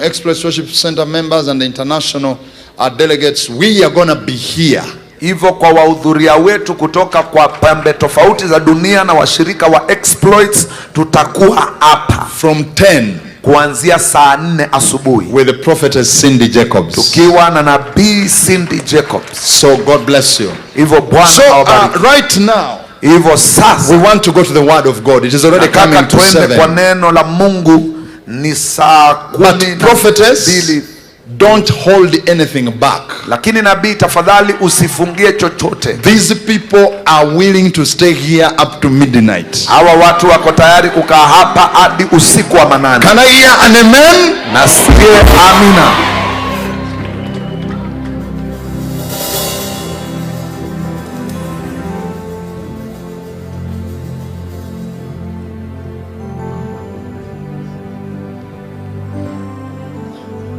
Exploits Worship Center members and the international delegates, we are going to be here. Hivyo kwa wahudhuria wetu kutoka kwa pembe tofauti za dunia na washirika wa Exploits, tutakuwa hapa from 10 kuanzia saa 4 asubuhi with the prophetess Cindy Jacobs, tukiwa na nabii Cindy Jacobs. So God bless you. Hivyo Bwana awabariki. Right now, hivyo sasa, we want to go to the word of God. It is already coming to 7. Kwa neno la Mungu ni saa 10. Prophetess, don't hold anything back. Lakini nabii, tafadhali usifungie chochote. These people are willing to stay here up to midnight. Hawa watu wako tayari kukaa hapa hadi usiku wa manane. Can I hear an amen? Nasikie amina.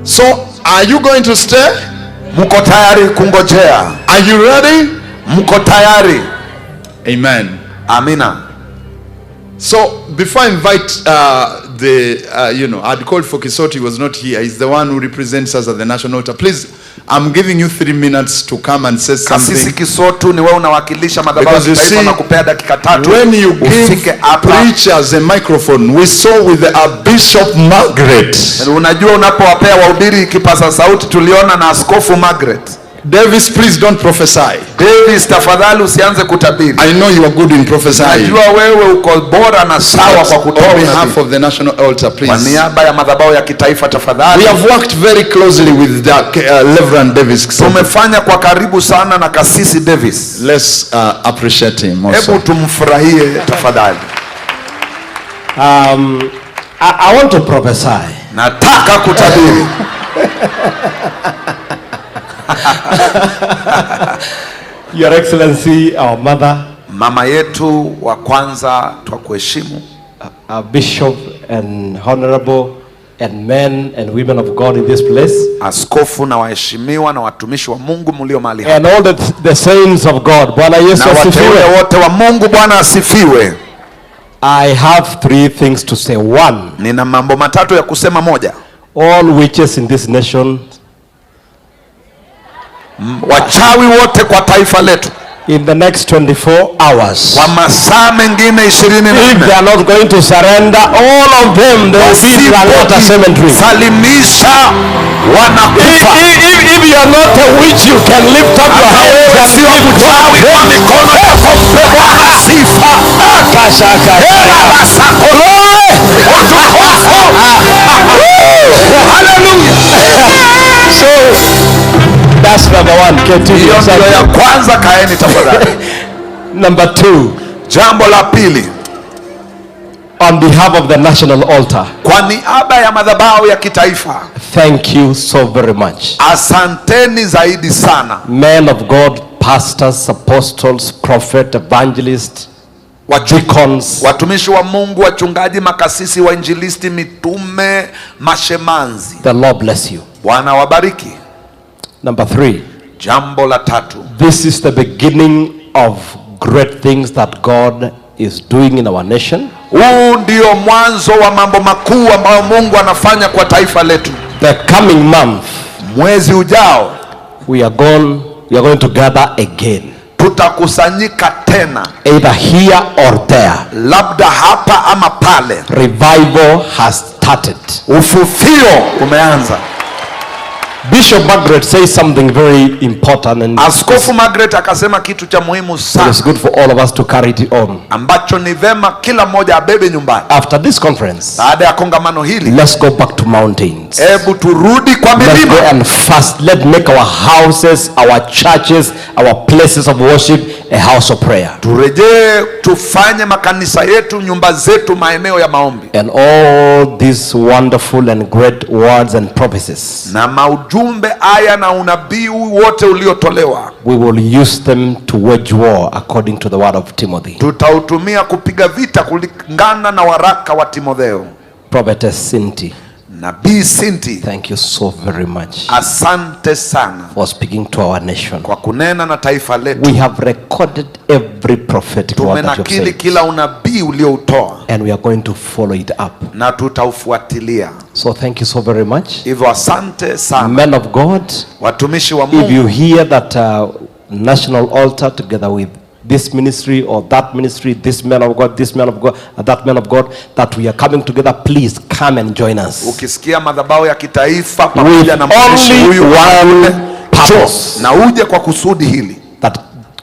So, are you going to stay? Mko tayari kungojea? Are you ready? Mko tayari? Amen. Amina. So, before I invite I'd called for Kisoti, he was not here. He's the one who represents us at the national altar. Please, I'm giving you 3 minutes to come and say something. Kasisi Kisotu ni wewe unawakilisha madhabahu ya taifa na kupea dakika 3. When you give preachers a microphone, we saw with Bishop Margaret. Unajua unapowapea wahubiri kipaza sauti, tuliona na Askofu Margaret. Davis, please don't prophesy. Davis, tafadhali usianze kutabiri. I know you are good in prophesying. Najua wewe uko bora na sawa kwa kutoa. On behalf of the national altar, please. Kwa niaba ya madhabahu ya kitaifa, tafadhali. We have worked very closely with Reverend Davis. Tumefanya kwa karibu sana na Kasisi Davis. Let's appreciate him also. Hebu tumfurahie tafadhali. I want to prophesy. Nataka kutabiri. Your Excellency, our mother, mama yetu wa kwanza, twakuheshimu. Bishop and honorable and men and women of God in this place. Askofu na waheshimiwa na watumishi wa Mungu mlio mahali hapa. And all the saints of God. Bwana Yesu asifiwe. Na wateule wote wa Mungu, Bwana asifiwe. I have 3 things to say. 1. Nina mambo matatu ya kusema. Moja, all witches in this nation, wachawi wote kwa taifa letu, in the next 24 hours, kwa masaa mengine 24, if they are not going to surrender, all of them, they will be in Langata cemetery. Salimisha wanakufa. If you are not a witch, you can lift up your hands and sio mchawi kwa mikono yako, Bwana sifa. Hallelujah. So that's number 1. Hiyo ndio ya kwanza, kaeni tafadhali. Number 2, jambo la pili, on behalf of the national altar, kwa niaba ya madhabahu ya kitaifa, thank you so very much. Asanteni zaidi sana. Men of God, pastors, apostles, prophet, evangelists, deacons, watumishi wa Mungu, wachungaji, makasisi, wainjilisti, mitume, mashemanzi. The Lord bless you. Bwana wabariki. Number 3. Jambo la 3. This is the beginning of great things that God is doing in our nation. Huu ndio mwanzo wa mambo makuu ambayo Mungu anafanya kwa taifa letu. The coming month, mwezi ujao, we are going to gather again. Tutakusanyika tena, either here or there. Labda hapa ama pale. Revival has started. Ufufio umeanza. Bishop Margaret says something very important, and Askofu Margaret akasema kitu cha muhimu sana. It's good for all of us to carry it on. Ambacho ni vema kila mmoja abebe nyumbani. After this conference, baada ya kongamano hili, let's go back to mountains. Hebu turudi kwa milima. Let's go and fast. Let's make our houses, our churches, our places of worship a house of prayer. Turejee tufanye makanisa yetu, nyumba zetu, maeneo ya maombi. And all these wonderful and great words and prophecies, na maujumbe, aya na unabii wote uliotolewa, we will use them to wage war according to the word of Timothy. Tutautumia kupiga vita kulingana na waraka wa Timotheo. Prophetess Cindy, Nabii Cindy, thank you so very much. Asante sana for speaking to our nation. Kwa kunena na taifa letu. We have recorded every prophetic word that you have said. Kila unabii ulioutoa. And we are going to follow it up. Na tutaufuatilia. So thank you so very much. Hivyo asante sana. Men of God, watumishi wa Mungu. If you hear that national altar together with this ministry or that ministry, this man of God, this man of God, that man of God, that we are coming together, please come and join us. Ukisikia madhabahu ya kitaifa pamoja na mtumishi huyu, one purpose, na uje kwa kusudi hili, that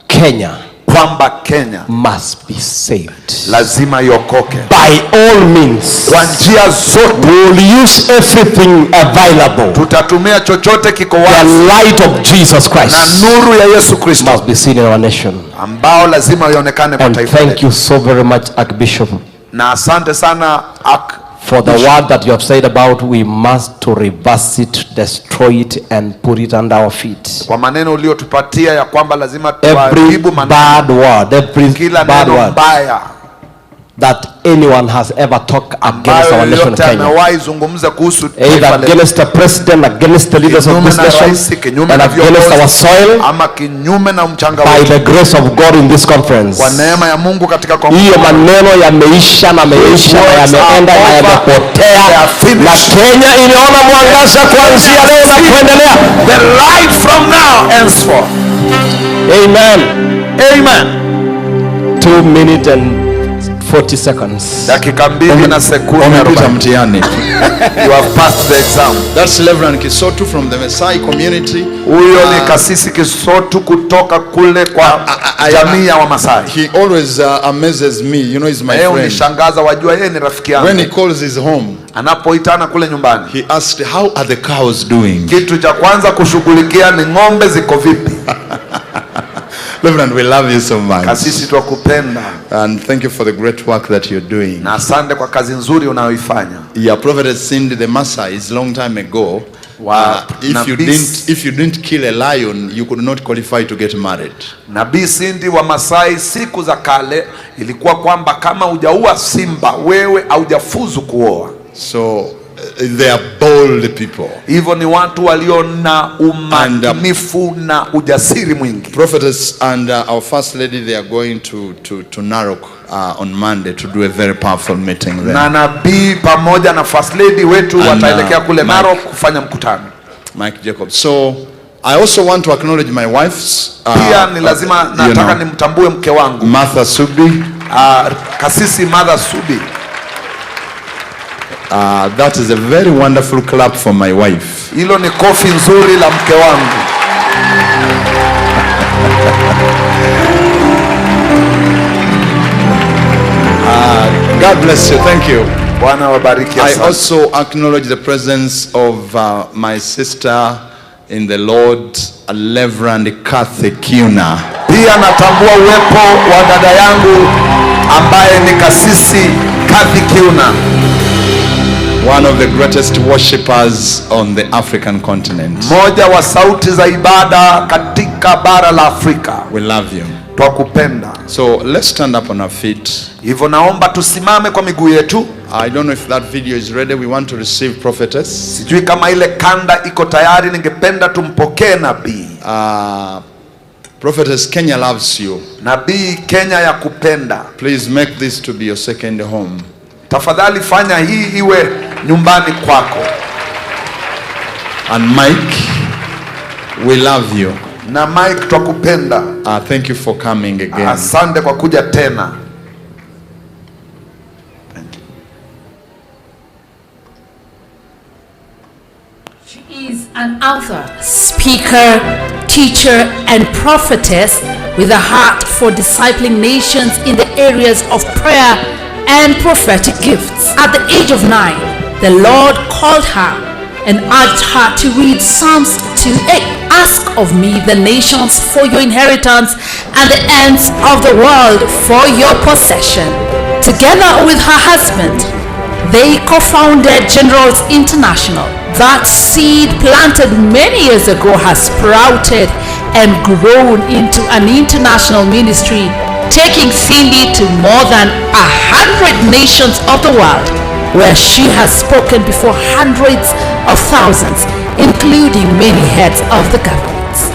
Kenya, kwamba Kenya must be saved, lazima iokoke by all means, kwa njia zote. We will use everything available. Tutatumia chochote kiko wazi. The light of Jesus Christ, na nuru ya Yesu Kristo, must be seen in our nation, ambao lazima ionekane kwa taifa letu. Thank you so very much, Archbishop, na asante sana for the word that you have said about we must to reverse it, destroy it and put it under our feet. Kwa maneno uliotupatia ya kwamba lazima tuharibu bad word, every bad word that anyone has ever talked against our nation Kenya, either against the president, against the leaders of this nation, and against our soil, by the grace of God in this conference. Hiyo maneno yameisha na yameisha na yameenda na yamepotea, na Kenya inaona mwangaza kuanzia leo na kuendelea. The light from now henceforth. Amen. Amen. 2 minutes and 40 seconds. Dakika 2 na sekunde 40. You have passed the exam. That's Reverend Kisotu from the Maasai community. Huyo ni kasisi Kisotu kutoka kule kwa jamii ya Wamasai. He always amazes me. You know, he's my friend. Unishangaza, wajua yeye ni rafiki yangu. When he calls his home, anapoitana kule nyumbani, he asked, how are the cows doing? Kitu cha kwanza kushughulikia ni ng'ombe ziko vipi. Reverend, we love you so much. Kasisi twakupenda. And thank you for the great work that you're doing. Na asante kwa kazi nzuri unayoifanya. Yeah, Prophetess Cindy the Maasai long time ago. If you didn't kill a lion, you could not qualify to get married. Nabii Cindy wa Masai siku za kale ilikuwa kwamba kama hujaua simba wewe haujafuzu kuoa. So they are bold people. Hivyo ni watu walio na umakinifu na ujasiri mwingi. Prophetess and our first lady, they are going to Narok on Monday to do a very powerful meeting there. Na nabii pamoja na first lady wetu wataelekea kule Narok kufanya mkutano. Mike Jacob. So I also want to acknowledge my wife's pia ni lazima nataka nimtambue mke wangu Martha Subi. Kasisi Martha Subi. That is a very wonderful clap for my wife. Hilo ni kofi nzuri la mke wangu. God bless you. Thank you. Bwana wabariki. I also acknowledge the presence of my sister in the Lord, Reverend Kathy Kiuna. Pia natambua uwepo wa dada yangu ambaye ni kasisi Kathy Kiuna. One of the greatest worshippers on the African continent. Moja wa sauti za ibada katika bara la Afrika. We love you. Twakupenda. So let's stand up on our feet. Hivyo naomba tusimame kwa miguu yetu. I don't know if that video is ready. We want to receive prophetess. Sijui kama ile kanda iko tayari, ningependa tumpokee nabii. Prophetess, Kenya loves you. Nabii, Kenya ya kupenda. Please make this to be your second home. Tafadhali fanya hii iwe nyumbani kwako. And Mike, we love you. Na Mike, twakupenda. Thank you for coming again. Asante kwa kuja tena. She is an author, speaker, teacher, and prophetess with a heart for discipling nations in the areas of prayer and prophetic gifts. At the age of 9, the Lord called her and urged her to read Psalms 2:8. Ask of me the nations for your inheritance and the ends of the world for your possession. Together with her husband, they co-founded Generals International. That seed planted many years ago has sprouted and grown into an international ministry, taking Cindy to more than 100 nations of the world, where she has spoken before hundreds of thousands, including many heads of the governments.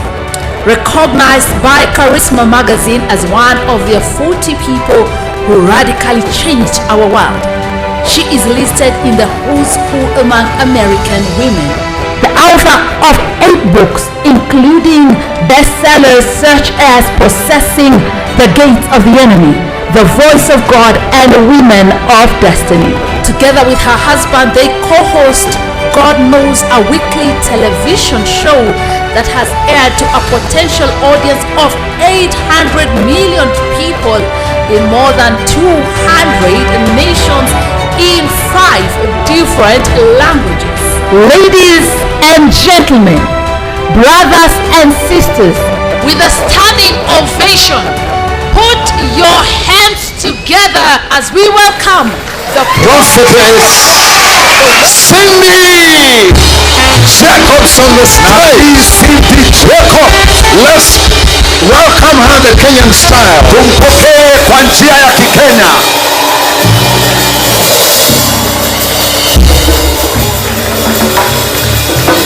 Recognized by Charisma magazine as one of the 40 people who radically changed our world, she is listed in the who's who among American women. The author of 8 books, including bestsellers such as Possessing the Gates of the Enemy, The Voice of God, and Women of Destiny. Together with her husband, they co-host God Knows, a weekly television show that has aired to a potential audience of 800 million people in more than 200 nations in 5 different languages. Ladies and gentlemen, brothers and sisters, with a standing ovation, put your hands together as we welcome the prophetess Cindy Jacobs on the stage. Cindy Jacob. Let's welcome her the Kenyan style. Tumpokee kwa njia ya Kikenya.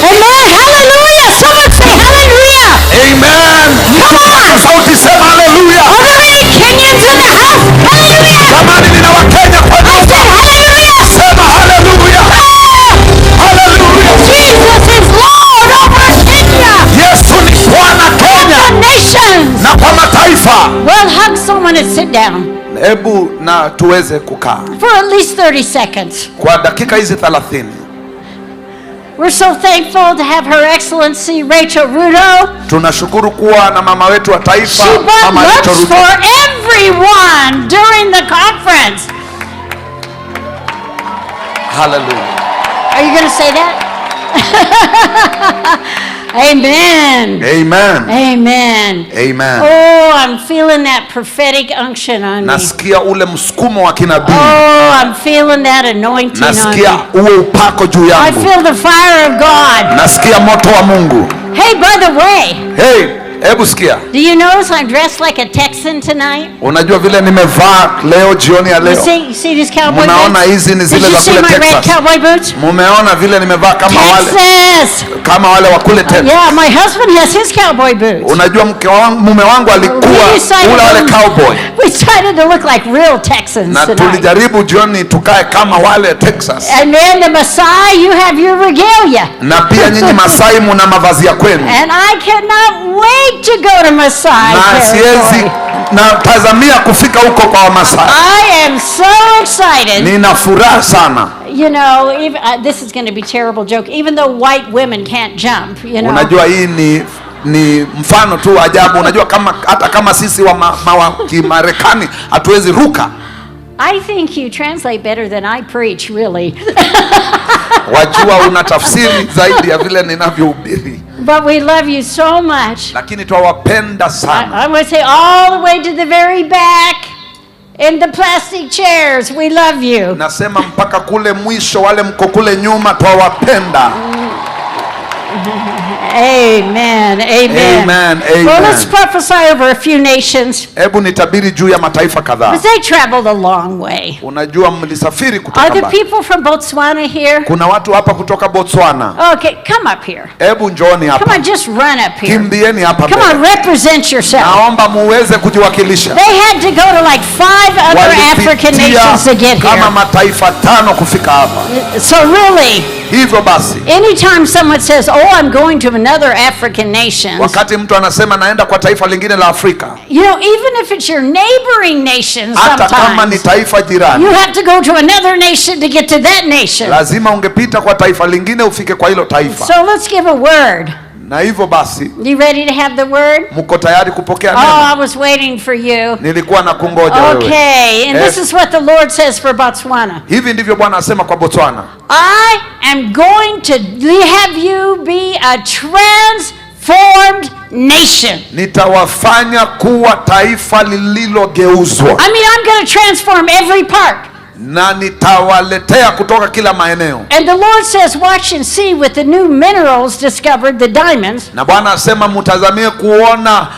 Amen. Hallelujah. Someone say hallelujah. Amen. Come on. Sauti sema hallelujah. Are there any Kenyans in the house? Hallelujah. Jamani, nina Wakenya kwa nyumba. Hallelujah. Sema hallelujah. Hallelujah. Jesus is Lord over Kenya. Yesu ni Bwana Kenya. The nations. Na kwa mataifa. Well, hug someone and sit down. Hebu na tuweze kukaa for at least 30 seconds. Kwa dakika hizi 30. We're so thankful to have Her Excellency Rachel Ruto. Tunashukuru kuwa na mama wetu wa taifa, She bought Mama Rachel lunch Ruto. for everyone during the conference. Hallelujah. Are you going to say that? Amen. Amen. Amen. Amen. Oh, I'm feeling that prophetic unction on me. Nasikia ule msukumo wa kinabii. Oh, I'm feeling that anointing on me. Nasikia uwe upako juu yangu. I feel the fire of God. Nasikia moto wa Mungu. Hey, by the way. Hey, hebu sikia. Do you notice I'm dressed like a Texan tonight? Unajua vile nimevaa leo jioni ya leo? You see these cowboy boots? Munaona hizi ni zile za kule Texas. Red cowboy boots? Mumeona vile nimevaa kama Texas. wale wa kule Texas. Yeah, my husband has his cowboy boots. Unajua mume wangu alikuwa wale cowboy. We decided to look like real Texans na tonight. Tulijaribu jioni tukae kama wale Texas. And then the Maasai, you have your regalia. Na pia nyinyi Masai mna mavazi ya kwenu. And I cannot wait to go to Maasai. Na siwezi natazamia kufika huko kwa Wamasai. I am so excited. Nina furaha sana. You know, even, this is going to be a terrible joke. Even though white women can't jump, you know. Unajua hii ni mfano tu ajabu. Unajua hata kama sisi wa Kimarekani hatuwezi ruka. I think you translate better than I preach, really. Wajua unatafsiri zaidi ya vile ninavyohubiri. But we love you so much. Lakini twawapenda sana. I want to say all the way to the very back. In the plastic chairs, we love you. Nasema mpaka kule mwisho, wale mko kule nyuma twawapenda. Amen. Amen. Amen. Amen. Well, let's prophesy over a few nations. Hebu nitabiri juu ya mataifa kadhaa. Because they traveled a long way. Unajua mlisafiri kutoka mbali. Are there people from Botswana here? Kuna watu hapa kutoka Botswana. Okay, come up here. Hebu njooni hapa. Come on, just run up here. Kimbieni hapa. Come on, represent yourself. Naomba muweze kujiwakilisha. They had to go to like 5 other African nations to get here. Kama mataifa 5 kufika hapa. So really, hivyo basi, anytime someone says, "Oh, I'm going to another African nation," wakati mtu anasema naenda kwa taifa lingine la Afrika, you know, even if it's your neighboring nation, hata kama ni taifa jirani, you have to go to another nation to get to that nation. Lazima ungepita kwa taifa lingine ufike kwa hilo taifa. So let's give a word. Na hivyo basi, you ready to have the word? Mko tayari kupokea neno? Oh, I was waiting for you. Nilikuwa nakungoja wewe. Okay, and this is what the Lord says for Botswana. Hivi ndivyo Bwana asema kwa Botswana. I am going to have you be a transformed nation. Nitawafanya kuwa taifa lililogeuzwa. I mean, I'm going to transform every part. Na nitawaletea kutoka kila maeneo. And the Lord says, watch and see with the new minerals discovered, the diamonds. Na Bwana asema mtazamie kuona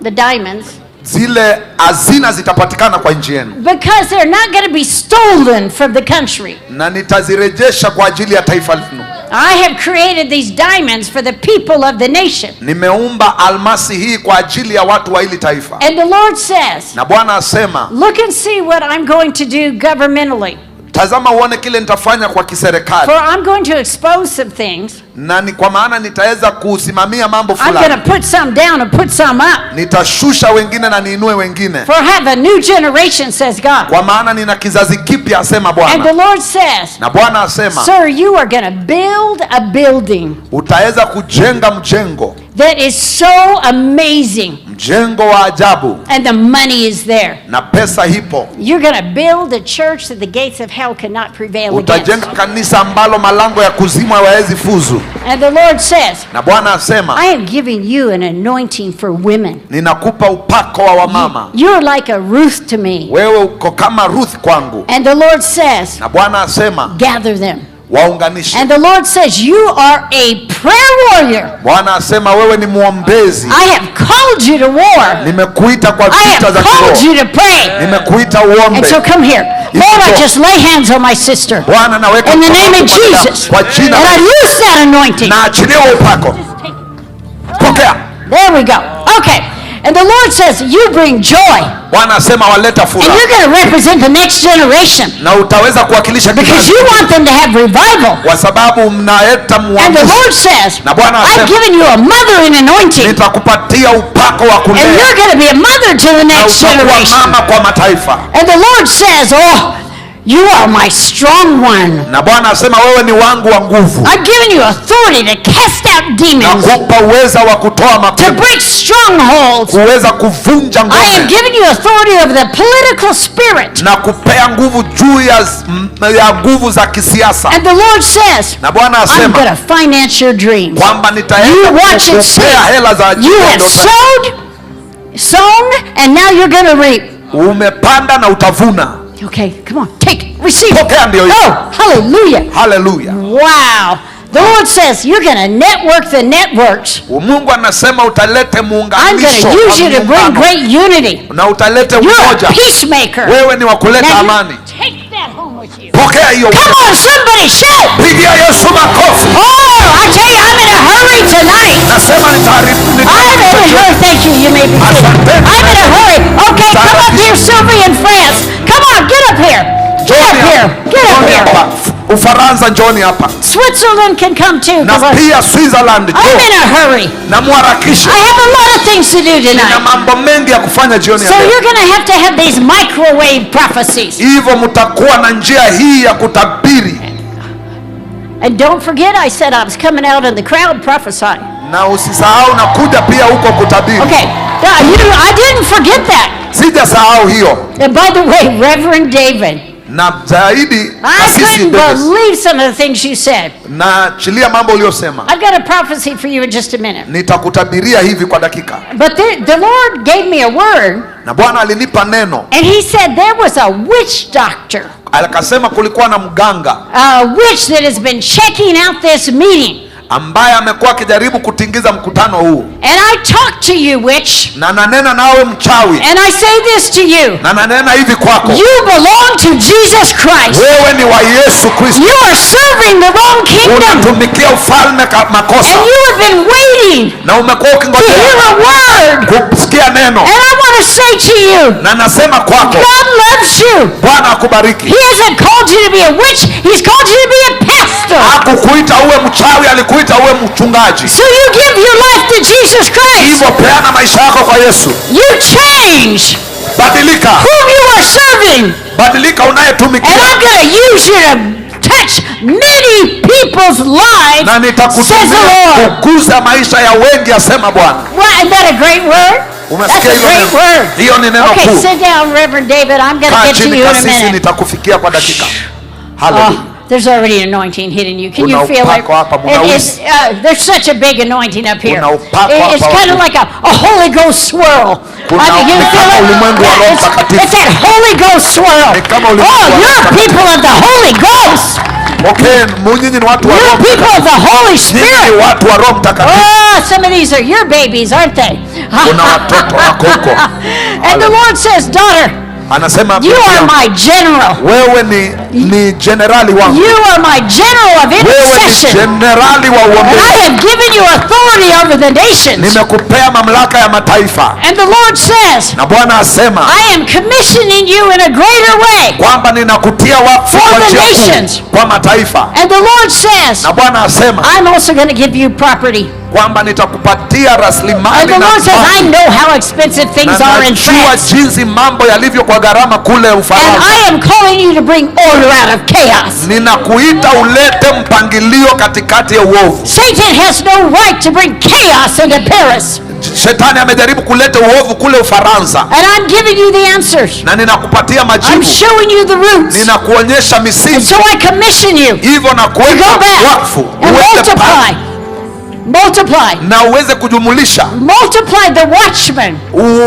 the diamonds. Zile hazina zitapatikana kwa nchi yenu. Because they're not going to be stolen from the country. Na nitazirejesha kwa ajili ya taifa lenu. I have created these diamonds for the people of the nation. Nimeumba almasi hii kwa ajili ya watu wa hili taifa. And the Lord says, na Bwana asema, look and see what I'm going to do governmentally. Tazama uone kile nitafanya kwa kiserikali. For I'm going to expose some things. Na ni kwa maana nitaweza kusimamia mambo fulani. I'm going to put some down and put some up. Nitashusha wengine na niinue wengine. For I have a new generation, says God. Kwa maana nina kizazi kipya, asema Bwana. And the Lord says, na Bwana asema, sir, you are going to build a building. Utaweza kujenga mjengo. That is so amazing. Mjengo wa ajabu. And the money is there. Na pesa hipo. You're going to build a church that the gates of hell cannot prevail against. Utajenga kanisa ambalo malango ya kuzimu hayawezi fuzu. And the Lord says, na Bwana asema, I am giving you an anointing for women. Ninakupa upako wa wamama. You're like a Ruth to me. Wewe uko kama Ruth kwangu. And the Lord says, na Bwana asema, gather them. Waunganishe. And the Lord says, you are a prayer warrior. Bwana asema wewe ni muombezi. I have called you to war. Nimekuita kwa vita za kiroho. I have called you to pray. Nimekuita uombe. And so come here. Lord, I just lay hands on my sister. Bwana naweka in the name of Jesus. Kwa jina. And I use that anointing. Na achilia upako. Pokea. There we go. Okay. And the Lord says, you bring joy. Bwana asema waleta furaha. And you're going to represent the next generation. Na utaweza kuwakilisha kizazi. Because you want them to have revival. Kwa sababu mnaleta muamsho. And the Lord says, na Bwana asema, I've given you a mothering anointing. Nitakupatia upako wa kulea. And you're going to be a mother to the next generation. Na mama kwa mataifa. And the Lord says, oh, you are my strong one. Na Bwana asema wewe ni wangu wa nguvu. I've given you authority to cast out demons. Nakupa uweza wa kutoa mapepo. To break strongholds. Kuweza kuvunja ngome. I have given you authority over the political spirit. Na kupea nguvu juu ya nguvu za kisiasa. And the Lord says, na Bwana asema, I'm going to finance your dreams. Kwamba nitaenda kupea hela za you have sown and now you're going to reap. Umepanda na utavuna. Okay, come on, take it, receive it. Oh, hallelujah. Hallelujah. Wow. The Lord says you're going to network the networks. Mungu anasema utalete muunganisho. I'm going to use you to bring great unity. Na utalete umoja. You're a peacemaker. Wewe ni wa kuleta amani. Take that home with you. Pokea hiyo. Come on, somebody shout. Pigia Yesu makofi. Oh, I tell you, I'm in a hurry tonight. Nasema nitaarifu. I'm in a hurry. Thank you. You may be seated. I'm in a hurry. Okay, come up here, Sylvie in France. Come on, get up here. Get up here. Get up here. Ufaransa njoni hapa. Switzerland can come too. Na pia Switzerland. I'm in a hurry. Na muharakishe. I have a lot of things to do tonight. Na mambo mengi ya kufanya jioni so you're going to have these microwave prophecies. Hivyo mtakuwa na njia hii ya kutabiri. And don't forget I said I was coming out in the crowd prophesying. Na usisahau na kuja pia huko kutabiri. Okay. I didn't forget that. Sijasahau hiyo. And by the way, Reverend David. Na zaidi I couldn't believe some of the things you said. Na chilia mambo uliyosema. I've got a prophecy for you in just a minute. Nitakutabiria hivi kwa dakika. But the Lord gave me a word. Na Bwana alinipa neno. And he said there was a witch doctor. Akasema kulikuwa na mganga. A witch that has been checking out this meeting. Ambaye amekuwa akijaribu kutingiza mkutano huu. And I talk to you, witch. Na nanena nawe mchawi. And I say this to you. Na nanena hivi kwako. You belong to Jesus Christ. Wewe ni wa Yesu Kristo. You are serving the wrong kingdom. Unatumikia ufalme makosa. And you have been waiting. Na umekuwa ukingojea. To hear a word. Kusikia neno. And I want to say to you. Na nasema kwako. God loves you. Bwana akubariki. He hasn't called you to be a witch. He's called you to be a pastor. Hakukuita uwe mchawi, alikuita uwe mchungaji. So you give your life to Jesus Christ. Hivyo peana maisha yako kwa Yesu. You change. Badilika. Whom you are serving. Badilika unayetumikia. And I'm going to use you to touch many people's lives. Na nitakutumia kukuza maisha ya wengi, asema Bwana. Well, isn't that a great word? That's a great word. Hiyo ni neno kuu. Okay, sit down, Reverend David. I'm going to get to you in a minute. Nitakufikia kwa dakika. Hallelujah. There's already an anointing hitting you. Can you feel it? There's such a big anointing up here. It's kind of like a Holy Ghost swirl. You feel it? It's that Holy Ghost swirl. Oh, you're people of the Holy Ghost. You're people of the Holy Spirit. Oh, some of these are your babies, aren't they? And the Lord says, daughter, anasema you are my general. Wewe ni generali wangu. You are my general of intercession. Wewe ni generali wa uombezi. And I have given you authority over the nations. Nimekupea mamlaka ya mataifa. And the Lord says, na Bwana asema, I am commissioning you in a greater way. Kwamba ninakutia wakfu for the nations. Kwa mataifa. And the Lord says, na Bwana asema, I'm also going to give you property. Kwamba nitakupatia rasilimali. And the Lord says, I know how expensive things are in France. Jinsi mambo yalivyo kwa gharama kule Ufaransa. And I am calling you to bring order out of chaos. Ninakuita ulete mpangilio katikati ya uovu. Satan has no right to bring chaos into Paris. Shetani amejaribu kuleta uovu kule Ufaransa. And I'm giving you the answers. Na ninakupatia majibu. I'm showing you the roots. Ninakuonyesha misingi. And so I commission you. Hivyo na kuweka wakfu. And multiply. Multiply. Na uweze kujumulisha. Multiply the watchmen.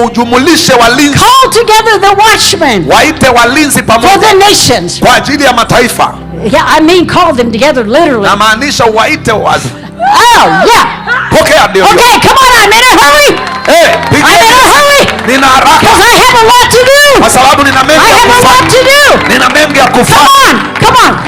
Ujumulishe walinzi. Call together the watchmen. Waite walinzi pamoja. For the nations. Kwa ajili ya mataifa. Yeah, I mean call them together literally. Na maanisha waite wazi. Oh, yeah. Pokea ndio. Okay, come on, I'm in a hurry. I'm in a hurry. Nina haraka. Because I have a lot to do. Kwa sababu nina mengi ya kufanya. I have a lot to do. Nina mengi ya kufanya. Come on.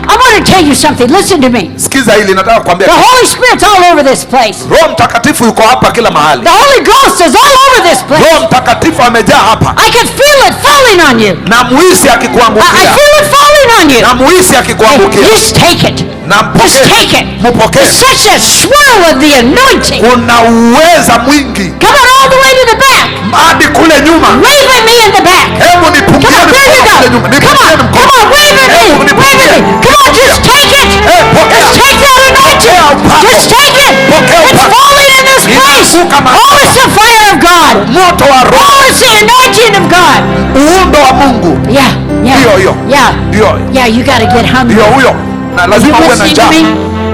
I want to tell you something. Listen to me. Sikiza hili, nataka kuambia. The Holy Spirit's all over this place. Roho Mtakatifu yuko hapa kila mahali. The Holy Ghost is all over this place. Roho Mtakatifu amejaa hapa. I can feel it falling on you. Na muhisi akikuangukia. I feel it falling on you. Na muhisi akikuangukia. Just take it. Na mpokee. Just take it. Mpokee. It's such a swirl of the anointing. Kuna uweza mwingi. Come on all the way to the back. Hadi kule nyuma. Wave at me in the back. Hebu nipungie. Come on, there you go. Come on, wave at me. Wave at me. Come on, just take it. Just take that anointing. Just take it. It's falling in this place. Oh, it's the fire of God. Oh, it's the anointing of God. Uundo wa Mungu. Yeah. Yeah, you got to get hungry. Na lazima uwe na njaa.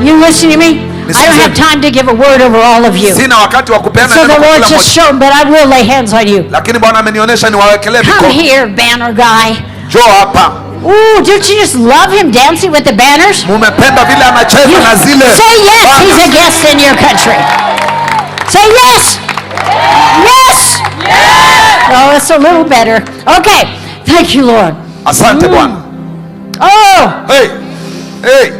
You listen to me? I don't have time to give a word over all of you. Sina wakati wa kupeana neno. So the Lord just showed, but I will lay hands on you. Lakini Bwana amenionyesha niwawekelee mikono. Come here, banner guy. Njoo hapa. Ooh, don't you just love him dancing with the banners? Mumependa vile anacheza na zile. Say yes, he's a guest in your country. Say yes. Yes. Oh, it's a little better. Okay. Thank you, Lord. Asante Bwana. Oh. Hey.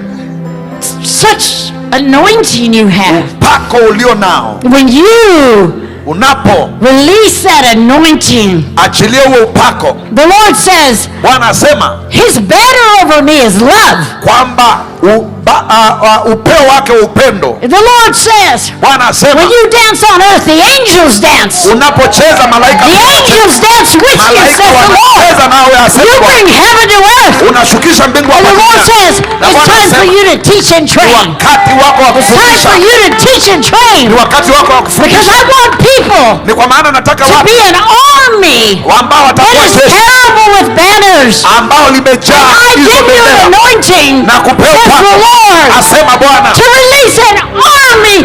Such anointing you have. Upako ulio nao. When you unapo release that anointing, achilia huo upako. The Lord says, Bwana asema, His banner over me is love. Kwamba upeo wake upendo. The Lord says, Bwana asema, when you dance on earth, the angels dance. Unapocheza malaika, the angels dance with you, says the Lord. You bring heaven to earth. Unashukisha mbingu and the Lord says, it's time for you to teach and train. It's time for you to teach and train. Because I want people to be an army that is terrible with banners. And I give you an anointing, says the Lord, to release an army.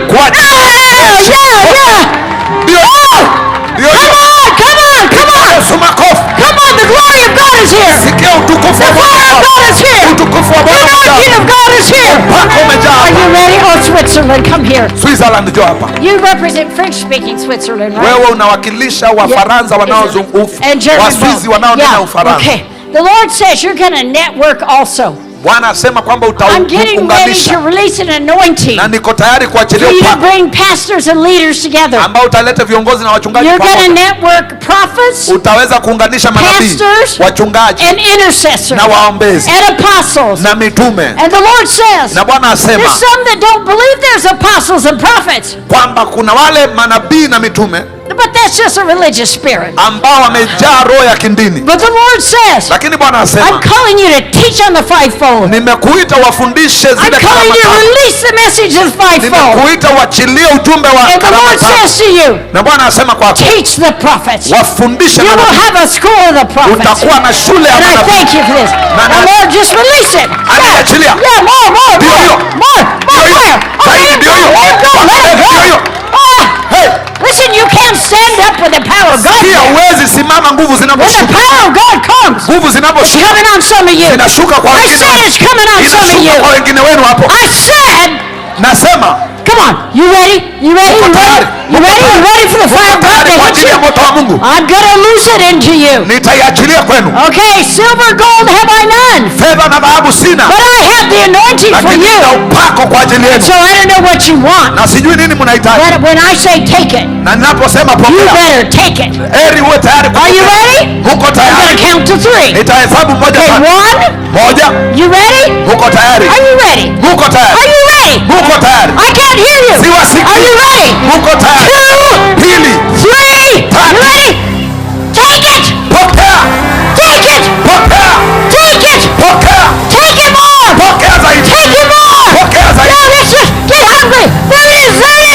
Come on, the glory of God is here. The fire of God is here. The anointing of God is here. Are you ready? Oh, Switzerland, come here. Switzerland, njoo hapa. You represent French-speaking Switzerland, right? Wewe unawakilisha Wafaransa Waswizi wanaonena Ufaransa. Okay. The Lord says you're going to network also. Bwana asema kwamba utaunganisha. Na niko tayari kuachilia upako. Bring pastors and leaders together. Ambao utaleta viongozi na wachungaji pamoja. You're going to network prophets. Utaweza kuunganisha manabii, wachungaji, and intercessors, na waombezi, and apostles, na mitume. And the Lord says, na Bwana asema, there's some that don't believe there's apostles and prophets. Kwamba kuna wale manabii na mitume. But that's just a religious spirit. Ambao wamejaa roho ya kindini. But the Lord says, lakini Bwana asema, I'm calling you to teach on the fivefold. Nimekuita wafundishe zile karama. I'm calling you to release the message of the fivefold. Nimekuita uachilie ujumbe wa karama. And the Lord says to you, na Bwana asema kwako, teach the prophets. Wafundishe manabii. You will have a school of the prophets. Utakuwa na shule ya manabii. And I thank you for this. Now Lord, just release it. Achilia. Yeah, more. Hey. Listen, you can't stand up with the power of God. When the power of God comes, it's coming on some of you. I said it's coming on some of you. I said, come on, you ready? You ready? You ready? You ready? You ready for the fire of God to hit you? I'm gonna loose it into you. Okay, silver, gold have I none. But I have the anointing for you. So I don't know what you want. But when I say take it, you better take it. Are you ready? I'm gonna count to 3. Okay, 1. You ready? Are you ready? Are you ready? I can't hear you. Are you ready? 2, 3. You ready? Take it. Take it. Take it. Take it more. Take it more. Yeah, let's just get hungry. There it is. Yeah.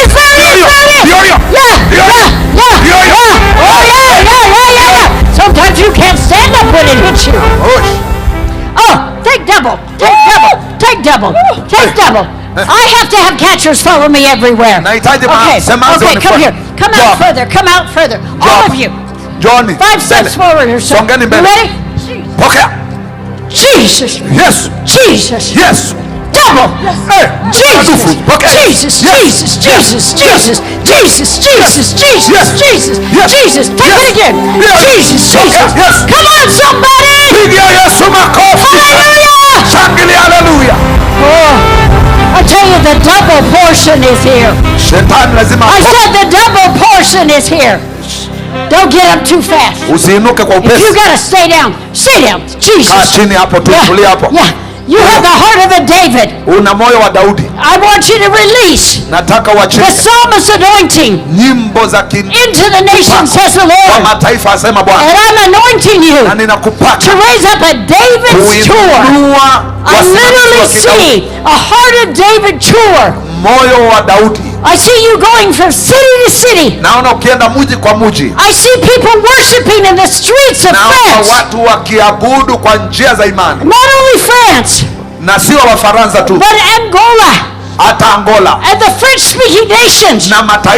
Sometimes you can't stand up when it hits you. Oh, take double. I have to have catchers follow me everywhere. Okay, come here. Come out further. All of you. 5 steps forward or so. You ready? Jesus. Yes. Double. Jesus. Take it again. Jesus. Come on, somebody. Hallelujah. I tell you, the double portion is here. I said the double portion is here. Don't get up too fast. If you gotta stay down, Jesus. Yeah. You have the heart of a David. I want you to release the psalmist anointing into the nation, says the Lord. And I'm anointing you to raise up a David's tour. I literally see a heart of David tour. I see you going from city to city. I see people worshiping in the streets of France. Not only France, but Angola. And the French-speaking nations. I'm calling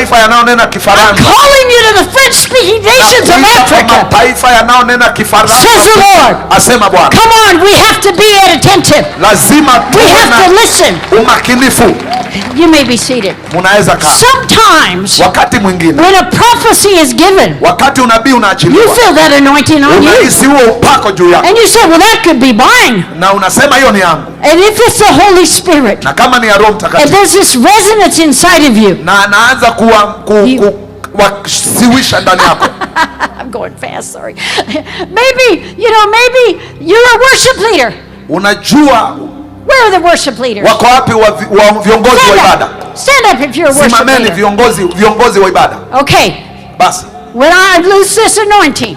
you to the French-speaking nations of Africa. Says the Lord. Come on, we have to be attentive. We have to listen. You may be seated. Sometimes when a prophecy is given, you feel that anointing on you. And you say, well, that could be mine. And if it's the Holy Spirit, and there's this resonance inside of you, I'm going fast, sorry. Maybe you're a worship leader. Where are the worship leaders? Wako wapi viongozi wa ibada? Stand up if you're a worship Simameni leader. viongozi wa ibada. Okay. Basi. When I lose this anointing,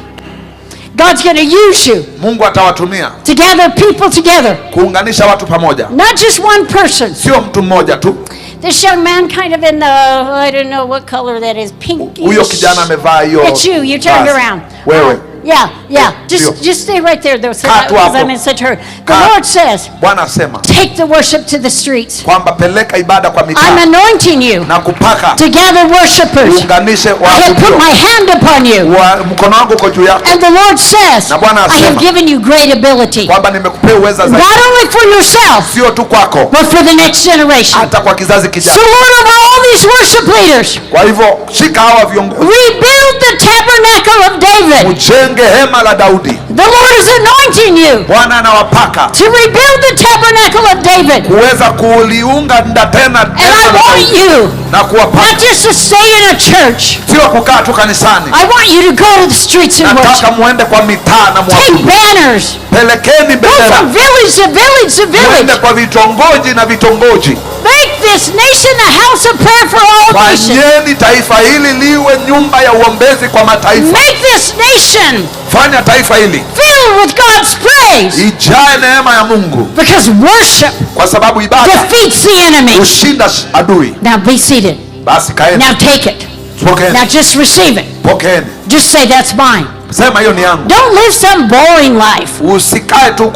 God's going to use you. Mungu atawatumia. To gather people together. Kuunganisha watu pamoja. Not just one person. Sio mtu mmoja tu. This young man kind of in the, I don't know what color that is, pinkish. Huyo kijana amevaa hiyo. It's you. You turned around. Wewe. Yeah. Just stay right there though, so because I'm in such a hurry. The Lord says, Bwana asema, take the worship to the streets. Kwamba peleka ibada kwa mitaa. I'm anointing you. Na kupaka. To gather worshipers. Uunganishe watu. I have put my hand upon you. Mkono wangu uko juu yako. And the Lord says, na Bwana asema, I have given you great ability. Kwamba nimekupea uweza zaidi. Not only for yourself. Sio tu kwako. But for the next generation. Hata kwa kizazi kijacho. So Lord, over all these worship leaders. Kwa hivyo shika hawa viongozi. Rebuild the tabernacle of David. Ujenge hema la Daudi. The Lord is anointing you. Bwana anawapaka. To rebuild the tabernacle of David. Kuweza kuliunga tena. And I want you. Na kuwapaka. Not just to stay in a church. Sio kukaa tu kanisani. I want you to go to the streets and worship. Nataka muende kwa mitaa na take banners. Pelekeni bendera. Go from village to village to village. Muende kwa vitongoji na vitongoji. Make this nation a house of prayer for all nations. Fanyeni taifa hili liwe nyumba ya uombezi kwa mataifa. Make this nation. Fanya taifa hili. Filled with God's praise. Ijae neema ya Mungu. Because worship. Kwa sababu ibada. Defeats the enemy. Ushinda adui. Now be seated. Basi kaeni. Now take it. Pokeni. Now just receive it. Pokeni. Just say that's mine. Sema hiyo ni yangu. Don't live some boring life. Usikae tu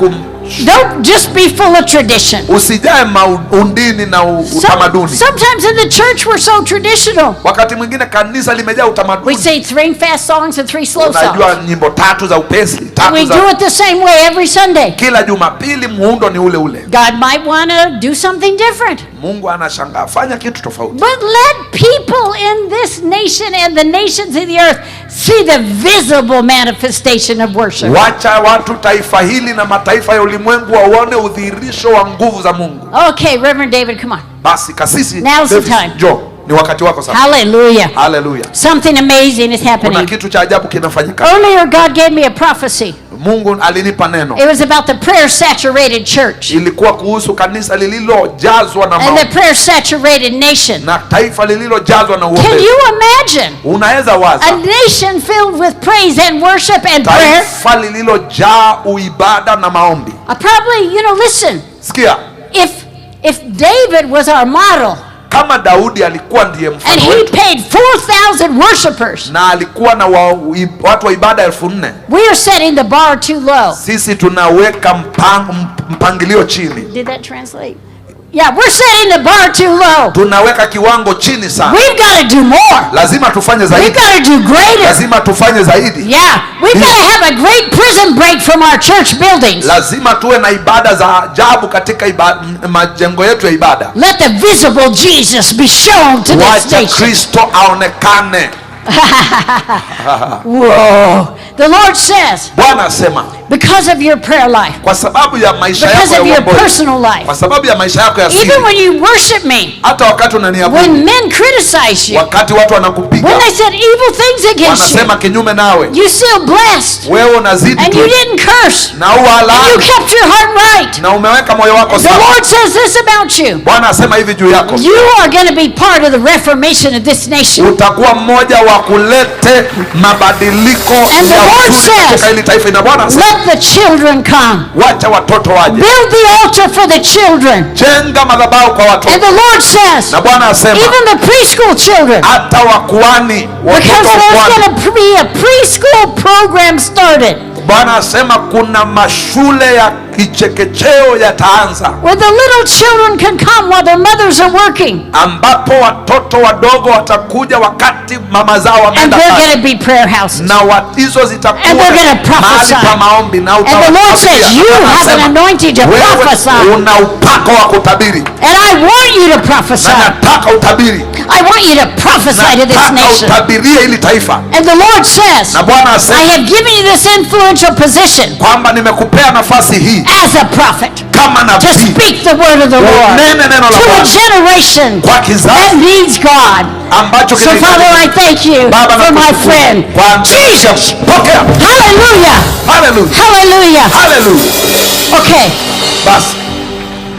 Don't just be full of tradition. Usijae maundini na utamaduni. Sometimes in the church we're so traditional. Wakati mwingine kanisa limejaa utamaduni. We say 3 fast songs and 3 slow songs. Unajua nyimbo 3 za upesi, 3 za. We do it the same way every Sunday. Kila Jumapili muundo ni ule ule. God might want to do something different. Mungu anashangaa, fanya kitu tofauti. But let people in this nation and the nations of the earth see the visible manifestation of worship. Wacha watu taifa hili na mataifa ya ulimwengu waone udhihirisho wa nguvu za Mungu. Okay, Reverend David, come on. Basi kasisi. Now's the time. Jo, ni wakati wako sasa. Hallelujah. Hallelujah. Something amazing is happening. Kuna kitu cha ajabu kinafanyika. Earlier God gave me a prophecy. Mungu alinipa neno. It was about the prayer saturated church. Ilikuwa kuhusu kanisa lililojazwa na and the prayer saturated nation. Na taifa lililojazwa na uombezi. Can you imagine? Unaweza waza. A nation filled with praise and worship and prayer. Taifa lililojaa uibada na maombi. Probably, listen. Sikia. If David was our model. Kama Daudi alikuwa ndiye mfano wetu. And he paid 4,000 worshipers. Na alikuwa na watu wa ibada 4,000. We are setting the bar too low. Sisi tunaweka mpangilio chini. Did that translate? Yeah, we're setting the bar too low. Tunaweka kiwango chini sana. We've got to do more. Lazima tufanye zaidi. We've got to do greater. Lazima tufanye zaidi. Yeah, we've got to have a great prison break from our church buildings. Lazima tuwe na ibada za ajabu katika majengo yetu ya ibada. Let the visible Jesus be shown to this nation. Kristo aonekane. Whoa. The Lord says, Bwana asema, because of your prayer life, kwa sababu ya maisha yako because of your personal life, kwa sababu ya maisha yako ya siri, even when you worship me, hata wakati unaniabudu, when men criticize you, wakati watu wanakupiga, when they said evil things against you, wanasema kinyume nawe, you still blessed, wewe unazidi and you didn't curse, na wala, and you kept your heart right, na umeweka moyo wako sawa. The Lord says this about you. Bwana asema hivi juu yako, you are going to be part of the reformation of this nation. Utakuwa mmoja wa kulete mabadiliko ya katika hili taifa. Ina Bwana asema, let the children come. Wacha watoto waje. Build the altar for the children. Jenga madhabahu kwa watoto. And the Lord says, na Bwana asema, even the preschool children, hata wakuani, because there's going to be a preschool program started. Bwana asema kuna mashule ya kichekecheo yataanza, where the little children can come while their mothers are working, ambapo watoto wadogo watakuja wakati mama zao wameenda kazi, and they're going to be prayer houses, na hizo zitakuwa mahali pa maombi, na and the Lord says you have an anointing to prophesy, una upako wa kutabiri, and I want you to prophesy, na nataka utabiri, I want you to prophesy to this nation, utabirie hili taifa. And the Lord says, na Bwana asema, I have given you this influential position, kwamba nimekupea nafasi hii as a prophet, kama nabii, to speak the word of the Lord to a generation that needs God. So Father, I thank you for my friend Jesus. Hallelujah. Hallelujah. Hallelujah. Hallelujah. Okay. Basi.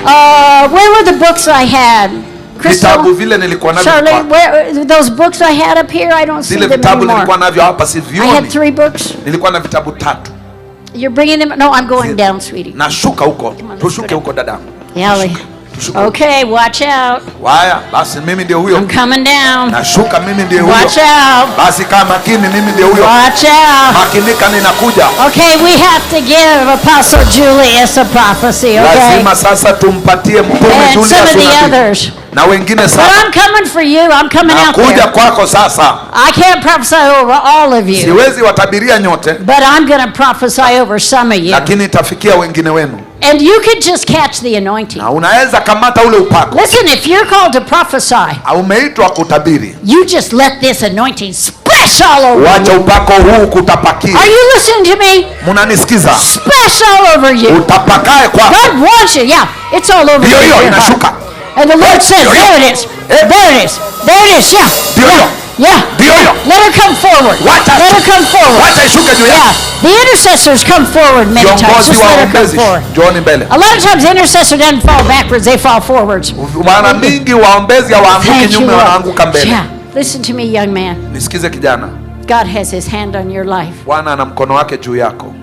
Where were the books I had? Vitabu vile nilikuwa navyo. Charlie, where those books I had up here, I don't see them anymore. Vitabu nilikuwa navyo hapa sivioni. I had 3 books. Nilikuwa na vitabu 3. You're bringing them? No, I'm going down, sweetie. Nashuka huko. Tushuke huko dada. Yali. Okay, watch out. Waya, basi mimi ndio huyo. I'm coming down. Nashuka mimi ndio huyo. Watch out. Basi kama makini mimi ndio huyo. Watch out. Makinika ninakuja. Okay, we have to give Apostle Julius a prophecy, okay? Lazima sasa tumpatie mtume Julius some of the others. Na wengine sasa. But I'm coming for you. I'm coming out there. Nakuja kwako sasa. I can't prophesy over all of you. Siwezi watabiria nyote. But I'm going to prophesy over some of you. Lakini itafikia wengine wenu. And you can just catch the anointing. Na unaweza kamata ule upako. Listen, if you're called to prophesy, umeitwa kutabiri, you just let this anointing splash all over wacha upako huu kutapakia. Are you listening to me? Munanisikiza? Splash all over you. Utapakae kwako. God wants you. Yeah, it's all over you. Hiyo inashuka. And the Lord says, there it is. There it is. There it is. Yeah. Yeah. Let her come forward. Let her come forward. Yeah. The intercessors come forward many times. Just let her come forward. A lot of times the intercessor doesn't fall backwards, they fall forwards. Mara mingi waombezi hawaanguki nyuma, wanaanguka mbele. Yeah. Listen to me, young man. Nisikize kijana. God has his hand on your life. Bwana ana mkono wake juu yako.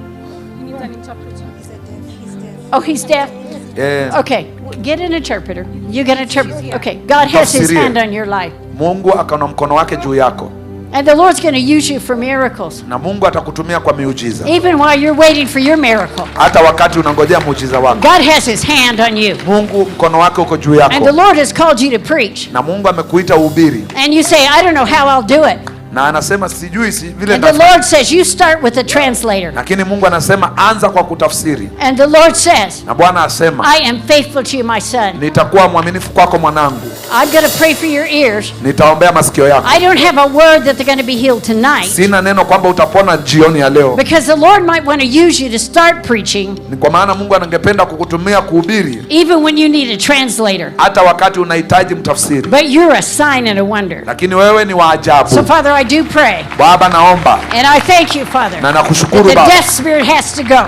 Oh, he's deaf? Yeah. Okay. Get an interpreter. You get an interpreter. Okay. God has his hand on your life. Mungu akana mkono wake juu yako. And the Lord's going to use you for miracles. Na Mungu atakutumia kwa miujiza. Even while you're waiting for your miracle. Hata wakati unangojea muujiza wako. God has his hand on you. Mungu mkono wake uko juu yako. And the Lord has called you to preach. Na Mungu amekuita uhubiri. And you say, I don't know how I'll do it. Na anasema sijui vile. And the Lord says you start with a translator. Lakini Mungu anasema anza kwa kutafsiri. And the Lord says, na Bwana asema, I am faithful to you, my son. Nitakuwa mwaminifu kwako mwanangu. I'm going to pray for your ears. Nitaombea masikio yako. I don't have a word that they're going to be healed tonight. Sina neno kwamba utapona jioni ya leo. Because the Lord might want to use you to start preaching. Ni kwa maana Mungu angependa kukutumia kuhubiri. Even when you need a translator. Hata wakati unahitaji mtafsiri. But you're a sign and a wonder. Lakini wewe ni wa ajabu. So Father, I do pray. Baba naomba. And I thank you, Father. Na nakushukuru Baba. The deaf spirit has to go.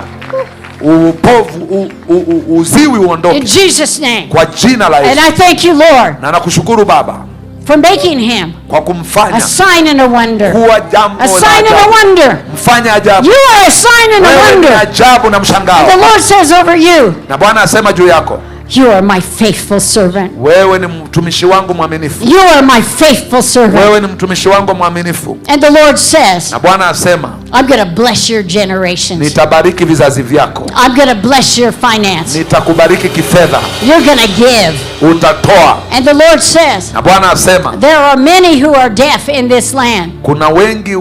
Upovu uziwi uondoke. In Jesus' name. Kwa jina la Yesu. And I thank you, Lord. Na nakushukuru Baba. For making him kwa kumfanya a sign and a wonder. Kuwa jambo a sign and a wonder. Mfanya ajabu. You are a sign and a wonder. Wewe ni ajabu na mshangao. And the Lord says over you. Na Bwana asema juu yako. You are my faithful servant. Wewe ni mtumishi wangu mwaminifu. You are my faithful servant. Wewe ni mtumishi wangu mwaminifu. And the Lord says, na Bwana asema, I'm going to bless your generations. Nitabariki vizazi vyako. I'm going to bless your finance. Nitakubariki kifedha. You're going to give. Utatoa. And the Lord says, na Bwana asema, there are many who are deaf in this land. Kuna wengi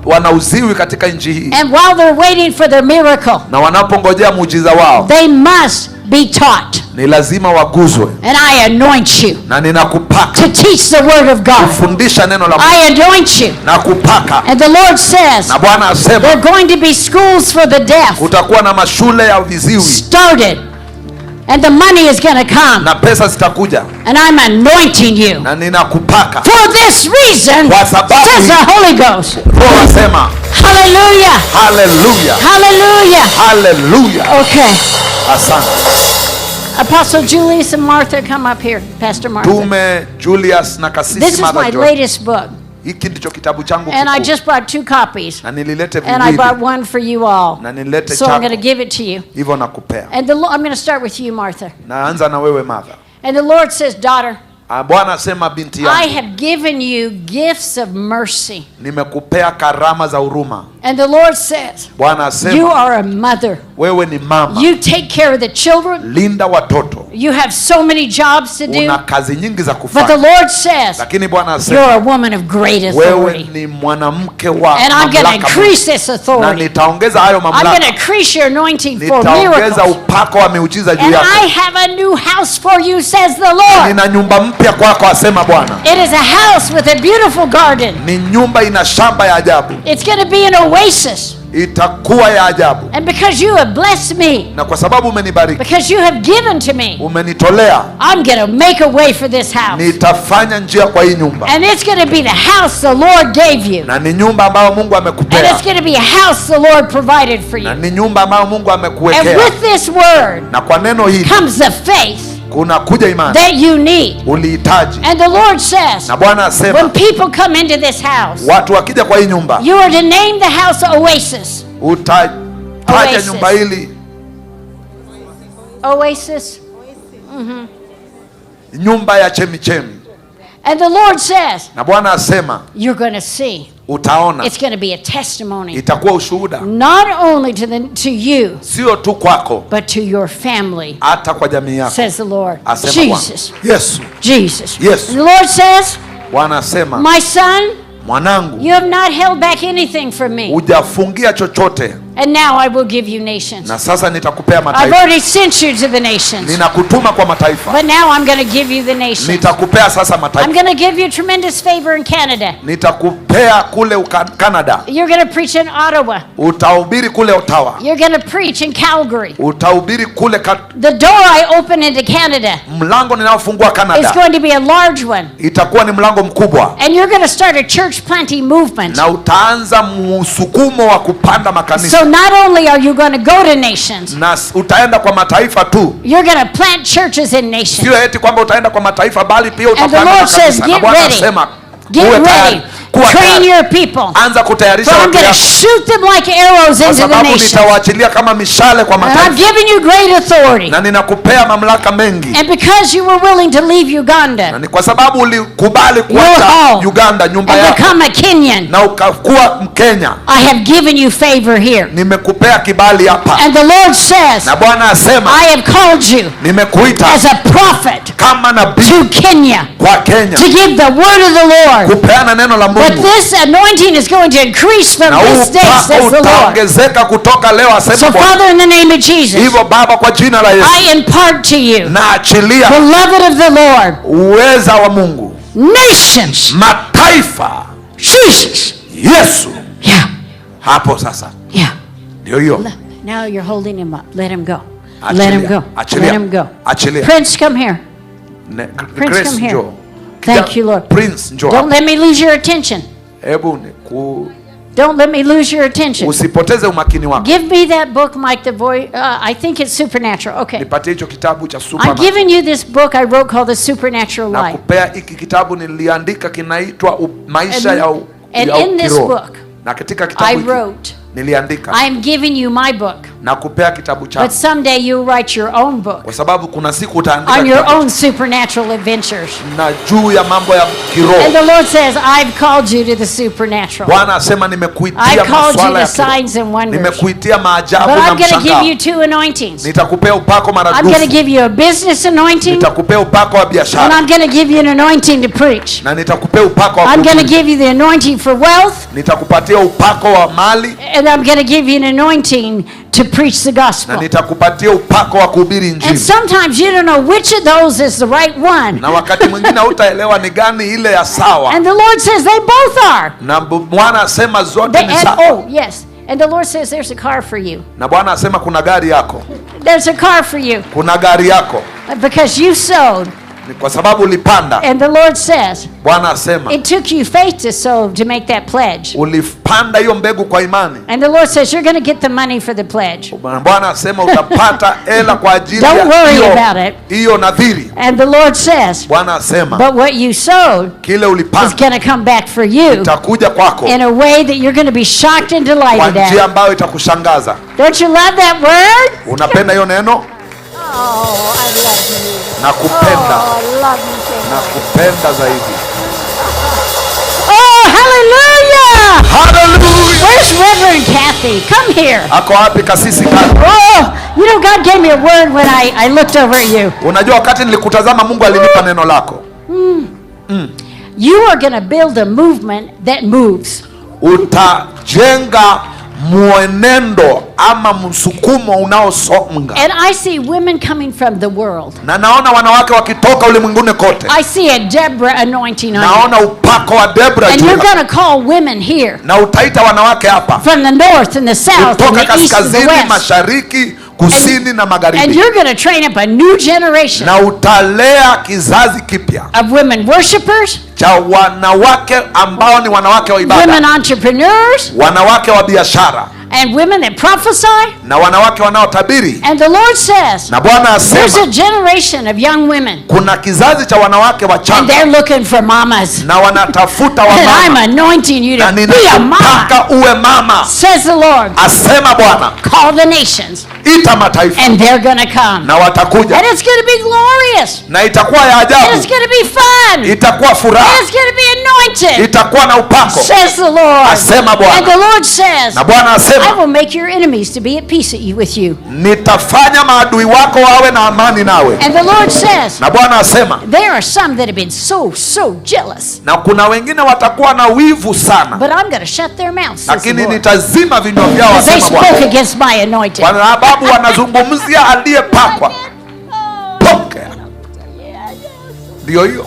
wanauziwi katika nchi hii. And while they're waiting for their miracle, na wanapongojea muujiza wao, they must be taught. Ni lazima waguzwe. And I anoint you. Na ninakupaka. To teach the word of God. Kufundisha neno la Mungu. I anoint you. Na kupaka. And the Lord says, na Bwana asema, there are going to be schools for the deaf. Kutakuwa na mashule ya viziwi. Started. And the money is going to come. Na pesa zitakuja. And I'm anointing you. Na ninakupaka. For this reason, says the Holy Ghost. Roho asema. Hallelujah. Hallelujah. Hallelujah. Hallelujah. Okay. Asante. Apostle Julius and Martha, come up here. Pastor Martha. Tume Julius na kasisi This is my latest book. Hiki ndicho kitabu changu and I just brought 2 copies. Na nililete and I brought one for you all. Na nilete so I'm going to give it to you. Hivyo nakupea. And I'm going to start with you, Martha. Naanza na wewe Martha. And the Lord says, daughter, Bwana asema binti yangu, I have given you gifts of mercy. Nimekupea karama za huruma. And the Lord says, Bwana asema, you are a mother. Wewe ni mama. You take care of the children. Linda watoto. You have so many jobs to do. Una kazi nyingi za kufanya. But the Lord says, lakini Bwana asema, you're a woman of great authority. Wewe ni mwanamke wa and I'm going to increase this authority. Na nitaongeza hayo mamlaka. I'm going to increase your anointing for nitaongeza miracles. upako wa miujiza juu yako. And I have a new house for you, says the Lord. Nina nyumba mpya kwako, asema Bwana. It is a house with a beautiful garden. Ni nyumba ina shamba ya ajabu. It's going to be an oasis. Itakuwa ya ajabu. And because you have blessed me, na kwa sababu umenibariki, because you have given to me, umenitolea, I'm going to make a way for this house. Nitafanya njia kwa hii nyumba. And it's going to be the house the Lord gave you. Na ni nyumba ambayo Mungu amekupea. And it's going to be a house the Lord provided for you. Na ni nyumba ambayo Mungu amekuwekea. And with this word, na kwa neno hili, comes the faith. kuna kuja imani that you need. Ulihitaji. And the Lord says, na Bwana asema, when people come into this house, watu wakija kwa hii nyumba, you are to name the house Oasis. Utaja nyumba hili Oasis. Nyumba ya chemichemi. And the Lord says, na Bwana asema, you're going to see. Utaona. It's going to be a testimony. Itakuwa ushuhuda. Not only to you, sio tu kwako, but to your family. Hata kwa jamii yako. Says the Lord. Asema Jesus. Yesu. Jesus. Yes. And the Lord says, Bwana asema, my son, mwanangu, you have not held back anything from me. Hujafungia chochote. And now I will give you nations. Na sasa nitakupea mataifa. I've already sent you to the nations. Ninakutuma kwa mataifa. But now I'm going to give you the nations. Nitakupea sasa mataifa. I'm going to give you tremendous favor in Canada. Nitakupea kule Canada. You're going to preach in Ottawa. Utahubiri kule Ottawa. You're going to preach in Calgary. Utahubiri kule The door I open into Canada. Mlango ninaofungua Canada. It's going to be a large one. Itakuwa ni mlango mkubwa. And you're going to start a church planting movement. Na utaanza msukumo wa kupanda makanisa. So not only are you going to go to nations, na utaenda kwa mataifa tu. You're going to plant churches in nations. Sio eti kwamba utaenda kwa mataifa bali pia utapanda makanisa. And the Lord says, get ready. Get ready. Train your people. Anza kutayarisha watu. I'm going to shoot them like arrows into the nations. Nitawaachilia kama mishale kwa mataifa. And I've given you great authority. Na ninakupea mamlaka mengi. And because you were willing to leave Uganda. Na ni kwa sababu ulikubali kuacha Uganda nyumba yako. And become a Kenyan. Na ukakuwa Mkenya. I have given you favor here. Nimekupea kibali hapa. And the Lord says, na Bwana asema, I have called you. Nimekuita as a prophet. Kama nabii. To Kenya. Kwa Kenya. To give the word of the Lord. Kupeana neno la Mungu. But this anointing is going to increase from this day, says the Lord. So Father, in the name of Jesus, I impart to you the love of the Lord. Nations. Mataifa. Jesus. Yesu. Yeah. Hapo sasa. Yeah. Ndio hiyo. Now you're holding him up. Let him go. Achilia. Let him go. Achilia. Let him go. Achilia. Prince, come here. Prince, come here. Thank you, Lord. Prince, njoo. Don't let me lose your attention. Don't let me lose your attention. Usipoteze umakini wako. Give me that book, Mike, the boy. I think it's supernatural. Okay. Nipatie hicho kitabu cha supernatural. I'm giving you this book I wrote called The Supernatural Life. Nakupea hiki kitabu niliandika kinaitwa maisha ya kiroho. And in this book, na katika kitabu I wrote, niliandika. I'm giving you my book. Nakupea kitabu chako. But someday you'll write your own book. Kwa sababu kuna siku utaandika on your own supernatural adventures. Na juu ya mambo ya kiroho. And the Lord says, I've called you to the supernatural. Bwana asema nimekuitia masuala ya kiroho. I've called you to signs and wonders. Nimekuitia maajabu na mshangao. But I'm going to give you 2 anointings. Nitakupea upako maradufu. I'm going to give you a business anointing. Nitakupea upako wa biashara. And I'm going to give you an anointing to preach. Na nitakupea upako wa I'm going to give you the anointing for wealth. Nitakupatia upako wa mali. And I'm going to give you an anointing to preach the gospel. Na nitakupatia upako wa kuhubiri injili. And sometimes you don't know which of those is the right one. Na wakati mwingine hutaelewa ni gani ile ya sawa. And the Lord says they both are. Na Bwana asema zote ni sawa. Oh, yes. And the Lord says there's a car for you. Na Bwana asema kuna gari yako. There's a car for you. Kuna gari yako. Because you sowed. Kwa sababu ulipanda. And the Lord says, Bwana asema, it took you faith to sow to make that pledge. Ulipanda hiyo mbegu kwa imani. And the Lord says you're going to get the money for the pledge. Bwana asema utapata hela kwa ajili ya don't worry about it. Hiyo nadhiri. And the Lord says, Bwana asema, but what you sowed kile ulipanda is going to come back for you. Itakuja kwako. In a way that you're going to be shocked and delighted at. Kwa njia ambayo itakushangaza. Don't you love that word? Unapenda hiyo neno? Oh, I love you. Nakupenda. Oh, love you. Nakupenda zaidi. Oh, hallelujah! Hallelujah! Where's Reverend Kathy? Come here. Ako wapi kasisi Kathy? Oh, you know God gave me a word when I looked over at you. Unajua wakati nilikutazama Mungu alinipa neno lako. You are going to build a movement that moves. Utajenga mwenendo ama msukumo unaosonga. And I see women coming from the world. Na naona wanawake wakitoka ulimwenguni kote. I see a Deborah anointing on you. Naona upako wa Deborah. And you're going to call women here. Na utaita wanawake hapa. From the north and the south and the east and the west. Mashariki, kusini na magharibi. And you're going to train up a new generation. Na utalea kizazi kipya. Of women worshipers. Cha wanawake ambao ni wanawake wa ibada. Women entrepreneurs. Wanawake wa biashara. and women that prophesy, na wanawake wanaotabiri. And the Lord says, na Bwana asema, there's a generation of young women, kuna kizazi cha wanawake wachanga, and they're looking for mamas, na wanatafuta wamama, and I'm anointing you to be a mama, uwe mama, says the Lord. Asema Bwana, call the nations, ita mataifa, and they're gonna come, na watakuja, and it's gonna be glorious, na itakuwa ya ajabu, and it's gonna be fun, itakuwa furaha, and it's gonna be anointed, itakuwa na upako, says the Lord. Asema Bwana. And the Lord says, na Bwana asema, I will make your enemies to be at peace with you. Nitafanya maadui wako wawe na amani nawe. And the Lord says, na Bwana asema, there are some that have been so jealous, na kuna wengine watakuwa na wivu sana, but I'm going to shut their mouths, lakini nitazima vinywa vyao, asema Bwana. They spoke against my anointing. Kwa sababu wanazungumzia aliyepakwa. Pokea. Ndio hiyo.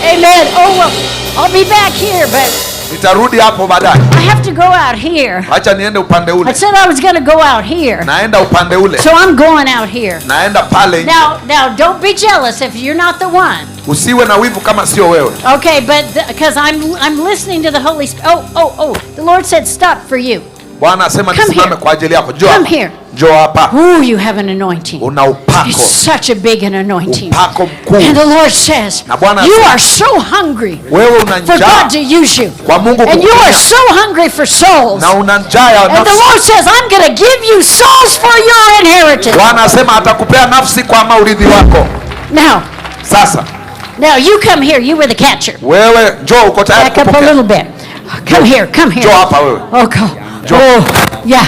Amen. Oh, well, I'll be back here, but nitarudi hapo baadaye. I have to go out here. Acha niende upande ule. I said I was going to go out here. Naenda upande ule. So I'm going out here. Naenda pale. Now don't be jealous if you're not the one. Usiwe na wivu kama sio wewe. Okay, but because I'm listening to the Holy Spirit. Oh, the Lord said stop for you. Bwana asema nisimame kwa ajili yako. Come here. Njoo hapa. Ooh, you have an anointing. Una upako. It's such a big anointing. Upako mkuu. And the Lord says, you are so hungry for God to use you. Kwa Mungu and you are so hungry for souls. Na una njaa ya nafsi. And the Lord says, I'm going to give you souls for your inheritance. Bwana asema atakupea nafsi kwa maurithi wako. Now, sasa. Now you come here. You were the catcher. Wewe njoo, uko tayari kupokea. Back up a little bit. Come here. Njoo hapa wewe. Oh, God. Oh, yeah.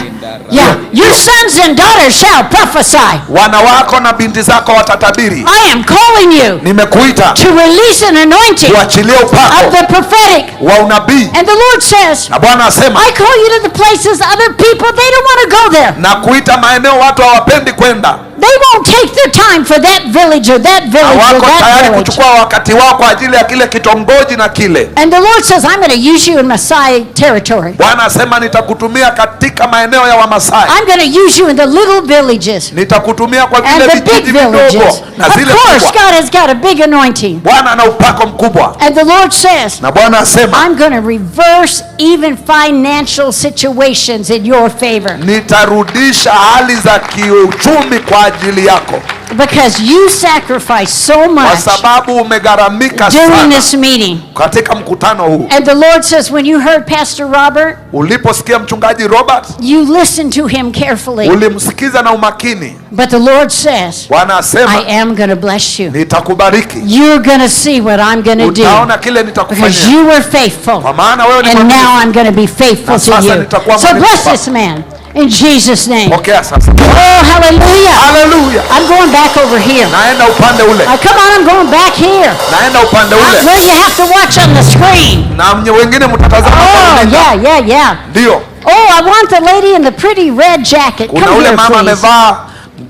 Your sons and daughters shall prophesy. Wana wako na binti zako watatabiri. I am calling you. Nimekuita. To release an anointing. Kuachilia upako. Of the prophetic. Wa unabii. And the Lord says. Na Bwana asema. I call you to the places other people they don't want to go there. Na kuita maeneo watu hawapendi kwenda. They won't take their time for that village or that village or that village. Kuchukua wakati wao kwa ajili ya kile kitongoji na kile. And the Lord says, I'm going to use you in Maasai territory. Bwana asema nitakutumia katika maeneo ya Wamasai. I'm going to use you in the little villages. Nitakutumia kwa vile vijiji vidogo na zile kubwa. Of course, God has got a big anointing. Bwana ana upako mkubwa. And the Lord says, na Bwana asema, I'm going to reverse even financial situations in your favor. Nitarudisha hali za kiuchumi kwa ajili yako. Because you sacrifice so much. Kwa sababu umegharamika sana. During this meeting. Katika mkutano huu. And the Lord says, when you heard Pastor Robert. Uliposikia mchungaji Robert. You listened to him carefully. Ulimsikiza na umakini. But the Lord says, Bwana asema, I am going to bless you. Nitakubariki. You're going to see what I'm going to do. Utaona kile nitakufanyia. Because you were faithful. Kwa maana wewe ni and now I'm going to be faithful to you. So bless this man. In Jesus' name. Pokea sasa. Oh, hallelujah. Hallelujah. I'm going back over here. Naenda upande ule. Come on, I'm going back here. Naenda upande ule. Where you have to watch on the screen. Na wengine mtatazama kwa runinga. Yeah. Ndio. Oh, I want the lady in the pretty red jacket. Come here, please. Mama amevaa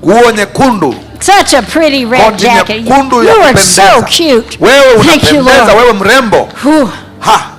nguo nyekundu. Such a pretty red jacket. You are so cute. Thank you, Lord. Wewe mrembo. Ha.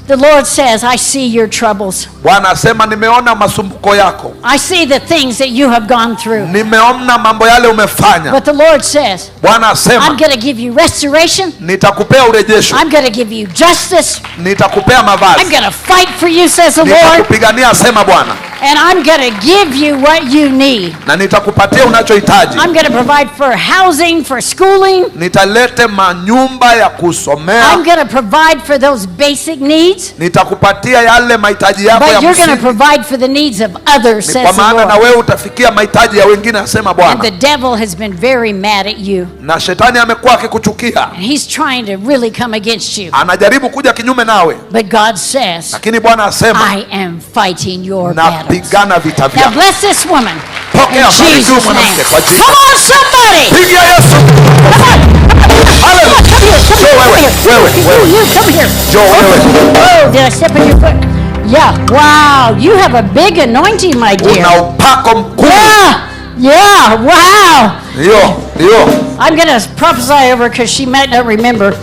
The Lord says, I see your troubles. Bwana asema nimeona masumbuko yako. I see the things that you have gone through. Nimeona mambo yale umefanya. But the Lord says, Bwana asema, I'm going to give you restoration. Nitakupea urejesho. I'm going to give you justice. Nitakupea mavazi. I'm going to fight for you, says the Lord. Nitakupigania asema Bwana. And I'm going to give you what you need. Na nitakupatia unachohitaji. I'm going to provide for housing, for schooling. Nitalete manyumba ya kusomea. I'm going to provide for those basic needs. Nitakupatia yale mahitaji yako ya msingi. But you're going to provide for the needs of others, says the Lord. Kwa maana na wewe utafikia mahitaji ya wengine asema Bwana. And the devil has been very mad at you. Na shetani amekuwa akikuchukia. He's trying to really come against you. Anajaribu kuja kinyume nawe. But God says, lakini Bwana asema, I am fighting your battles. Napigana vita vyako. Now bless this woman. Pokea Jesus' name. Come on, somebody. Pigia Yesu. Come on. Hallelujah. Come here. Oh, did I step on your foot? Yeah. Wow. You have a big anointing, my dear. Una upako mkuu. Yeah. Wow. Ndio. I'm going to prophesy over because she might not remember.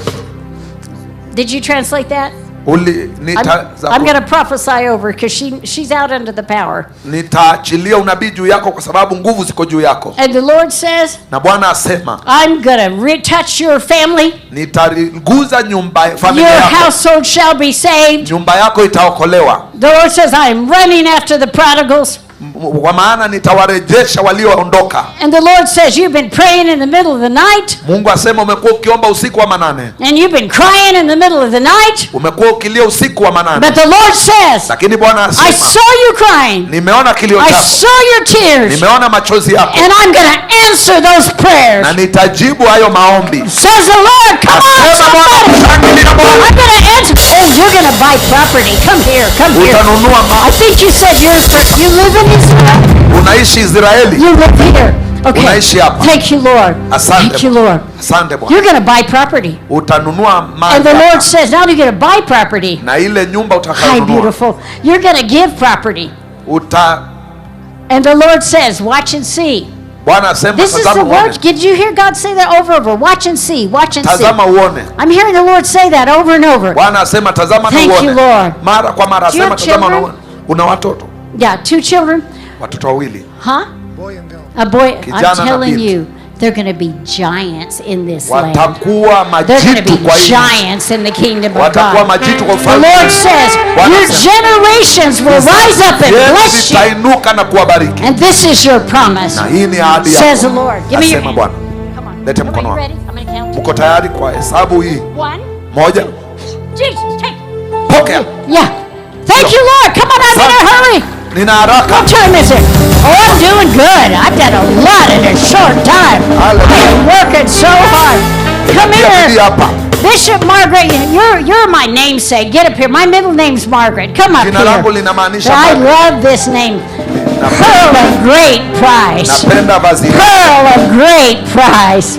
Did you translate that? I'm going to prophesy over because she's out under the power. Nitaachilia unabii juu yako kwa sababu nguvu ziko juu yako. And the Lord says, na Bwana asema, I'm going to retouch your family. Nitariguza familia yako. Your household shall be saved. Nyumba yako itaokolewa. The Lord says, I'm running after the prodigals. Kwa maana nitawarejesha walioondoka. And the Lord says, you've been praying in the middle of the night. Mungu asema umekuwa ukiomba usiku wa manane. And you've been crying in the middle of the night. Umekuwa ukilia usiku wa manane. But the Lord says, lakini Bwana asema, I saw you crying. Nimeona kilio chako. I saw your tears. Nimeona machozi yako. And I'm going to answer those prayers. Na nitajibu hayo maombi. Says the Lord, come on somebody. I'm going to answer. Oh, you're going to buy property. Come here. Come here. Utanunua I think you said you live in Israel. Unaishi Israeli. You live here. Okay. Unaishi hapa. Thank you, Lord. Asante. Thank you, Lord. Asante Bwana. You're going to buy property. Utanunua mali. And the Lord says, now you're going to buy property. Na ile nyumba utakayonunua. Hi, beautiful. You're going to give property. And the Lord says, watch and see. Bwana asema, this is the word. Did you hear God say that over and over? Watch and see. Watch and see. Tazama uone. I'm hearing the Lord say that over and over. Bwana asema tazama na uone. Thank you, Lord. Mara kwa mara asema tazama na uone. Una watoto? Yeah, 2 children. Watoto wawili. Huh? Boy and girl. A boy. I'm telling you, they're going to be giants in this land. Watakuwa they're going to majitu be kwa giants in the kingdom of watakuwa God. majitu kwa The ufalme. Lord says, your generations will rise up and bless you. Zitainuka na kuwabariki. And this is your promise. Na hii ni ahadi yako. Says the Lord. Give me your Asema hand. Bwana. Come on. Lete mkono wako. I'm going to count. Uko tayari kwa hesabu hii? 1. Moja. Jesus, take. Pokea. Yeah. Thank you, Lord. Come on, I'm in a hurry. Nina haraka. What time is it? Oh, I'm doing good. I've done a lot in a short time. I'm working so hard. Come here. Bishop Margaret, you're my namesake. Get up here. My middle name's Margaret. Come up here. I love this name. Pearl of great price. Pearl of great price.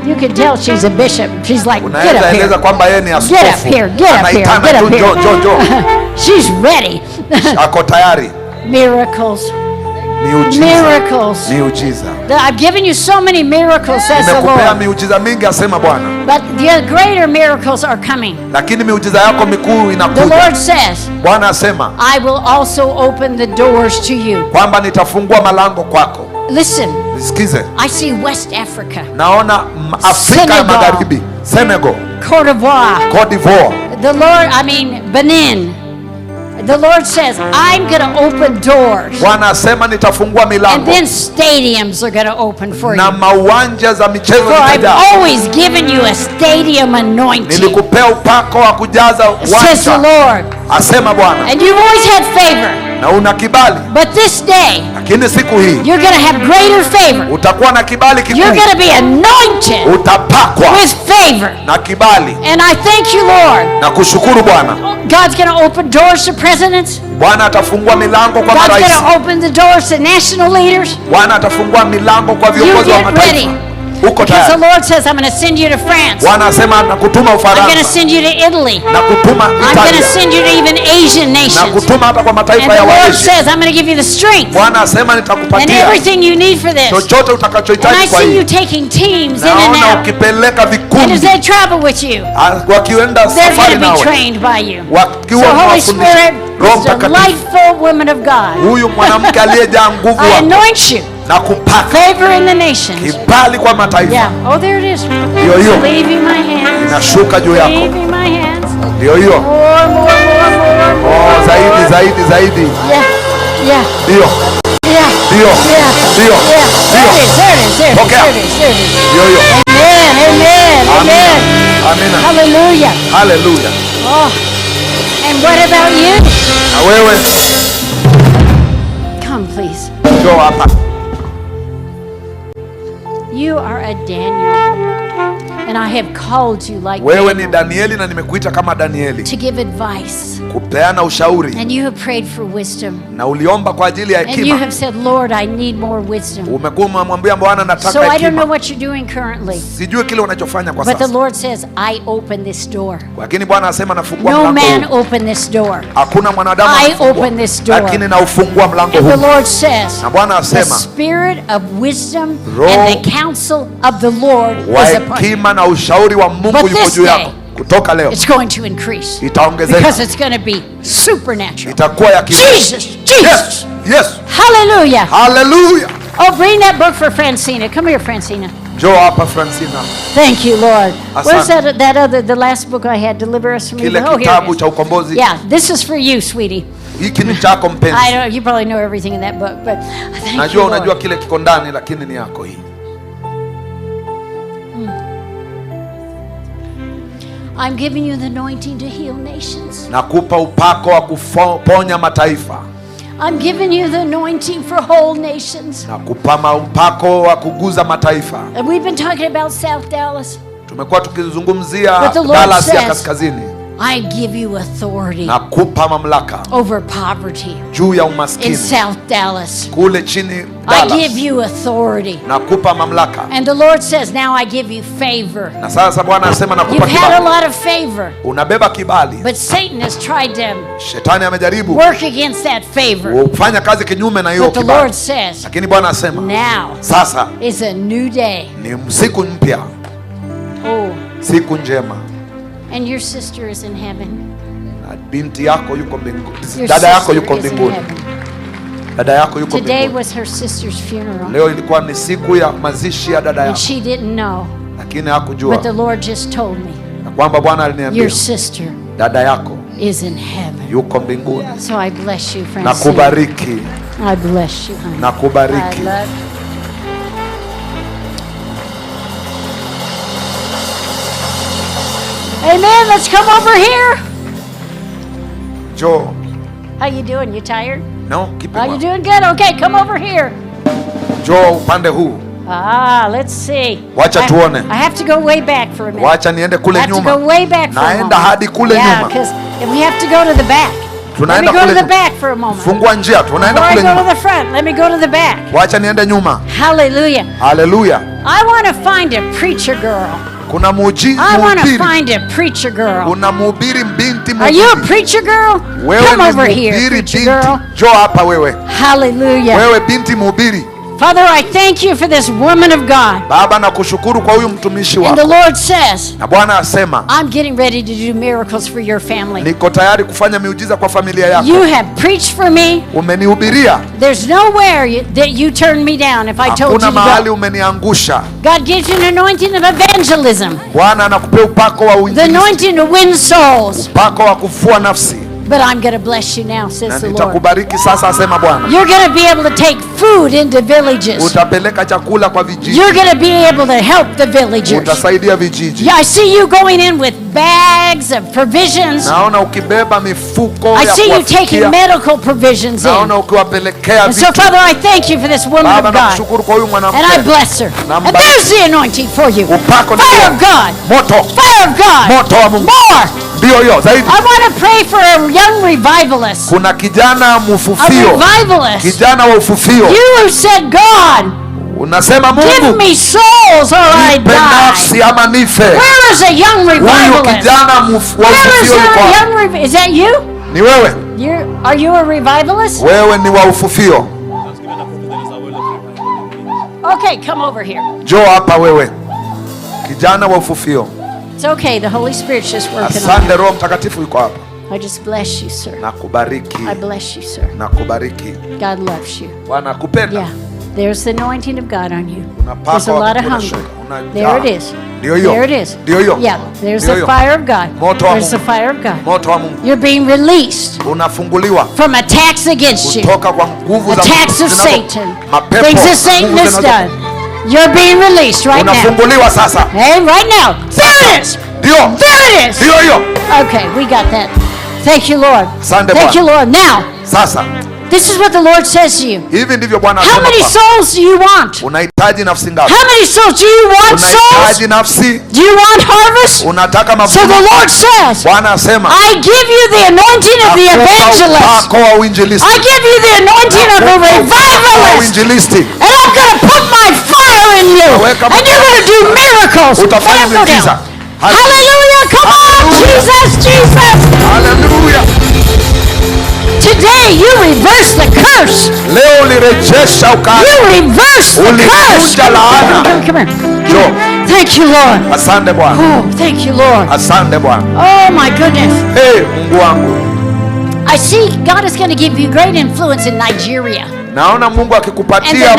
You can tell she's a bishop. She's like, get up here. Get up here. Get up here. Get up here. She's ready. Miracles. Miracles. I've given you so many miracles, says the Lord. But the greater miracles are coming. The Lord says, I will also open the doors to you. Listen. I see West Africa. Naona Afrika ya Magharibi. Senegal. Cote d'Ivoire. The Lord, Benin. The Lord says, I'm going to open doors. Bwana asema nitafungua milango. And then stadiums are going to open for you. Na mawanja za michezo I've always given you a stadium anointing. Nilikupea upako wa kujaza uwanja. Says the Lord. Asema Bwana. And you've always had favor. Na una kibali. But this day, lakini siku hii, you're going to have greater favor. Utakuwa na kibali kikuu. You're going to be anointed. Utapakwa with favor. Na kibali. And I thank you, Lord. Na kushukuru Bwana. God's going to open doors to presidents. Bwana atafungua milango kwa marais. God's going to open the doors to national leaders. Bwana atafungua milango kwa viongozi wa mataifa. Because the Lord says, I'm going to send you to France. Bwana asema nakutuma Ufaransa. I'm going to send you to Italy. Nakutuma Italia. I'm going to send you to even Asian nations. Nakutuma hata kwa mataifa ya Asia. And the Lord says, I'm going to give you the strength. Bwana asema nitakupatia. And everything you need for this. Chochote utakachohitaji kwa hii. And I see you taking teams in and out. Naona ukipeleka vikundi. And as they travel with you, wakienda safari nawe. They're going to be trained by you. Wakiwa so Holy Spirit, this delightful woman of God, huyu mwanamke aliyejaa nguvu I anoint you. Na kupaka favor in the nations. Kibali kwa mataifa. Yeah. Oh, there it is. Ndio leaving my hands. Inashuka juu yako. Leaving my hands. Ndio hiyo. More. Zaidi. Yeah. Ndio. Yeah. Ndio. There it is. Ndio hiyo. Amen. Hallelujah. Oh. And what about you? Na wewe. Come please. Njoo hapa. You are a Daniel. And I have called you like wewe ni Danieli na nimekuita kama Danieli. To give advice. Kupeana ushauri. And you have prayed for wisdom. Na uliomba kwa ajili ya hekima. And you have said, Lord, I need more wisdom. Umekuwa umemwambia Bwana nataka hekima. So I don't know what you're doing currently. Sijui kile unachofanya kwa sasa. But the Lord says, I open this door. Lakini Bwana anasema nafungua mlango. No man open this door. Hakuna mwanadamu I open this door. Lakini na ufungua mlango huu. And the Lord says, na Bwana asema, the spirit of wisdom and the counsel of the Lord is upon you. Hekima na ushauri wa Mungu yuko juu yako. kutoka leo it's going to increase. itaongezeka. Because it's going to be supernatural. Itakuwa ya kimungu. Jesus, Jesus. Yes. Hallelujah. Hallelujah. Oh, bring that book for Francina. Come here, Francina. Njoo hapa Francina. Thank you, Lord. Asante. Where's that other, the last book I had, Deliver Us from Kile Evil? Oh, here kitabu it cha is. ukombozi. Yeah, this is for you, sweetie. Hiki ni chako mpenzi. I don't, you probably know everything in that book, but thank Najua you, unajua Lord. kile kiko ndani lakini ni yako hii. I'm giving you the anointing to heal nations. Nakupa upako wa kuponya mataifa. I'm giving you the anointing for whole nations. Nakupa upako wa kuguza mataifa. And we've been talking about South Dallas. Tumekuwa tukizungumzia But the Lord Dallas ya says, kaskazini. I give you authority Nakupa mamlaka over poverty juu ya in umaskini. South Dallas. Kule chini I Dallas. give you authority. Nakupa mamlaka. And the Lord says, now I give you favor. Na sasa Bwana anasema nakupa You've had a kibali. lot of favor, Unabeba kibali. but Satan has tried to Shetani amejaribu work against that favor. kufanya kazi kinyume na hiyo But the kibali. Lord says, Lakini Bwana anasema now sasa is a new day. ni siku mpya. Oh, Siku njema. and your sister is in heaven. Na binti yako yuko mbinguni. Your Dada yako sister yuko is in mbinguni. heaven. Dada yako yuko Today mbinguni. was her sister's funeral. Leo ilikuwa ni siku ya mazishi ya dada And yako. she didn't know. Lakini But hakujua the Lord just told me, na kwamba Bwana aliniambia your sister dada yako is in heaven. yuko mbinguni. So I bless you, Na Francine. kubariki. I bless you, honey. Na kubariki. I love you. Amen. Let's come over here. Joe. How you doing? You tired? No, keep Are you it. doing good? Okay, come over here. Joe upande huu. Let's see. Wacha tuone. I have to go way back for a minute. Wacha niende kule I have to nyuma. go way back for a Naenda moment. hadi kule Yeah, nyuma. because we have to go to the back. Let me Tunaenda go to kule the nyuma. back for a moment. Fungua njia, tunaenda Before I kule go to nyuma. the front, let me go to the back. Wacha niende nyuma. Hallelujah. Haleluya. I want to find a preacher girl. Kuna I want to mhubiri. find a preacher girl. Kuna mhubiri binti Are you a mhubiri. preacher girl? Wewe Come ni over here, mhubiri preacher binti. girl. Njoo hapa wewe. Hallelujah. Wewe binti mhubiri. Father, I thank you for this woman of God. Baba nakushukuru kwa huyu mtumishi And the wako. Lord says, Na Bwana asema I'm getting ready to do miracles for your family. niko tayari kufanya miujiza kwa familia yako. You have preached for me. Umenihubiria. There's nowhere that you turned me down if I told you Hakuna to mahali go. umeniangusha. God gives you an anointing of evangelism. Bwana anakupea upako wa The uinjilisti. anointing to win souls. Upako wa kufua nafsi. But I'm going to bless you now, Na says the Lord. nitakubariki sasa asema Bwana. You're going to be able to take food into villages. Utapeleka chakula kwa vijiji. You're going to be able to help the villagers. Utasaidia vijiji. Yeah, I see you going in with bags of provisions. Naona ukibeba mifuko I ya see you taking kuwafikia. medical provisions in. Naona ukiwapelekea And so, vitu. Father, I thank you for this woman Baba of God. nakushukuru kwa huyu mwanamke. And I bless her. Na And mbariki. there's the anointing for you. Upako ni Fire of ndio. God. Moto. Fire of God. Moto wa Mungu. More. Ndio hiyo zaidi. I want to pray for a young revivalist. Kuna kijana A mufufio. revivalist. Kijana wa ufufio. You have said, God, Unasema give Mungu, me souls or I nipe die. nafsi ama nife. Where is a young Huyu revivalist? kijana wa Where is ufufio yuko there a wapi? young Is that you? Ni wewe. Are you a revivalist? Wewe ni wa ufufio. Okay, come over here. Njoo hapa wewe. Kijana wa ufufio. It's okay. The Holy Spirit's just working on Asante, Roho Mtakatifu yuko hapa. you. I just bless you, sir. Nakubariki. I bless you, sir. Nakubariki. God loves you. Bwana akupenda. Yeah. There's the anointing of God on you. Unapakwa There's a lot of kuna hunger. shuka, una There it njaa. is. Ndio hiyo. There it is. Ndio hiyo. Yeah. There's Ndio the hiyo. fire of God. Moto wa There's the Mungu. fire of God. Moto wa Mungu. You're being released Unafunguliwa from attacks against you. kutoka kwa nguvu za Attacks of zinazo- Satan. mapepo, Things that Satan nguvu has zinazo- done. You're being released right now. Unafunguliwa sasa. Hey, right now. There it is. Ndio. There it is. Ndio hiyo. Okay, we got that. Thank you, Lord. Asante Thank you, Bwana. Lord. Now, Sasa this is what the Lord says to you. hivi ndivyo Bwana How anasema. many kwako. souls do you want? Unahitaji nafsi ngapi? How many souls? Do you want souls? Unahitaji nafsi? Do you want harvest? Unataka So mavuno? the Lord says, Bwana asema, I give you the anointing of the nakupa evangelist. upako wa uinjilisti. I give you the anointing of a Nakupa upako wa revivalist. uinjilisti. And I'm going to put my fire in you. Naweka And you're going to do miracles. Utafanya Let 'em go miujiza. down. Hallelujah. Come on, Jesus, Jesus. Hallelujah. Today you reverse the curse. Leo ulirejesha ukali. You reverse the curse. Ulivunja laana. Come here. Njoo. thank you, Lord. Asante Bwana. Oh, thank you, Lord. Asante Bwana. Oh, my goodness. Hey, Mungu wangu. I see God is going to give you great influence in Nigeria. Naona Mungu akikupatia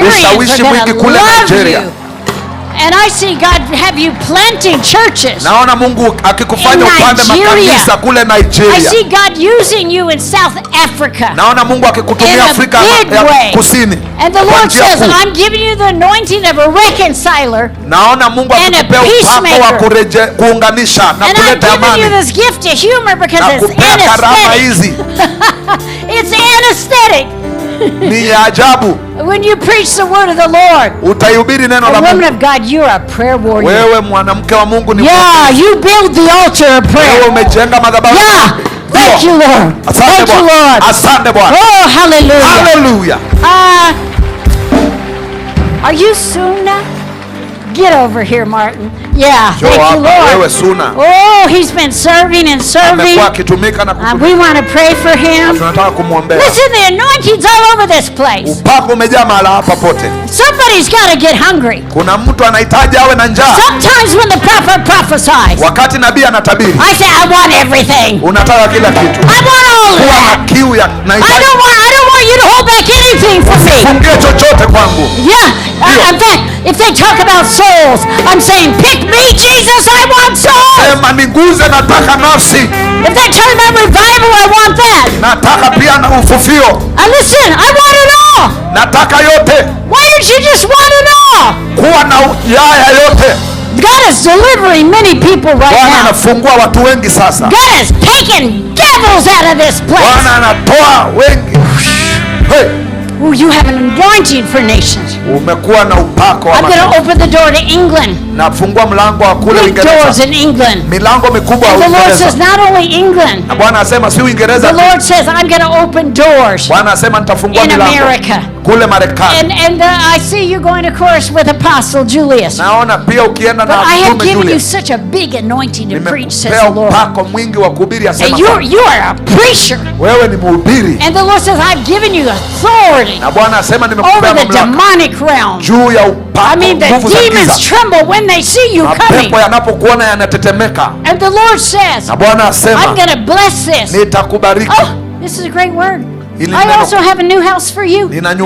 ushawishi mwingi kule Nigeria. And I see God have you planting churches. Naona Mungu akikufanya upande makanisa kule Nigeria. I see God using you in South Africa. Naona Mungu akikutumia Afrika ya Kusini. And the Lord says, I'm giving you the anointing of a reconciler. Naona Mungu akikupea upako wa kuunganisha na kuleta amani. And I'm giving you this gift of humor because it's anesthetic. It's anesthetic. Ni ajabu. When you preach the word of the Lord, utaihubiri neno la Mungu. Woman of God, you're a prayer warrior. Wewe mwanamke wa Mungu ni you build the altar of prayer. Wewe umejenga madhabahu. Thank you, Lord. Thank you, Lord. Asante Bwana. Oh, hallelujah. Hallelujah. Are you Suna? Get over here, Martin. Yeah, thank you, Lord. Oh, he's been serving and serving. And we want to pray for him. Listen, the anointing's all over this place. Somebody's got to get hungry. Sometimes when the prophet prophesies, I say, I want everything. I want all of that. I don't want you to hold back anything from me. Yeah, in fact, if they talk about souls, I'm saying, pick me, Jesus, I want souls. If they talk about revival, I want that. And listen, I want it all. Why don't you just want it all? God is delivering many people right now. God is taking devils out of this place. Oh, you have an anointing for nations. I'm going to open the door to England. Big doors in England. And the Lord says not only England. The Lord says I'm going to open doors in America. And I see you going to course with Apostle Julius. But I have given you such a big anointing to preach, says the Lord. And you are a preacher. And the Lord says I've given you authority over the demonic realm. I mean, the demons tremble when they see you coming. And the Lord says, I'm going to bless this. Oh, this is a great word. I also have a new house for you. And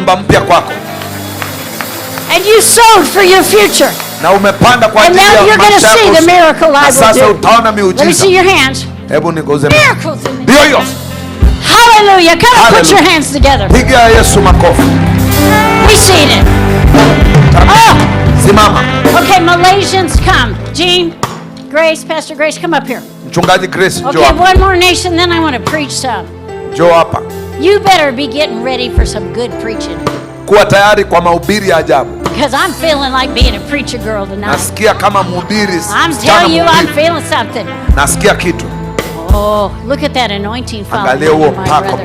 you sowed for your future. And now you're going to see the miracle I will do. Let me see your hands. Miracles in this. Hallelujah. Come on, put your hands together. Be seated. Oh. Okay, Malaysians, come. Jean, Grace, Pastor Grace, come up here. Okay, one more nation, then I want to preach some. You better be getting ready for some good preaching. Because I'm feeling like being a preacher girl tonight. I'm telling you, I'm feeling something. Oh, look at that anointing following you, my brother.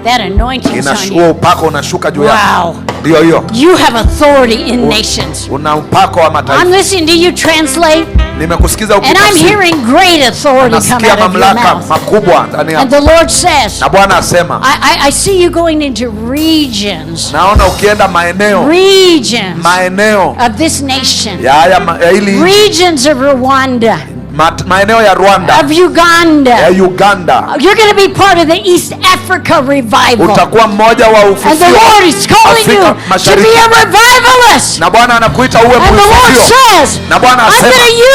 That anointing on you. Wow. You have authority in nations. I'm listening to you translate. And I'm hearing great authority come out of your mouth. And the Lord says, I see you going into regions. Regions of this nation. Regions of Rwanda. Maeneo ya Rwanda, of Uganda, ya Uganda. You're going to be part of the East Africa revival. Utakuwa mmoja wa ufufio. And the Lord is calling you to be a revivalist. Na Bwana anakuita uwe mfufio. And the Lord says, I'm going to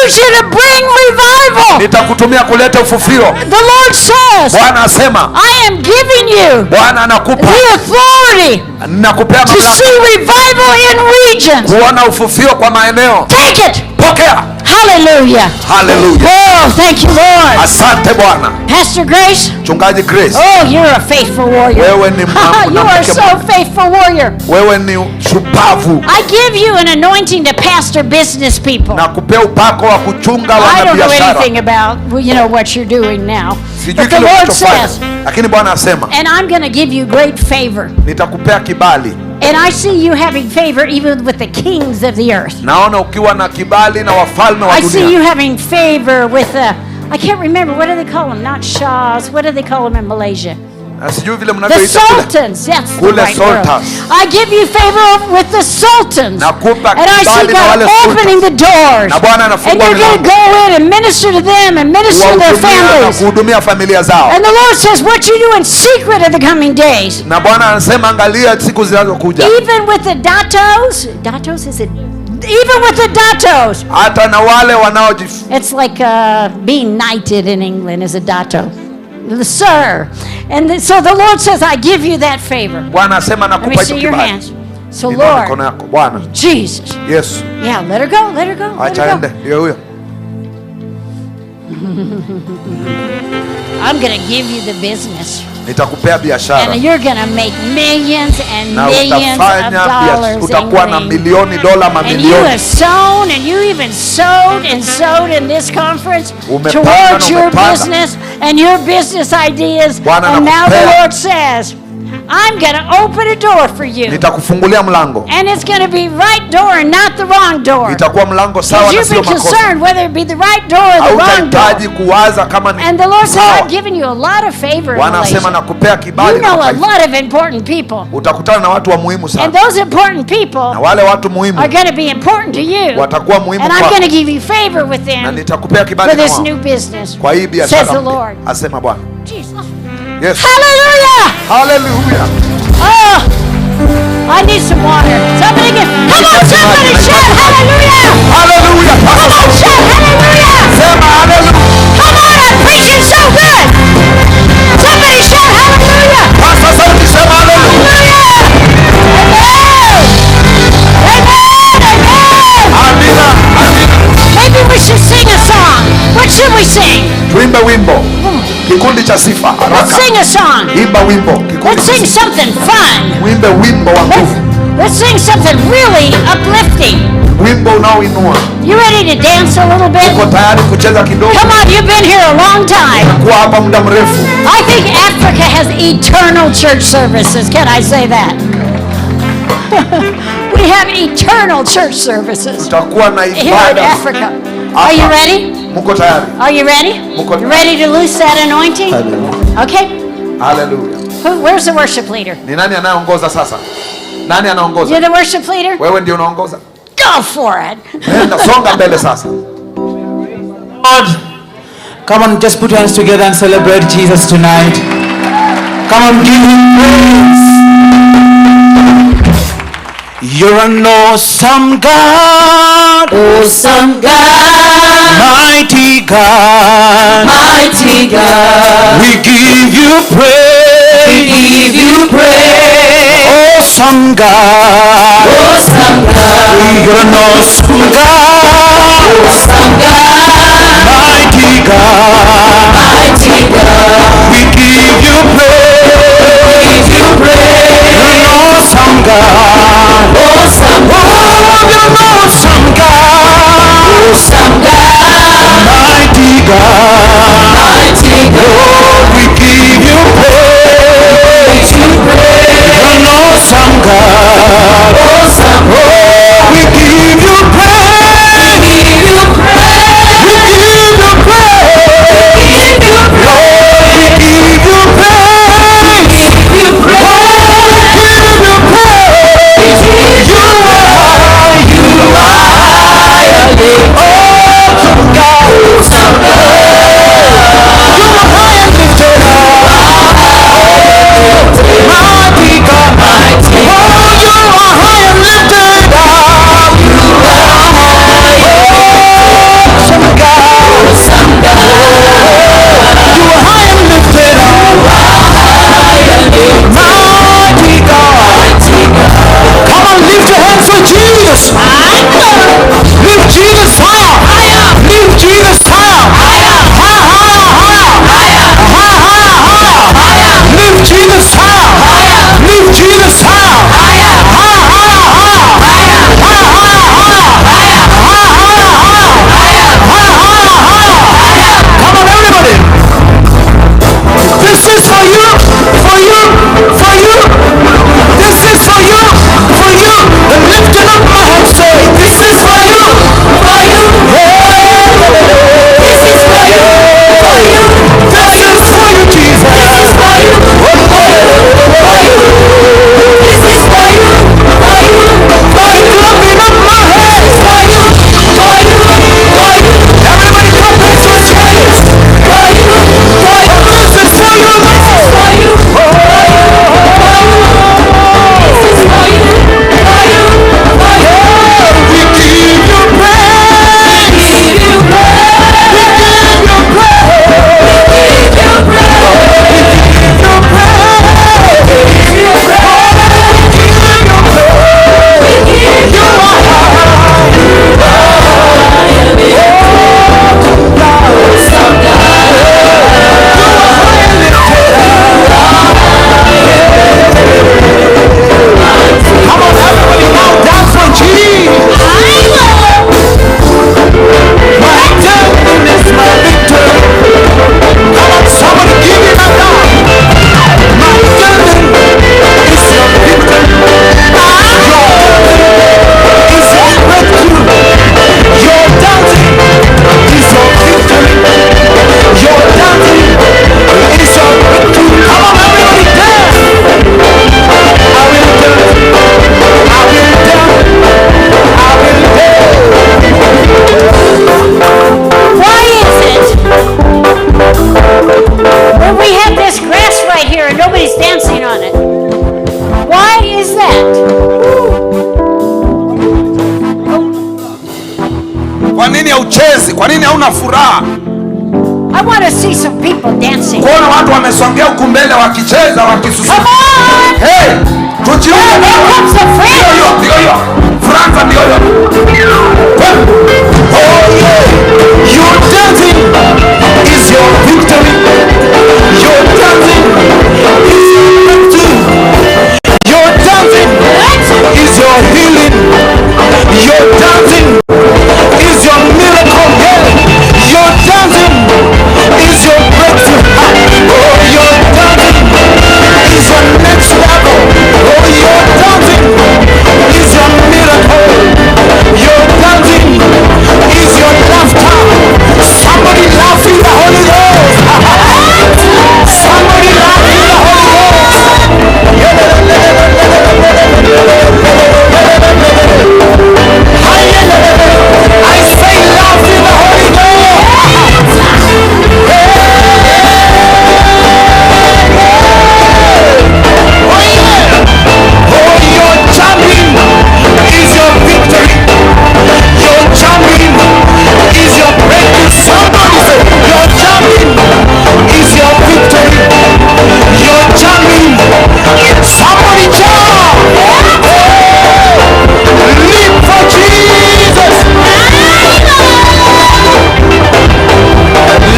use you to bring revival. Nitakutumia kuleta ufufio. The Lord says, Bwana asema, I am giving you Bwana anakupa the authority to see revival in regions. Kuona ufufio kwa maeneo. Take it. Pokea. Hallelujah. Hallelujah. Oh, thank you, Lord. Asante Bwana. Pastor Grace. Mchungaji Grace. Oh, you're a faithful warrior. Wewe ni you are so faithful warrior. Wewe ni shupavu. I give you an anointing to pastor business people. Na kupea upako wa kuchunga wanabiashara. I don't know anything about, what you're doing now. But the Lord says, lakini Bwana asema, and I'm going to give you great favor. Nitakupea kibali. And I see you having favor even with the kings of the earth. Naona ukiwa na kibali na wafalme wa dunia. I see you having favor with I can't remember, what do they call them? Not Shahs. What do they call them in Malaysia? The sultans, yes, the right word. I give you favor with the sultans. And I see God opening the doors. And you're going to go in and minister to them and minister to their families. And the Lord says, what you do in secret in the coming days. Even with the datos, is it? Even with the datos. It's like being knighted in England is a dato. The sir. And so the Lord says, I give you that favor. Let me see your hands. So Lord, Jesus. Yes. Yeah, let her go, let her go. Let her go. I'm going to give you the business. And you're going to make millions and millions of dollars and you have sown and you even sowed in this conference towards your business and your business ideas. And now the Lord says, I'm going to open a door for you. And it's going to be right door and not the wrong door. Because you've been concerned whether it be the right door or the wrong door. And the Lord said, I've given you a lot of favor in Malaysia. You know a lot of important people. And those important people are going to be important to you. And I'm going to give you favor with them for this new business, says the Lord. Jesus. Yes. Hallelujah! Hallelujah! Oh, I need some water. Somebody get, come on, somebody shout hallelujah! Hallelujah! Come on, shout hallelujah! Come on, I'm preaching so good! Somebody shout hallelujah! Hallelujah! Amen! Maybe we should sing a song. What should we sing? Tuimbe wimbo. Kikundi cha sifa. Let's sing a song. Imba wimbo. Let's sing something fun. Wimbe wimbo wa nguvu. Let's sing something really uplifting. Wimbo unaoinua. You ready to dance a little bit? Uko tayari kucheza kidogo? Come on, you've been here a long time. Umekuwa hapa muda mrefu. I think Africa has eternal church services. Can I say that? We have eternal church services here in Africa. Are you ready? Are you ready? You ready to loose that anointing? Okay. Hallelujah. Where's the worship leader? Ni nani anayeongoza sasa? Nani anaongoza? You're the worship leader? Wewe ndio unaongoza. Go for it. Nenda songa mbele sasa. Lord, come on, just put your hands together and celebrate Jesus tonight. Come on, give him praise. You're an awesome God, awesome God, mighty God, mighty God. We give you praise, we give you praise. Awesome God, awesome God. You're an awesome God, awesome God, mighty God, mighty God. We give you praise, we give you praise. You're an awesome God, awesome God, you're an awesome God, awesome God, mighty God, mighty God. Lord, we give you praise, you're an awesome God, awesome. Oh, we give you praise. uchezi? Kwa nini hauna furaha? I want to see some people dancing. Kuona watu wamesongea huku mbele wakicheza wakisusa. Come on! Hey, tujiunge nao. Ndio hiyo. Franza ndio hiyo. Oh yeah. Your dancing is your victory. Your dancing is your breakthrough. Your dancing is your healing. Your dancing is your miracle. Your dancing is your breakthrough. Oh, your dancing is your next level. Oh, your dancing is your miracle. Your dancing is your laughter. Somebody laugh in the Holy Ghost. Somebody laugh in the Holy I say laugh in the Holy Ghost. Oh, your jumping is your victory. Your jumping is your breakthrough. Somebody say, your jumping is your victory. Your jumping. Somebody jump. Live for Jesus.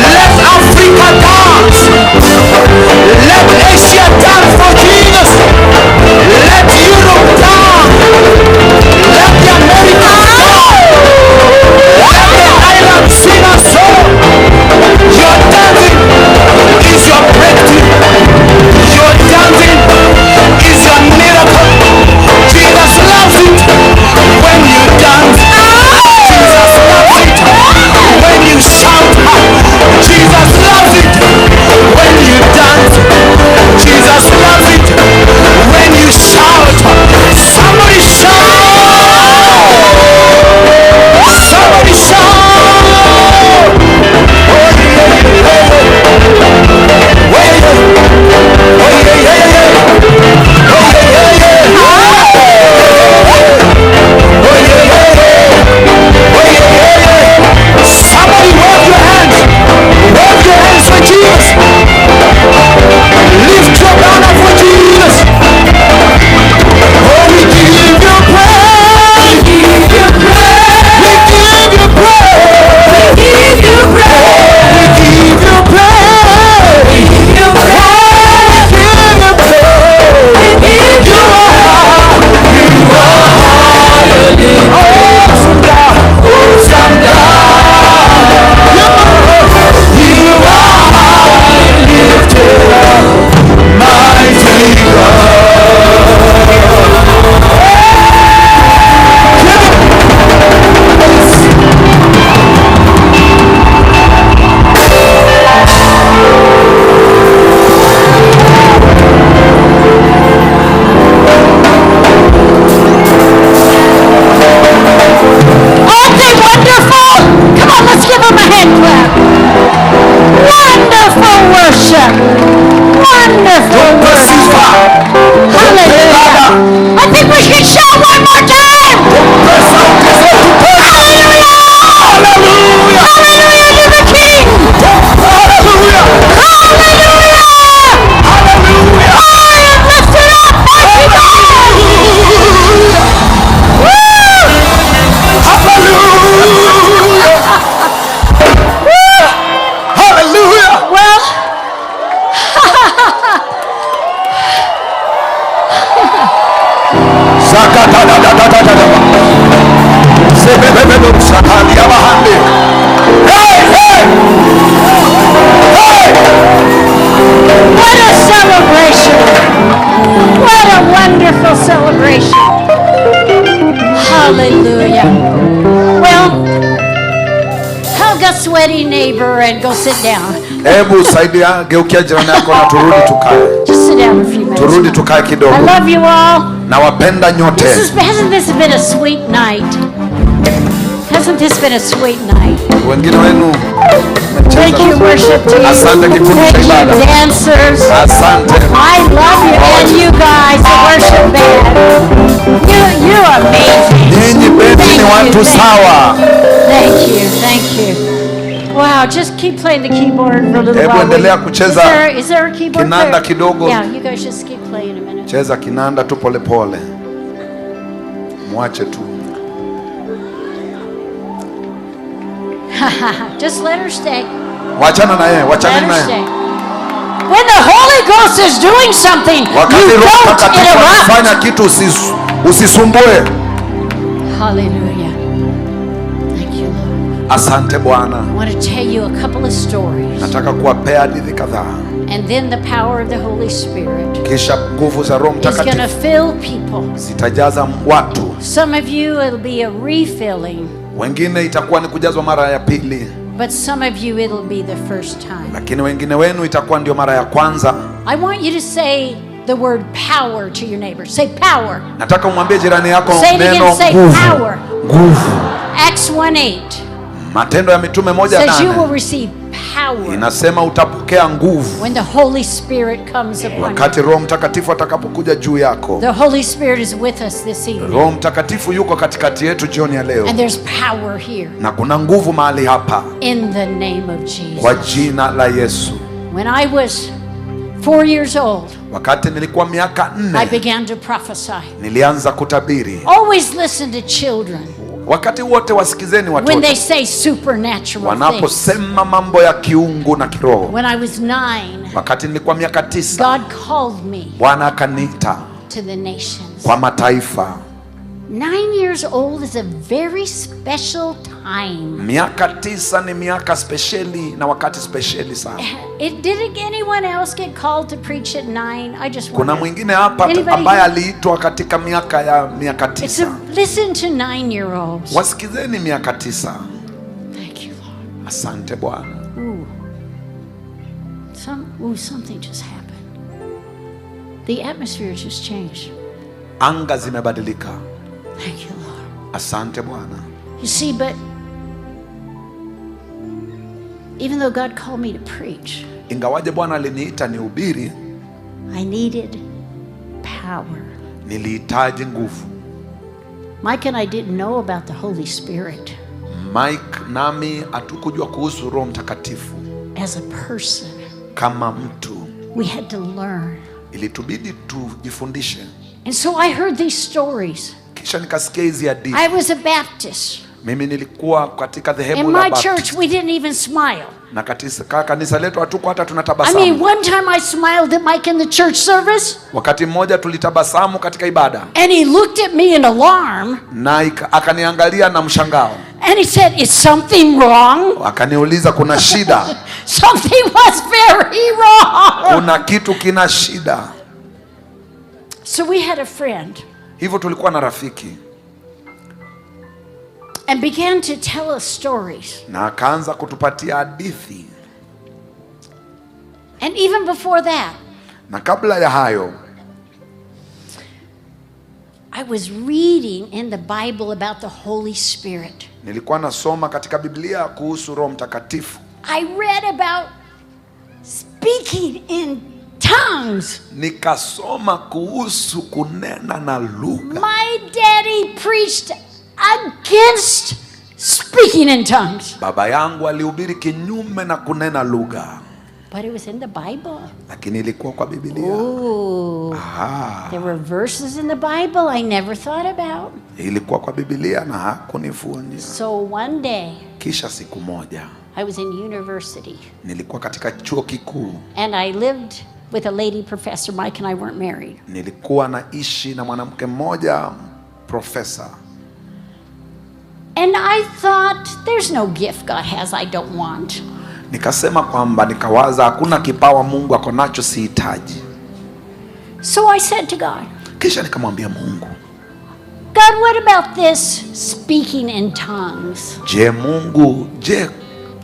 Let Africa dance. Let Asia dance for Jesus. Let Europe dance. Let the Americans dance. Let the island sing a song. Your dancing is your breakthrough. Your dancing is your miracle. Jesus loves it when you dance. Jesus loves it when you shout. Jesus loves it when you dance. Jesus loves it when you shout. Somebody shout. Somebody shout. Oh somebody wave your hands. Wave your hands for Jesus. Lift your banner for Jesus. Oh, we give you praise. We give you praise. We give you praise. We give you praise. We give you praise. We give you praise. We give you praise. We give you sweaty neighbor and go sit down. Hebu saidia, geukia jirani yako na turudi tukae. Just sit down a few minutes. Turudi tukae kidogo. I love you all. Nawapenda nyote. Hasn't this been a sweet night? Hasn't this been a sweet night? Wengine wenu thank you worship team. Asante kikundi cha ibada. Thank you dancers. Asante. I love you and you guys, the worship band. You're amazing. Nyinyi bendi ni watu sawa. Thank you. Thank you. Wow, just keep playing the keyboard for a little while. Endelea kucheza. Is there a keyboard kinanda kidogo? Yeah, you guys just keep playing a minute. Cheza kinanda tu pole pole. Mwache tu. Just let her stay. Wachana na yeye, wachana na yeye. When the Holy Ghost is doing something, you don't interrupt. Fanya kitu usisumbue. Hallelujah. Thank you, Lord. Asante Bwana. I want to tell you a couple of stories. Nataka kuwapea hadithi kadhaa. And then the power of the Holy Spirit Kisha nguvu za Roho is going to Mtakatifu fill people. zitajaza watu. Some of you it'll be a refilling. Wengine itakuwa ni kujazwa mara ya pili. But some of you it'll be the first time. Lakini wengine wenu itakuwa ndio mara ya kwanza. I want you to say the word power to your neighbor. Say power. Nataka umwambie jirani yako neno nguvu. Nguvu. Acts 1:8 Matendo ya Mitume 1:8 says you will receive power inasema utapokea nguvu when the Holy Spirit comes upon wakati Roho Mtakatifu atakapokuja juu yako. you. The Holy Spirit is with us this evening. Roho Mtakatifu yuko katikati yetu jioni ya leo. And there's power here. Na kuna nguvu mahali hapa. In the name of Jesus. Kwa jina la Yesu. When I was 4 years old, wakati nilikuwa miaka 4, I began to prophesy. Nilianza kutabiri. Always listen to children. Wakati wote wasikizeni watoto. When they say supernatural wanaposema mambo ya kiungu na kiroho. When I was 9, wakati nilikuwa miaka 9, God called me Bwana akaniita to the nations. kwa mataifa. 9 years old is a very special time. Miaka 9 ni miaka speciali na wakati speciali sana. Did anyone else get called to preach at 9? I just kuna mwingine hapa ambaye aliitwa katika miaka ya miaka 9. Listen to 9-year-olds. Wasikizeni miaka 9. Thank you, Lord. Asante Bwana. Something just happened. The atmosphere just changed. Anga zimebadilika. Thank you, Lord. Asante Bwana. You see, but even though God called me to preach, ingawaje Bwana aliniita nihubiri, I needed power. Nilihitaji nguvu. Mike and I didn't know about the Holy Spirit. Mike nami hatukujua kuhusu Roho Mtakatifu. As a person, kama mtu, we had to learn. Ilitubidi tujifundishe. And so I heard these stories. Kisha nikasikia hizi hadithi. I was a Baptist. Mimi nilikuwa katika dhehebu la Baptist. In my church we didn't even smile. Na katika kanisa letu hatuko hata tunatabasamu. I mean, one time I smiled at Mike in the church service. Wakati mmoja tulitabasamu katika ibada. And he looked at me in alarm. Na akaniangalia na mshangao. And he said, "Is something wrong?" Akaniuliza kuna shida. Something was very wrong. Kuna kitu kina shida. So we had a friend. Hivyo tulikuwa na rafiki. And began to tell us stories. Na akaanza kutupatia hadithi. And even before that, na kabla ya hayo, I was reading in the Bible about the Holy Spirit. Nilikuwa nasoma katika Biblia kuhusu Roho Mtakatifu. I read about speaking in tongues. Nikasoma kuhusu kunena na lugha. My daddy preached against speaking in tongues. Baba yangu alihubiri kinyume na kunena lugha. But it was in the Bible. Lakini ilikuwa kwa Biblia. There were verses in the Bible I never thought about. Ilikuwa kwa Biblia na hakunifunia. So one day, kisha siku moja, I was in university. Nilikuwa katika chuo kikuu. And I lived with a lady professor. Mike and I weren't married. Nilikuwa naishi na mwanamke mmoja profesa. And I thought, there's no gift God has I don't want. Nikasema kwamba nikawaza hakuna kipawa Mungu ako nacho sihitaji. So I said to God, kisha nikamwambia Mungu, God, what about this speaking in tongues? Je, Mungu,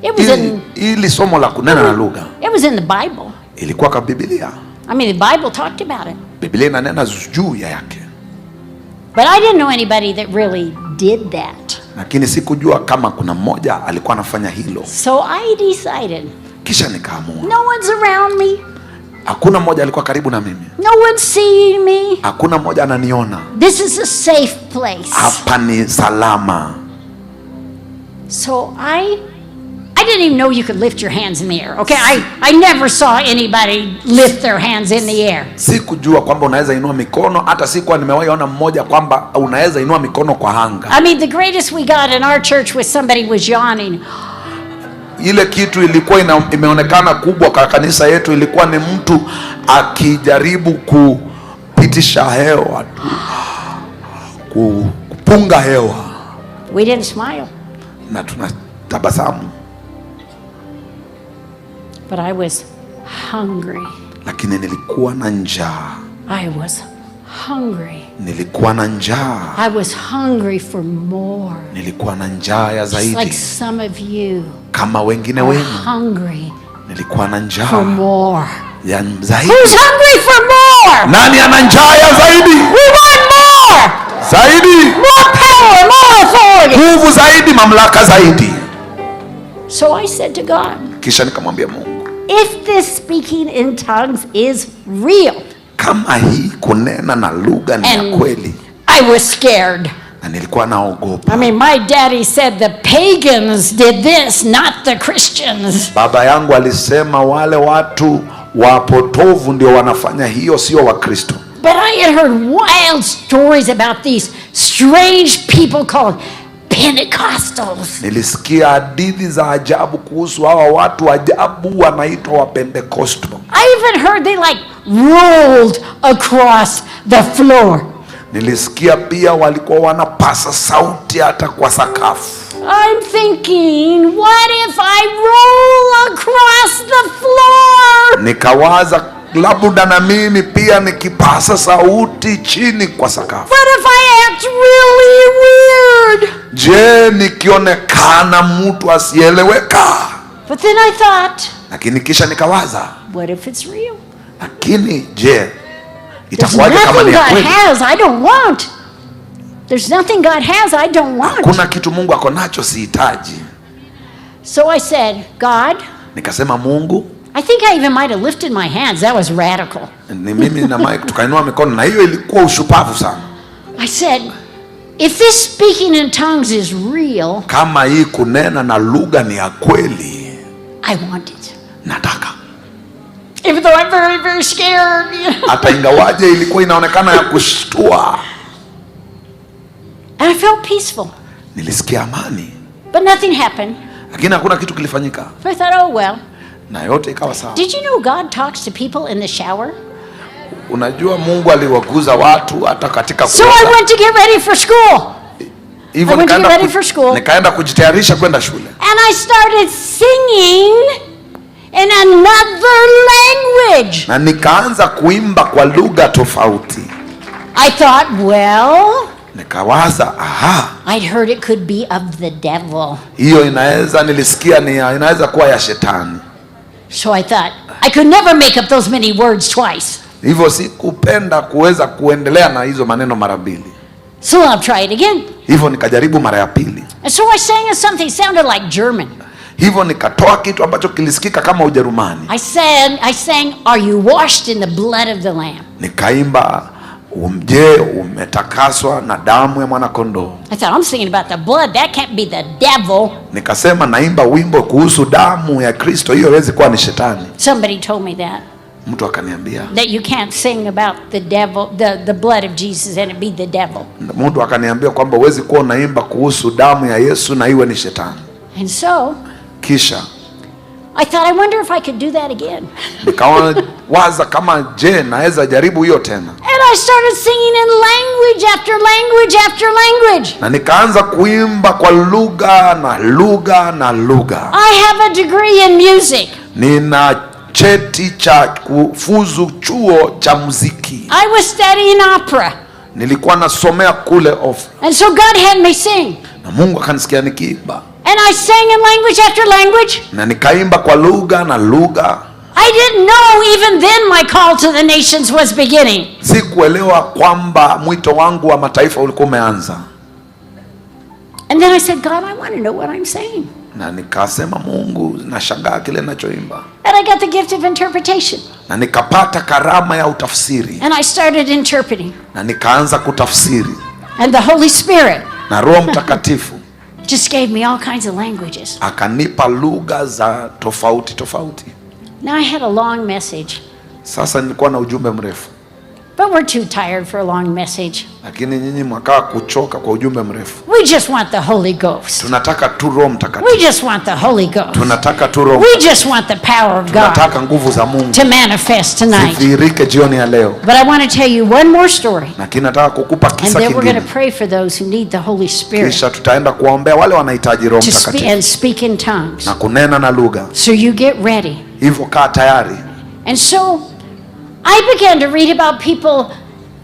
it was ili somo la kunena na lugha. It was in the Bible. Ilikuwa kwa Biblia. I mean, the Bible talked about it. Biblia inanena juu yake. But I didn't know anybody that really did that. Lakini sikujua kama kuna mmoja alikuwa anafanya hilo. So I decided. Kisha nikaamua. No one's around me. Hakuna mmoja alikuwa karibu na mimi. No one's seeing me. Hakuna mmoja ananiona. This is a safe place. Hapa ni salama. So I didn't even know you could lift your hands in the air. Okay, I never saw anybody lift their hands in the air. Sikujua kwamba unaweza inua mikono, hata sikuwa nimewahi ona mmoja kwamba unaweza inua mikono kwa anga. I mean, the greatest we got in our church was somebody was yawning. Ile kitu ilikuwa imeonekana kubwa kwa kanisa yetu, ilikuwa ni mtu akijaribu kupitisha hewa, kupunga hewa. We didn't smile. Na tunatabasamu. But I was hungry. Lakini nilikuwa na njaa. I was hungry. Nilikuwa na njaa. I was hungry for more. Nilikuwa na njaa ya zaidi. Just like some of you. Kama wengine wenu. Hungry. Nilikuwa na njaa. For more. Ya zaidi. Who's hungry for more? Nani ana njaa ya zaidi? We want more. Zaidi. More power, more authority. Nguvu zaidi, mamlaka zaidi. So I said to God. Kisha nikamwambia Mungu. If this speaking in tongues is real. Kama hii kunena na lugha ni ya kweli. I was scared. Na nilikuwa naogopa. I mean, my daddy said the pagans did this, not the Christians. Baba yangu alisema wale watu wapotovu ndio wanafanya hiyo, sio Wakristo. But I had heard wild stories about these strange people called Pentecostals. Nilisikia hadithi za ajabu kuhusu hawa watu ajabu wanaitwa wa Pentecostal. I even heard they like rolled across the floor. Nilisikia pia walikuwa wanapasa sauti hata kwa sakafu. I'm thinking, what if I roll across the floor? Nikawaza labda na mimi pia nikipasa sauti chini kwa sakafu. What if I act really weird? Je, nikionekana mtu asieleweka? But then I thought, lakini kisha nikawaza, what if it's real? Lakini je, itakuwaje kama ni kweli? God has, I don't want. There's nothing God has I don't want. Kuna kitu Mungu ako nacho sihitaji. So I said, God, nikasema Mungu, I think I even might have lifted my hands. That was radical. Ni mimi na Mike tukainua mikono na hiyo ilikuwa ushupavu sana. I said, if this speaking in tongues is real, kama hii kunena na lugha ni ya kweli, I want it. Nataka. Even though I'm very, very scared. Hata ingawaje ilikuwa inaonekana ya kushtua. And I felt peaceful. Nilisikia amani. But nothing happened. Lakini hakuna kitu kilifanyika. So I thought, oh well. Na yote ikawa sawa. Did you know God talks to people in the shower? Unajua Mungu aliwaguza watu hata katika kuoga. So I went to get ready for school. Hivyo nikaenda kujitayarisha kwenda shule. And I started singing in another language. Na nikaanza kuimba kwa lugha tofauti. I thought, well, nikawaza, aha, I'd heard it could be of the devil. Hiyo nilisikia inaweza kuwa ya shetani. So I thought, I could never make up those many words twice. Hivyo sikupenda kuweza kuendelea na hizo maneno mara mbili. So I'll try it again. Hivyo nikajaribu mara ya pili. And so I sang something sounded like German. Hivyo nikatoa kitu ambacho kilisikika kama Ujerumani. I sang, are you washed in the blood of the lamb? Nikaimba, je, umetakaswa na damu ya mwana kondoo. I thought, I'm singing about the blood, that can't be the devil. Nikasema naimba wimbo kuhusu damu ya Kristo, hiyo haiwezi kuwa ni shetani. Somebody told me that. Mtu akaniambia that you can't sing about the devil, the blood of Jesus and it be the devil. Mtu akaniambia kwamba huwezi kuwa unaimba kuhusu damu ya Yesu na iwe ni shetani. And so kisha I thought, I wonder if I could do that again. Nikawaza kama je, naweza jaribu hiyo tena. And I started singing in language after language after language. Na nikaanza kuimba kwa lugha na lugha na lugha. I have a degree in music. Nina cheti cha kufuzu chuo cha muziki. I was studying opera. Nilikuwa nasomea kule opera. And so God had me sing. Na Mungu akanisikia nikiimba. And I sang in language after language. Na nikaimba kwa lugha na lugha. I didn't know even then my call to the nations was beginning. Sikuelewa kwamba mwito wangu wa mataifa ulikuwa umeanza. And then I said, God, I want to know what I'm saying. Na nikasema Mungu, nashangaa kile ninachoimba. And I got the gift of interpretation. Na nikapata karama ya utafsiri. And I started interpreting. Na nikaanza kutafsiri. And the Holy Spirit. Na Roho Mtakatifu. Just gave me all kinds of languages. Akanipa lugha za tofauti tofauti. Now I had a long message. Sasa nilikuwa na ujumbe mrefu. But we're too tired for a long message. Lakini nyinyi mwakaa kuchoka kwa ujumbe mrefu. We just want the Holy Ghost. Tunataka tu Roho Mtakatifu. We just want the Holy Ghost. Tunataka tu Roho. We just want the power of God. Tunataka nguvu za Mungu to manifest tonight. Zidhihirike jioni ya leo. But I want to tell you one more story. Lakini nataka kukupa kisa kingine. And then we're going to pray for those who need the Holy Spirit. Kisha tutaenda kuwaombea wale wanahitaji Roho Mtakatifu. And speak in tongues. Na kunena na lugha. So you get ready. Hivyo kaa tayari. And so I began to read about people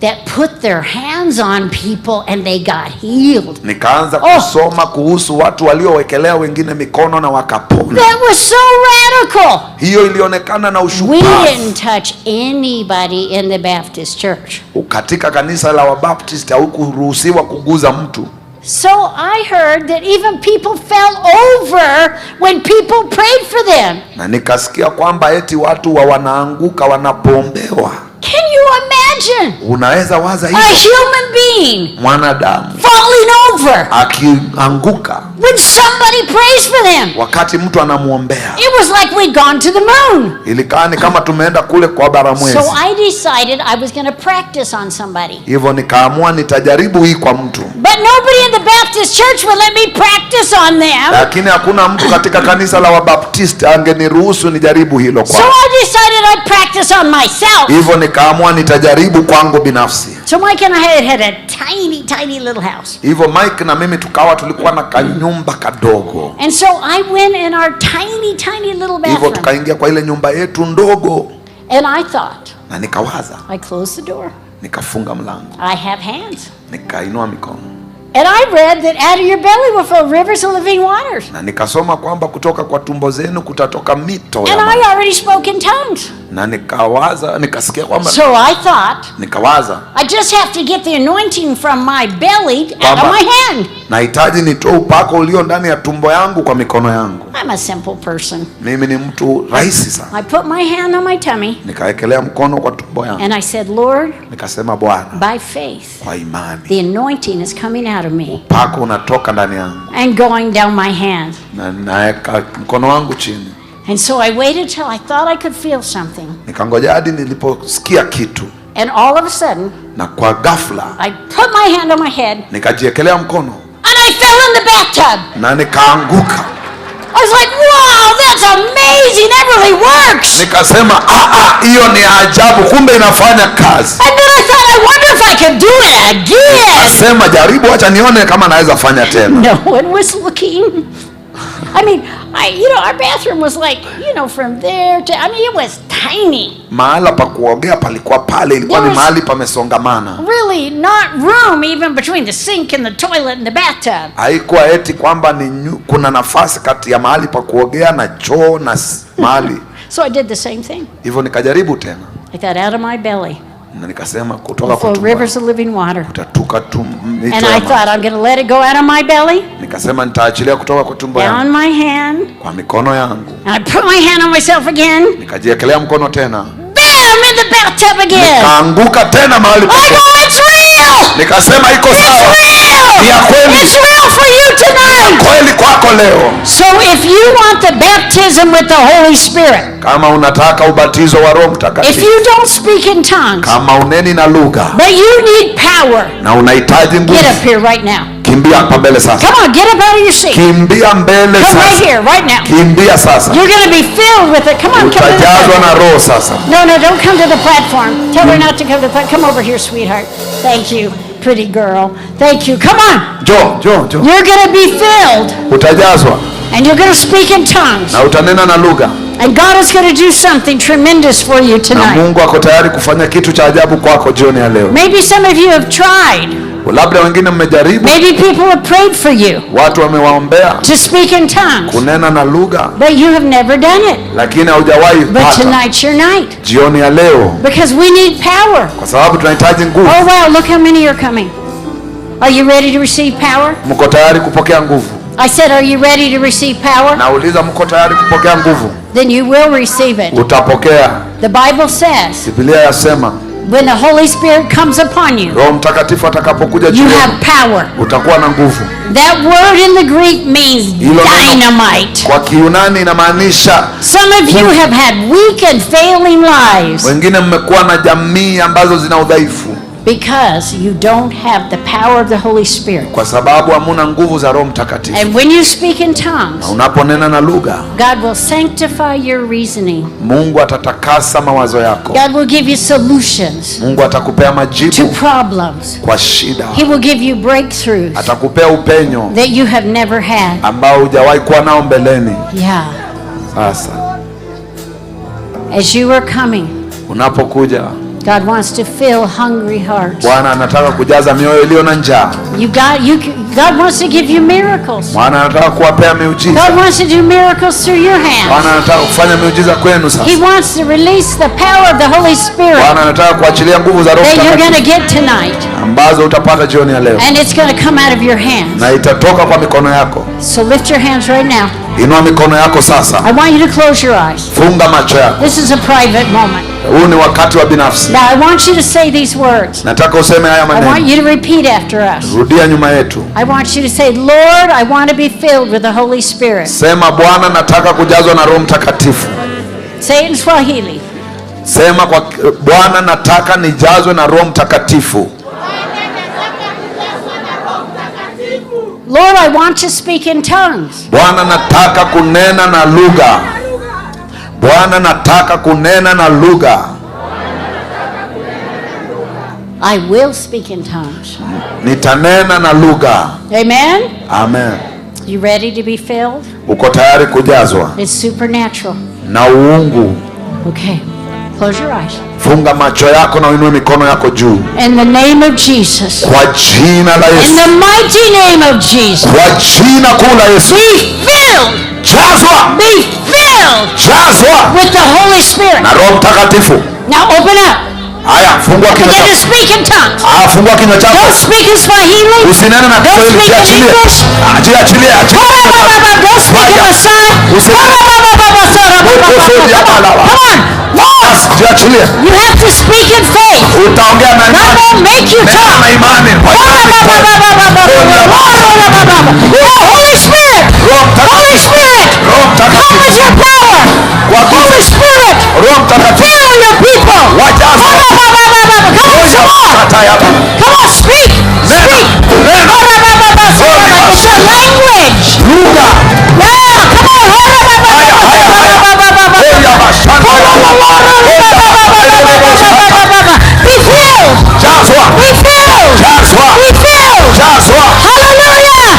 that put their hands on people and they got healed. Nikaanza kusoma kuhusu watu waliowekelea wengine mikono na wakapona. That was so radical. Hiyo ilionekana na ushupavu. We didn't touch anybody in the Baptist church. Katika kanisa la Wabaptist haukuruhusiwa kuguza mtu. So I heard that even people fell over when people prayed for them. Na nikasikia kwamba eti watu wanaanguka wanapoombewa. Can you imagine? Unaweza waza hivyo? A human being. Mwanadamu. Falling over. Akianguka. When somebody prays for them. Wakati mtu anamuombea. It was like we'd gone to the moon. Ilikaa ni kama tumeenda kule kwa bara mwezi. So I decided I was going to practice on somebody. Hivyo nikaamua nitajaribu hii kwa mtu. But nobody in the Baptist church would let me practice on them. Lakini hakuna mtu katika kanisa la Wabaptist angeniruhusu nijaribu hilo kwa. So I decided I'd practice on myself. Hivyo nikaamua nitajaribu kwangu binafsi. So Mike and I had a tiny little house. Hivyo Mike na mimi tulikuwa na kanyumba kadogo. And so I went in our tiny little bathroom. Hivyo tukaingia kwa ile nyumba yetu ndogo. And I thought. Na nikawaza. I closed the door. Nikafunga mlango. I have hands. Nikainua mikono. And I read that out of your belly will flow rivers of living waters. Na nikasoma kwamba kutoka kwa tumbo zenu kutatoka mito ya maji. And I already spoke in tongues. Na nikawaza, nikasikia kwamba. So I thought. Nikawaza. I just have to get the anointing from my belly out of my hand. Nahitaji nitoe upako ulio ndani ya tumbo yangu kwa mikono yangu. I'm a simple person. Mimi ni mtu rahisi sana. I put my hand on my tummy. Nikaekelea mkono kwa tumbo yangu. And I said, Lord. Nikasema Bwana. By faith. Kwa imani. The anointing is coming out of me. Upako unatoka ndani yangu. And going down my hand. Na naeka mkono wangu chini. And so I waited till I thought I could feel something. Nikangoja hadi niliposikia kitu. And all of a sudden. Na kwa ghafla. I put my hand on my head. Nikajiekelea mkono. And I fell in the bathtub. Na nikaanguka. I was like, wow, that's amazing. That really works. Nikasema, hiyo ni ajabu, kumbe inafanya kazi. And then I thought, I wonder if I could do it again. Nikasema, jaribu, acha nione kama naweza fanya tena. No one was looking. I mean, our bathroom was like, from there to, it was tiny. Mahala pa kuogea palikuwa pale, ilikuwa ni mahali pamesongamana. Really not room even between the sink and the toilet and the bathtub. Haikuwa eti kwamba kuna nafasi kati ya mahali pa kuogea na choo na mahali. So I did the same thing. Hivyo nikajaribu tena. I got out of my belly. Na nikasema kutoka kwa tumbo. Rivers of living water. Kutatoka mito. And I thought I'm going to let it go out of my belly. Nikasema nitaachilia kutoka kwa tumbo yangu. Down my hand. Kwa mikono yangu. And I put my hand on myself again. Nikajiekelea mkono tena. Bam, in the bathtub again. Nikaanguka tena mahali pa. I go, it's real. Nikasema iko sawa. Ni ya kweli. It's real for you tonight. Kweli kwako leo. So if you want the baptism with the Holy Spirit. Kama unataka ubatizo wa Roho Mtakatifu. If you don't speak in tongues. Kama uneni na lugha. But you need power. Na unahitaji nguvu. Get up here right now. Kimbia hapa mbele sasa. Come on, get up out of your seat. Kimbia mbele sasa. Come right here, right now. Kimbia sasa. You're going to be filled with it. Come on, come to the platform. Utajazwa na Roho sasa. No, don't come to the platform. Tell her not to come to the platform. Come over here, sweetheart. Thank you, pretty girl. Thank you. Come on. Jo. You're going to be filled. Utajazwa. And you're going to speak in tongues. Na utanena na lugha. And God is going to do something tremendous for you tonight. Na Mungu ako tayari kufanya kitu cha ajabu kwako jioni ya leo. Maybe some of you have tried. Labda wengine mmejaribu. Maybe people have prayed for you. Watu wamewaombea. To speak in tongues. Kunena na lugha. But you have never done it. Lakini haujawahi pata. But tonight's your night. Jioni ya leo. Because we need power. Kwa sababu tunahitaji nguvu. Oh wow, look how many are coming. Are you ready to receive power? Mko tayari kupokea nguvu? I said, are you ready to receive power? Nauliza, mko tayari kupokea nguvu? Then you will receive it. Utapokea. The Bible says. Biblia yasema. When the Holy Spirit comes upon you, Roho Mtakatifu atakapokuja juu you yako, have power. utakuwa na nguvu. That word in the Greek means dynamite. Kwa Kiyunani inamaanisha. Some of you have had weak and failing lives. Wengine mmekuwa na jamii ambazo zina udhaifu. Because you don't have the power of the Holy Spirit. Kwa sababu hamuna nguvu za Roho Mtakatifu. And when you speak in tongues, unaponena na lugha, God will sanctify your reasoning. Mungu atatakasa mawazo yako. God will give you solutions. Mungu atakupea majibu to problems. Kwa shida. He will give you breakthroughs. Atakupea upenyo that you have never had. ambao hujawahi kuwa nao mbeleni. Yeah. Sasa as you are coming, unapokuja, God wants to fill hungry hearts. Bwana anataka kujaza mioyo iliyo na njaa. God wants to give you miracles. Bwana anataka kuwapea miujiza. God wants to do miracles through your hands. Bwana anataka kufanya miujiza kwenu sasa. He wants to release the power of the Holy Spirit. Bwana anataka kuachilia nguvu za Roho Mtakatifu that you're going to get tonight. Ambazo utapata jioni ya leo. And it's going to come out of your hands. Na itatoka kwa mikono yako. So lift your hands right now. Inua mikono yako sasa. I want you to close your eyes. Funga macho yako. This is a private moment. Huu ni wakati wa binafsi. Now I want you to say these words. Nataka useme haya maneno. I want you to repeat after us. Rudia nyuma yetu. I want you to say, Lord, I want to be filled with the Holy Spirit. Sema, Bwana, nataka kujazwa na Roho Mtakatifu. Say it in Swahili. Sema kwa Bwana, nataka nijazwe na Roho Mtakatifu. Lord, I want to speak in tongues. Bwana, nataka kunena na lugha. Bwana, nataka kunena na lugha. I will speak in tongues. Nitanena na lugha. Amen. Amen. You ready to be filled? Uko tayari kujazwa? It's supernatural. Na uungu. Okay. Close your eyes. Funga macho yako na uinue mikono yako juu. In the name of Jesus. Kwa jina la Yesu. In the mighty name of Jesus. Kwa jina kuu la Yesu. Be filled. Jazwa. Be filled. Jazwa. With the Holy Spirit. Na Roho Mtakatifu. Now open up. Haya, fungua kinywa chako. Begin to speak in tongues. Fungua kinywa chako. Don't speak in Swahili. Usinene na Kiswahili. Don't speak in English. Achilia. Don't speak in Masai. Jiachilie. You have to speak in faith. Utaongea na imani. God won't make you talk. Na imani. Holy Spirit. Holy Spirit. Come with your power. Holy Spirit. Fill your people. Come on, some more. Come on, speak. Speak. It's a language. Yeah, come on. Be filled. Be filled. Be filled.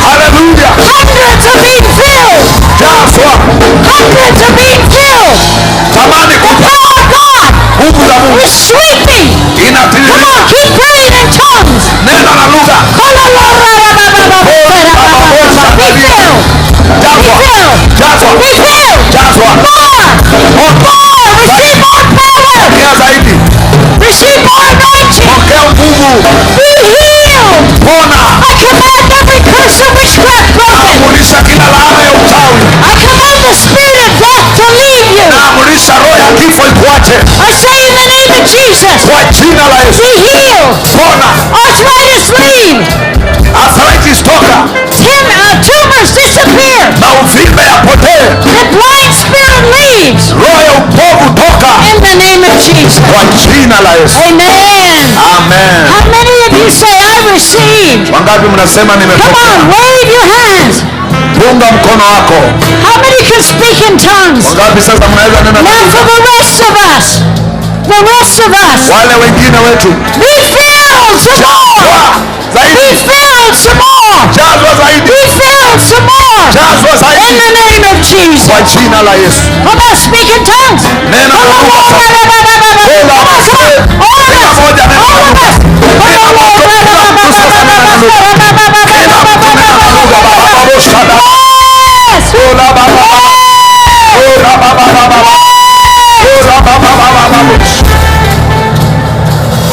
Hallelujah. Hundreds are being filled. Hundreds are being filled. The power of God is sweeping. Come on, keep praying in tongues. Be filled. Be filled. More. Receive more power. Receive more anointing. Be healed. I command every curse of witchcraft broken. I command the spirit of death to leave you. I say in the name of Jesus. Be healed. Arthritis leave. Tumors disappear. The blind spirit leaves. In the name of Jesus. Amen. How many of you say I received? Come on, wave your hands. How many can speak in tongues? Now for the rest of us. The rest of us. Be filled some more. Be filled some more. Be filled some more. In the name of Jesus. Come on, speak in tongues.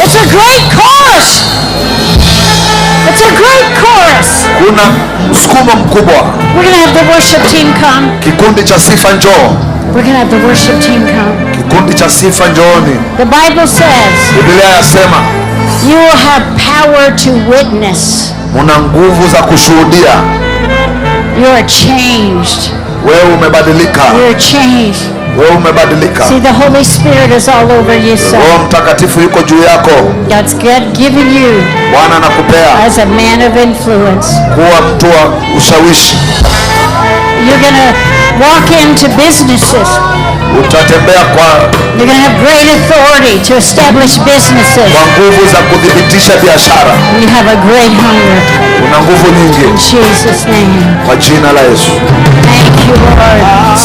It's a great chorus. It's a great chorus. Kuna msukumo mkubwa. We're going to have the worship team come. Kikundi cha sifa njoo. We're going to have the worship team come. Kikundi cha sifa njooni. The Bible says, Biblia yasema, you will have power to witness. Muna nguvu za kushuhudia. You are changed. Wewe umebadilika. You are changed. Wewe umebadilika. See, the Holy Spirit is all over you, son. Roho Mtakatifu yuko juu yako. God's given you Bwana anakupea as a man of influence. Kuwa mtu wa ushawishi. You're going to walk into businesses. Utatembea kwa You're going to have great authority to establish businesses. Kwa nguvu za kudhibitisha biashara. You have a great hunger. Una nguvu nyingi. In Jesus' name. Kwa jina la Yesu. Thank you, Lord.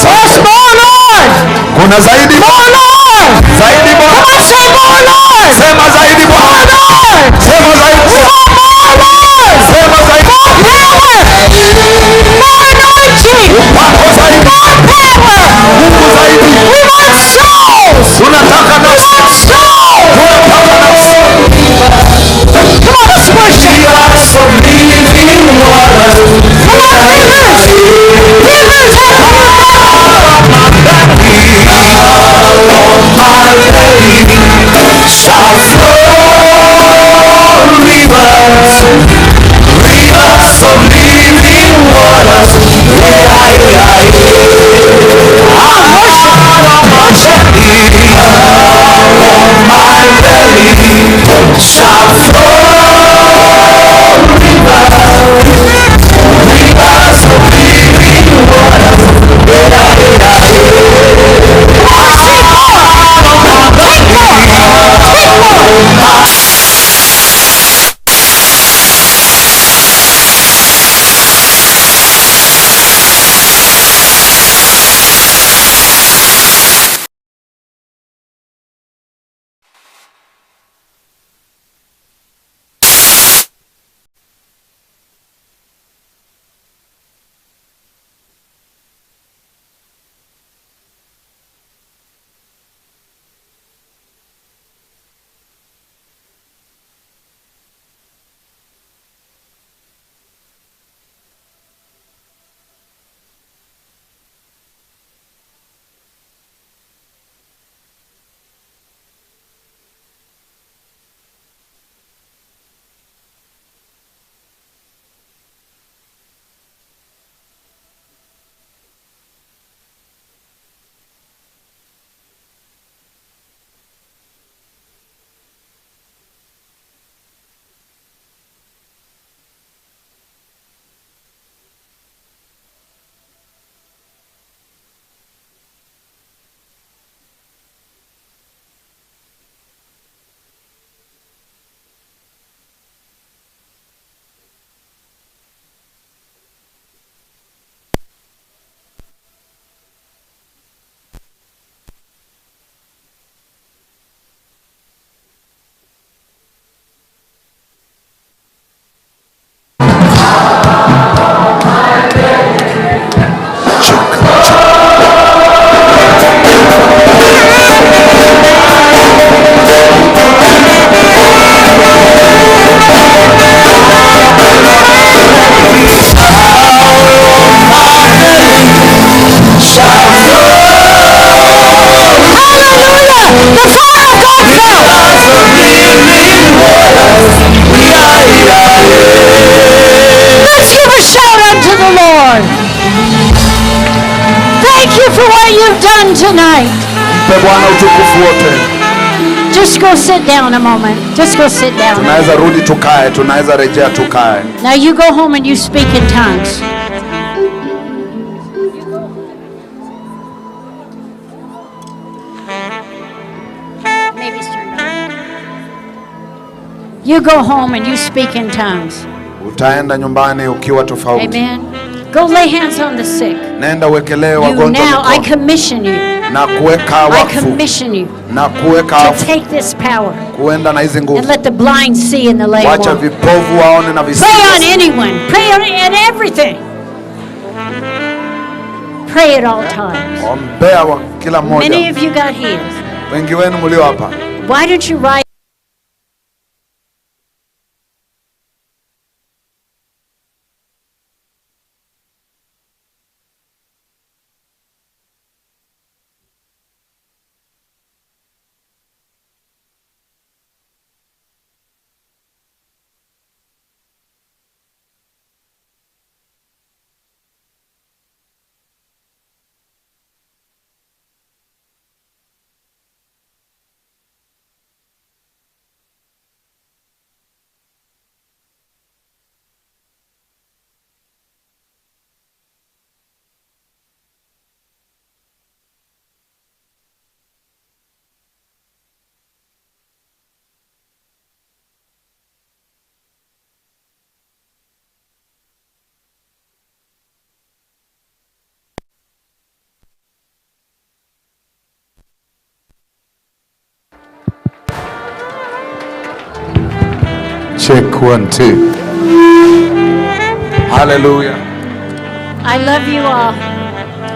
Yes, more, Lord. Kuna zaidi. More, Lord. Zaidi Bwana. Come on, say more, Lord. Sema zaidi Bwana. More, Lord. Sema zaidi. More, Lord. Sema zaidi. More power. More anointing. Upako zaidi. More power. Nguvu zaidi. We want souls. Tunataka nafsi. We want souls. Tunataka nafsi. Come on, let's worship. Some living waters. Come on, rivers. Rivers of shall flow rivers, rivers of living waters. My belly shall flow rivers of living waters. tonight. Just go sit down a moment. Just go sit down. Tunaweza rudi tukae, tunaweza rejea tukae. Now you go home and you speak in tongues. Maybe it's turned on. You go home and you speak in tongues. Utaenda nyumbani ukiwa tofauti. Amen. Go lay hands on the sick. Nenda uwekelee You wagonjwa now, I mikono. commission you. Na kuweka I wakfu. commission you Na kuweka to wakfu. take this power Kuenda na hizi and nguvu. let the blind see and the lame Wacha walk. vipovu waone na visiwi. Pray on anyone. Pray on everything. Pray at all times. Ombea wa kila Many mmoja. of you got healed. Wengi wenu mlio hapa. Why don't you write Check 1 2. Hallelujah. I love you all.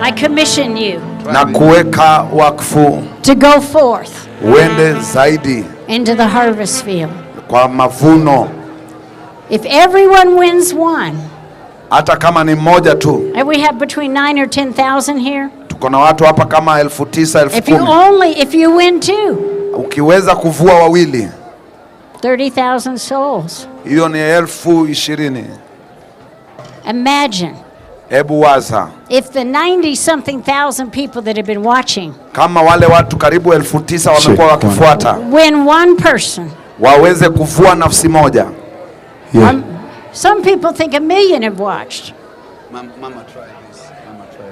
I commission you Na kuweka wakfu to go forth uende zaidi into the harvest field. kwa mavuno. If everyone wins one, hata kama ni mmoja tu. and we have between 9 or 10,000 here. Tuko na watu hapa kama 9,000 if you win two, ukiweza kuvua wawili, 30,000 souls. hiyo ni 20,000. Imagine. Hebu waza. If the 90-something thousand people that have been watching, kama wale watu karibu 9,000 wamekuwa wakifuata, win one person, waweze kuvua nafsi moja. Yeah. Some people think 1,000,000 have watched. Mama try this. Mama try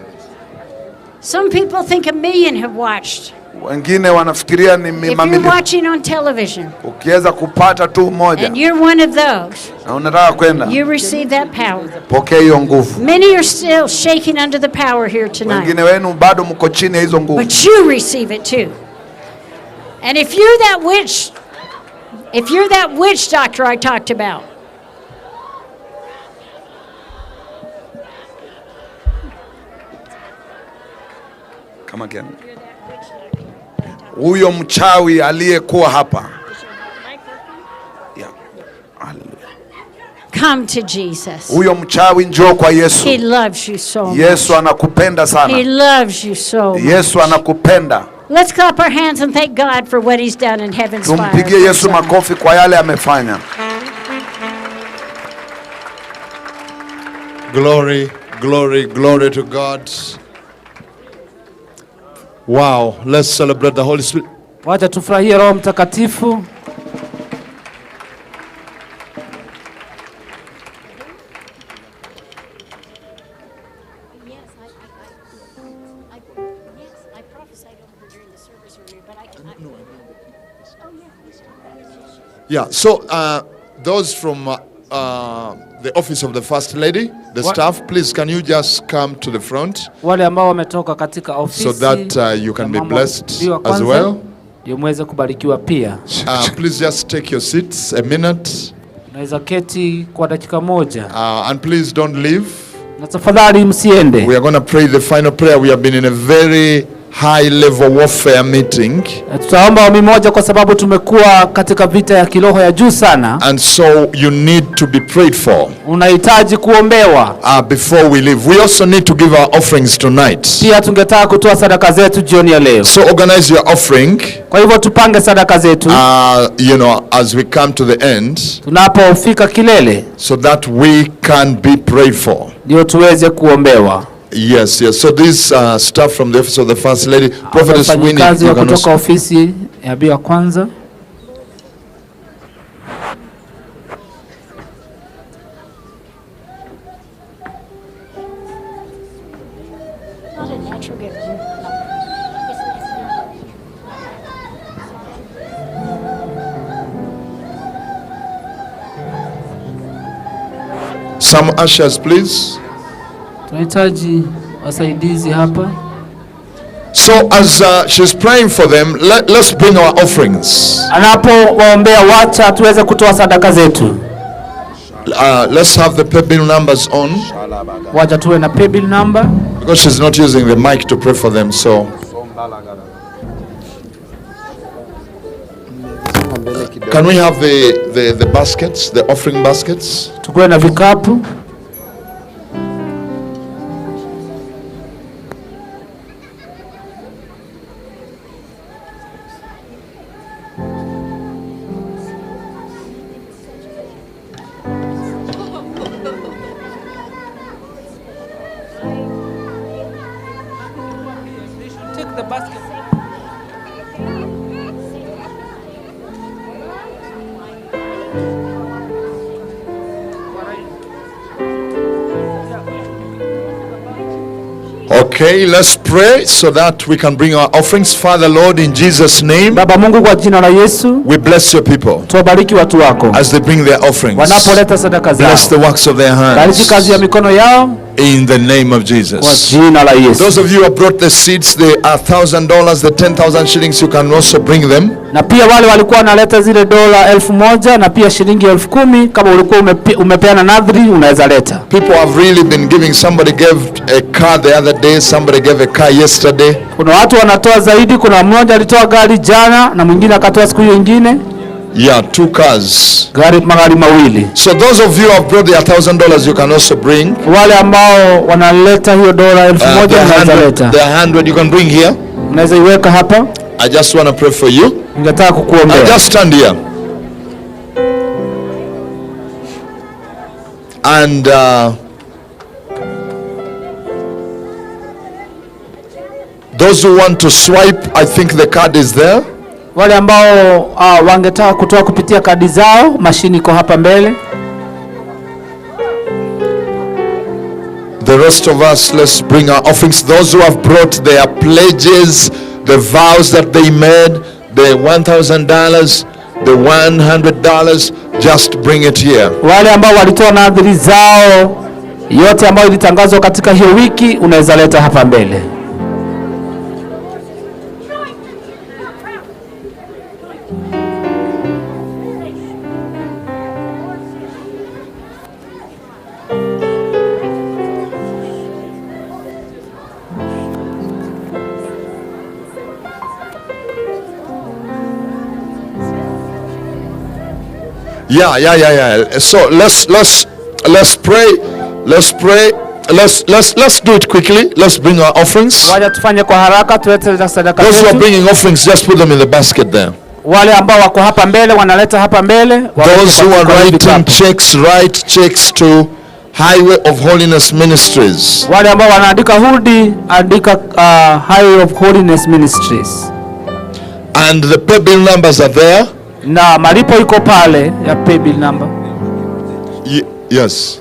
this. Some people think 1,000,000 have watched. Wengine wanafikiria ni If you're watching on television, ukiweza kupata tu moja, and you're one of those, na unataka kwenda, you receive that power. pokea hiyo nguvu. Many are still shaking under the power here tonight. Wengine wenu bado mko chini ya hizo nguvu. But you receive it too. And if you're that witch doctor I talked about, Come again. Huyo mchawi aliyekuwa hapa. Yeah. come to Jesus. Huyo mchawi njoo kwa Yesu. He loves you so much. Yesu anakupenda sana. He loves you so much. Yesu anakupenda. Let's clap our hands and thank God for what he's done in heaven's fire. Tumpigie Yesu makofi kwa yale amefanya. Glory, glory, glory to God. Wow, let's celebrate the Holy Spirit. Wacha tufurahie Roho Mtakatifu. Yeah, so those from the office of the First Lady, the staff, please can you just come to the front? Wale ambao wametoka katika ofisi so that you can be blessed as well. Ndio muweze kubarikiwa pia. Please just take your seats a minute. Unaweza keti kwa dakika moja. And please don't leave. Na tafadhali msiende. We are going to pray the final prayer. We have been in a very high level warfare meeting. Tutaomba ombi moja kwa sababu tumekuwa katika vita ya kiroho ya juu sana. And so you need to be prayed for. Unahitaji kuombewa. Before we leave. We also need to give our offerings tonight. Pia tungetaka kutoa sadaka zetu jioni ya leo. So organize your offering. Kwa hivyo tupange sadaka zetu. You know, as we come to the end. Tunapofika kilele. So that we can be prayed for. Ndio tuweze kuombewa. Yes, yes. So this staff from the office of the First Lady, Prophetess Winnie, kazi kutoka ofisi ya Bi wa kwanza. Some ushers, please. Tunahitaji wasaidizi hapa. So as she's praying for them, let's bring our offerings. Anapowaombea wacha tuweze kutoa sadaka zetu. Let's have the pay bill numbers on. Wacha tuwe na pay bill number. Because she's not using the mic to pray for them, so. Can we have the baskets, the offering baskets? Tukue na vikapu. Take the basket. Okay, let's pray so that we can bring our offerings. Father, Lord, in Jesus' name, Baba Mungu kwa jina la Yesu, we bless your people tuwabariki watu wako as they bring their offerings. Wanapoleta sadaka zao. Bless the works of their hands. Bariki kazi ya mikono yao. In the name of Jesus. Those of you who have brought the seeds, the $1,000, the 10,000 shillings, you can also bring them. Na pia wale walikuwa wanaleta zile dola 1,000 na pia shilingi 10,000, kama ulikuwa umepeana nadhiri unaweza leta. People have really been giving. Somebody gave a car the other day, somebody gave a car yesterday. Kuna watu wanatoa zaidi, kuna mmoja alitoa gari jana na mwingine akatoa siku nyingine. Yeah, 2 cars. Magari mawili. So those of you who have brought the $1,000, you can also bring. Wale ambao wanaleta hiyo dola 1,000 unaweza leta. The 100 you can bring here. Unaweza iweka hapa. I just want to pray for you. Ningetaka kukuombea. Just stand here. And those who want to swipe, I think the card is there. Wale ambao wangetaka kutoa kupitia kadi zao, mashini iko hapa mbele. The rest of us, let's bring our offerings. Those who have brought their pledges, the vows that they made, the $1,000, the $100, just bring it here. Wale ambao walitoa nadhiri zao, yote ambayo ilitangazwa katika hiyo wiki, unaweza leta hapa mbele. Yeah. So let's pray. Let's do it quickly. Let's bring our offerings. Wacha tufanye kwa haraka, tulete sadaka zetu. Those who are bringing offerings, just put them in the basket there. Wale ambao wako hapa mbele wanaleta hapa mbele. Those who are writing checks, write checks to Highway of Holiness Ministries. Wale ambao wanaandika hudi, andika Highway of Holiness Ministries. And the pay bill numbers are there. Na malipo iko pale ya pay bill number. Yes.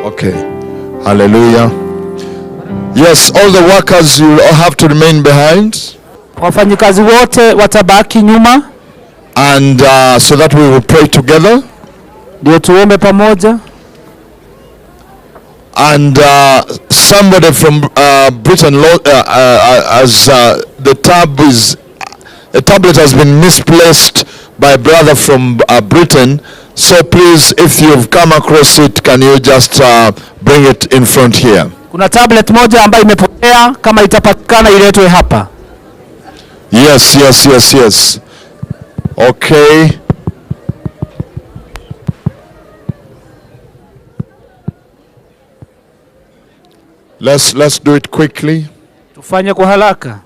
Okay. Hallelujah. Yes, all the workers will all have to remain behind. Wafanyikazi wote watabaki nyuma. And so that we will pray together. Ndio tuombe pamoja. And somebody from Britain, as the tablet has been misplaced by a brother from Britain. So please, if you've come across it, can you just bring it in front here? Kuna tablet moja ambayo imepotea, kama itapatikana iletwe hapa. Yes. Okay. Let's do it quickly. Tufanye kwa haraka.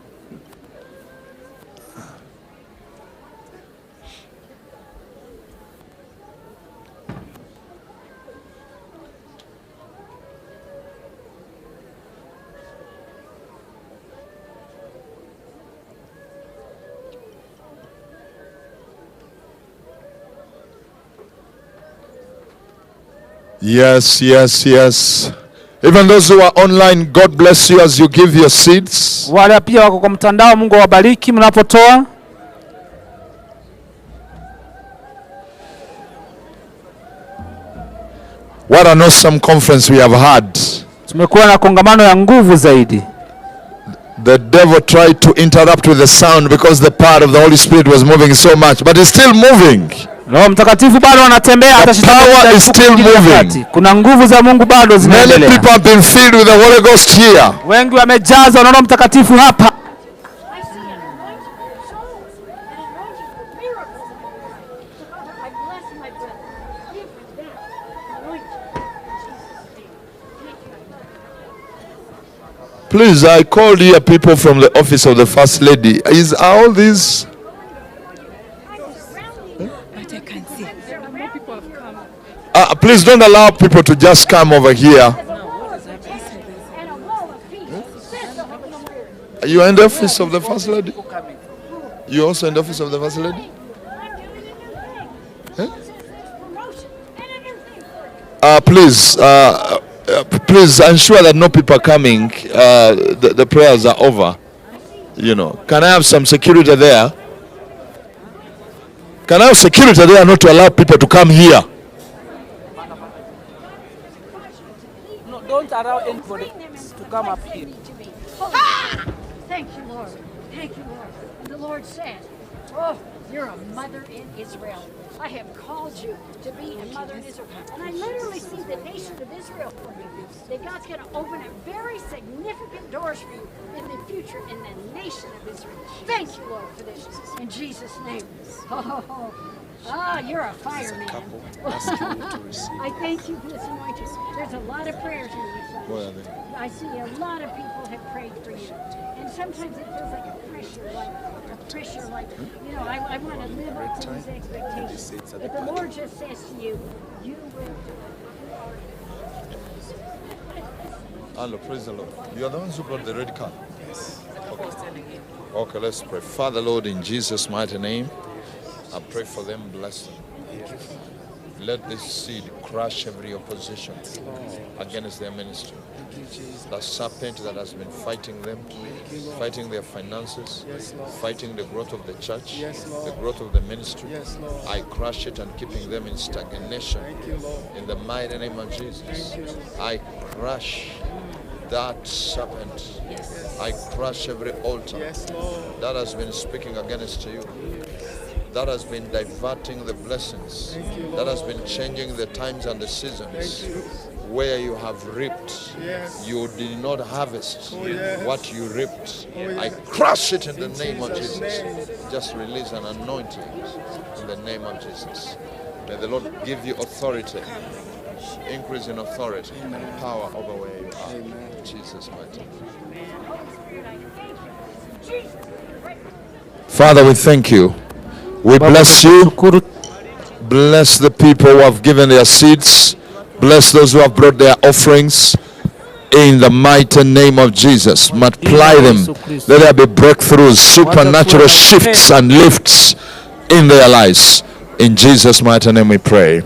Yes. Even those who are online, God bless you as you give your seeds. Wale pia wako kwa mtandao, Mungu awabariki mnapotoa. What an awesome conference we have had. Tumekuwa na kongamano ya nguvu zaidi. The devil tried to interrupt with the sound because the power of the Holy Spirit was moving so much, but it's still moving. Roho Mtakatifu bado anatembea, hata shetani is still moving. Kuna nguvu za Mungu bado zinaendelea. Many people have been filled with the Holy Ghost here. Wengi wamejazwa na Roho Mtakatifu hapa. Please, I called here people from the office of the First Lady. Is all these? But I can't see. More people have come. Please don't allow people to just come over here. You are in the office of the First Lady? You also in the office of the First Lady? Please ensure that no people are coming. The prayers are over. You know, can I have some security there? Can I have security there not to allow people to come here? No, don't allow anybody to come up here. Thank you, Lord. Thank you, Lord. And the Lord said, oh, you're a mother in Israel. I have called you to be a mother in Israel. And I literally see the nation of Israel for you. That God's going to open a very significant doors for you in the future in the nation of Israel. Thank you, Lord, for this. In Jesus' name. You're a fireman. I thank you for this anointing. There's a lot of prayers in this. I see a lot of people have prayed for you. And sometimes it feels like a pressure, like, you know, I want to live up to these expectations. But the Lord just says to you, you will. Hello, praise the Lord. You are the ones who brought the red card? Yes. Okay, let's pray. Father, Lord, in Jesus' mighty name, I pray for them, bless them. Let this seed crush every opposition against their ministry. The serpent that has been fighting them, fighting their finances, fighting the growth of the church, the growth of the ministry. I crush it and keeping them in stagnation. In the mighty name of Jesus, I crush that serpent. I crush every altar that has been speaking against you, that has been diverting the blessings, that has been changing the times and the seasons. Where you have reaped, you did not harvest what you reaped. I crush it in the name of Jesus. Just release an anointing in the name of Jesus. May the Lord give you authority, increase in authority and power over where you are. In Jesus' mighty name. Father, we thank you. We bless you. Bless the people who have given their seeds. Bless those who have brought their offerings in the mighty name of Jesus. Multiply them. Let there be breakthroughs, supernatural shifts and lifts in their lives. In Jesus' mighty name we pray.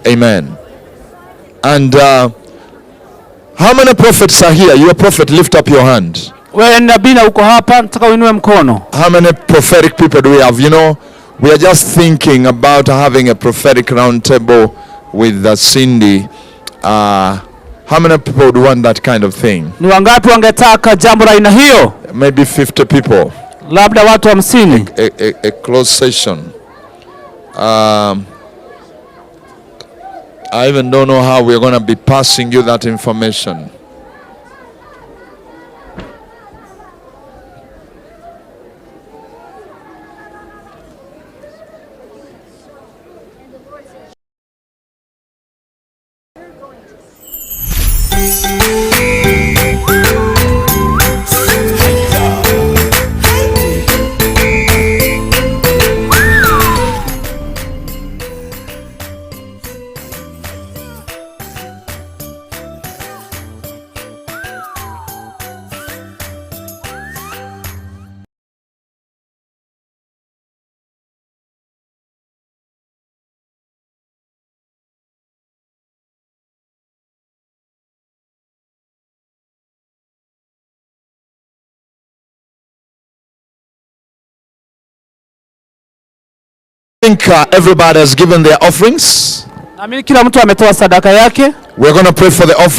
Amen. And how many prophets are here? You're a prophet, lift up your hand. How many prophetic people do we have? You know, we are just thinking about having a prophetic round table with Cindy. How many people would want that kind of thing? Maybe 50 people. A closed session. I even don't know how we're going to be passing you that information. I think everybody has given their offerings. We're going to pray for the offering.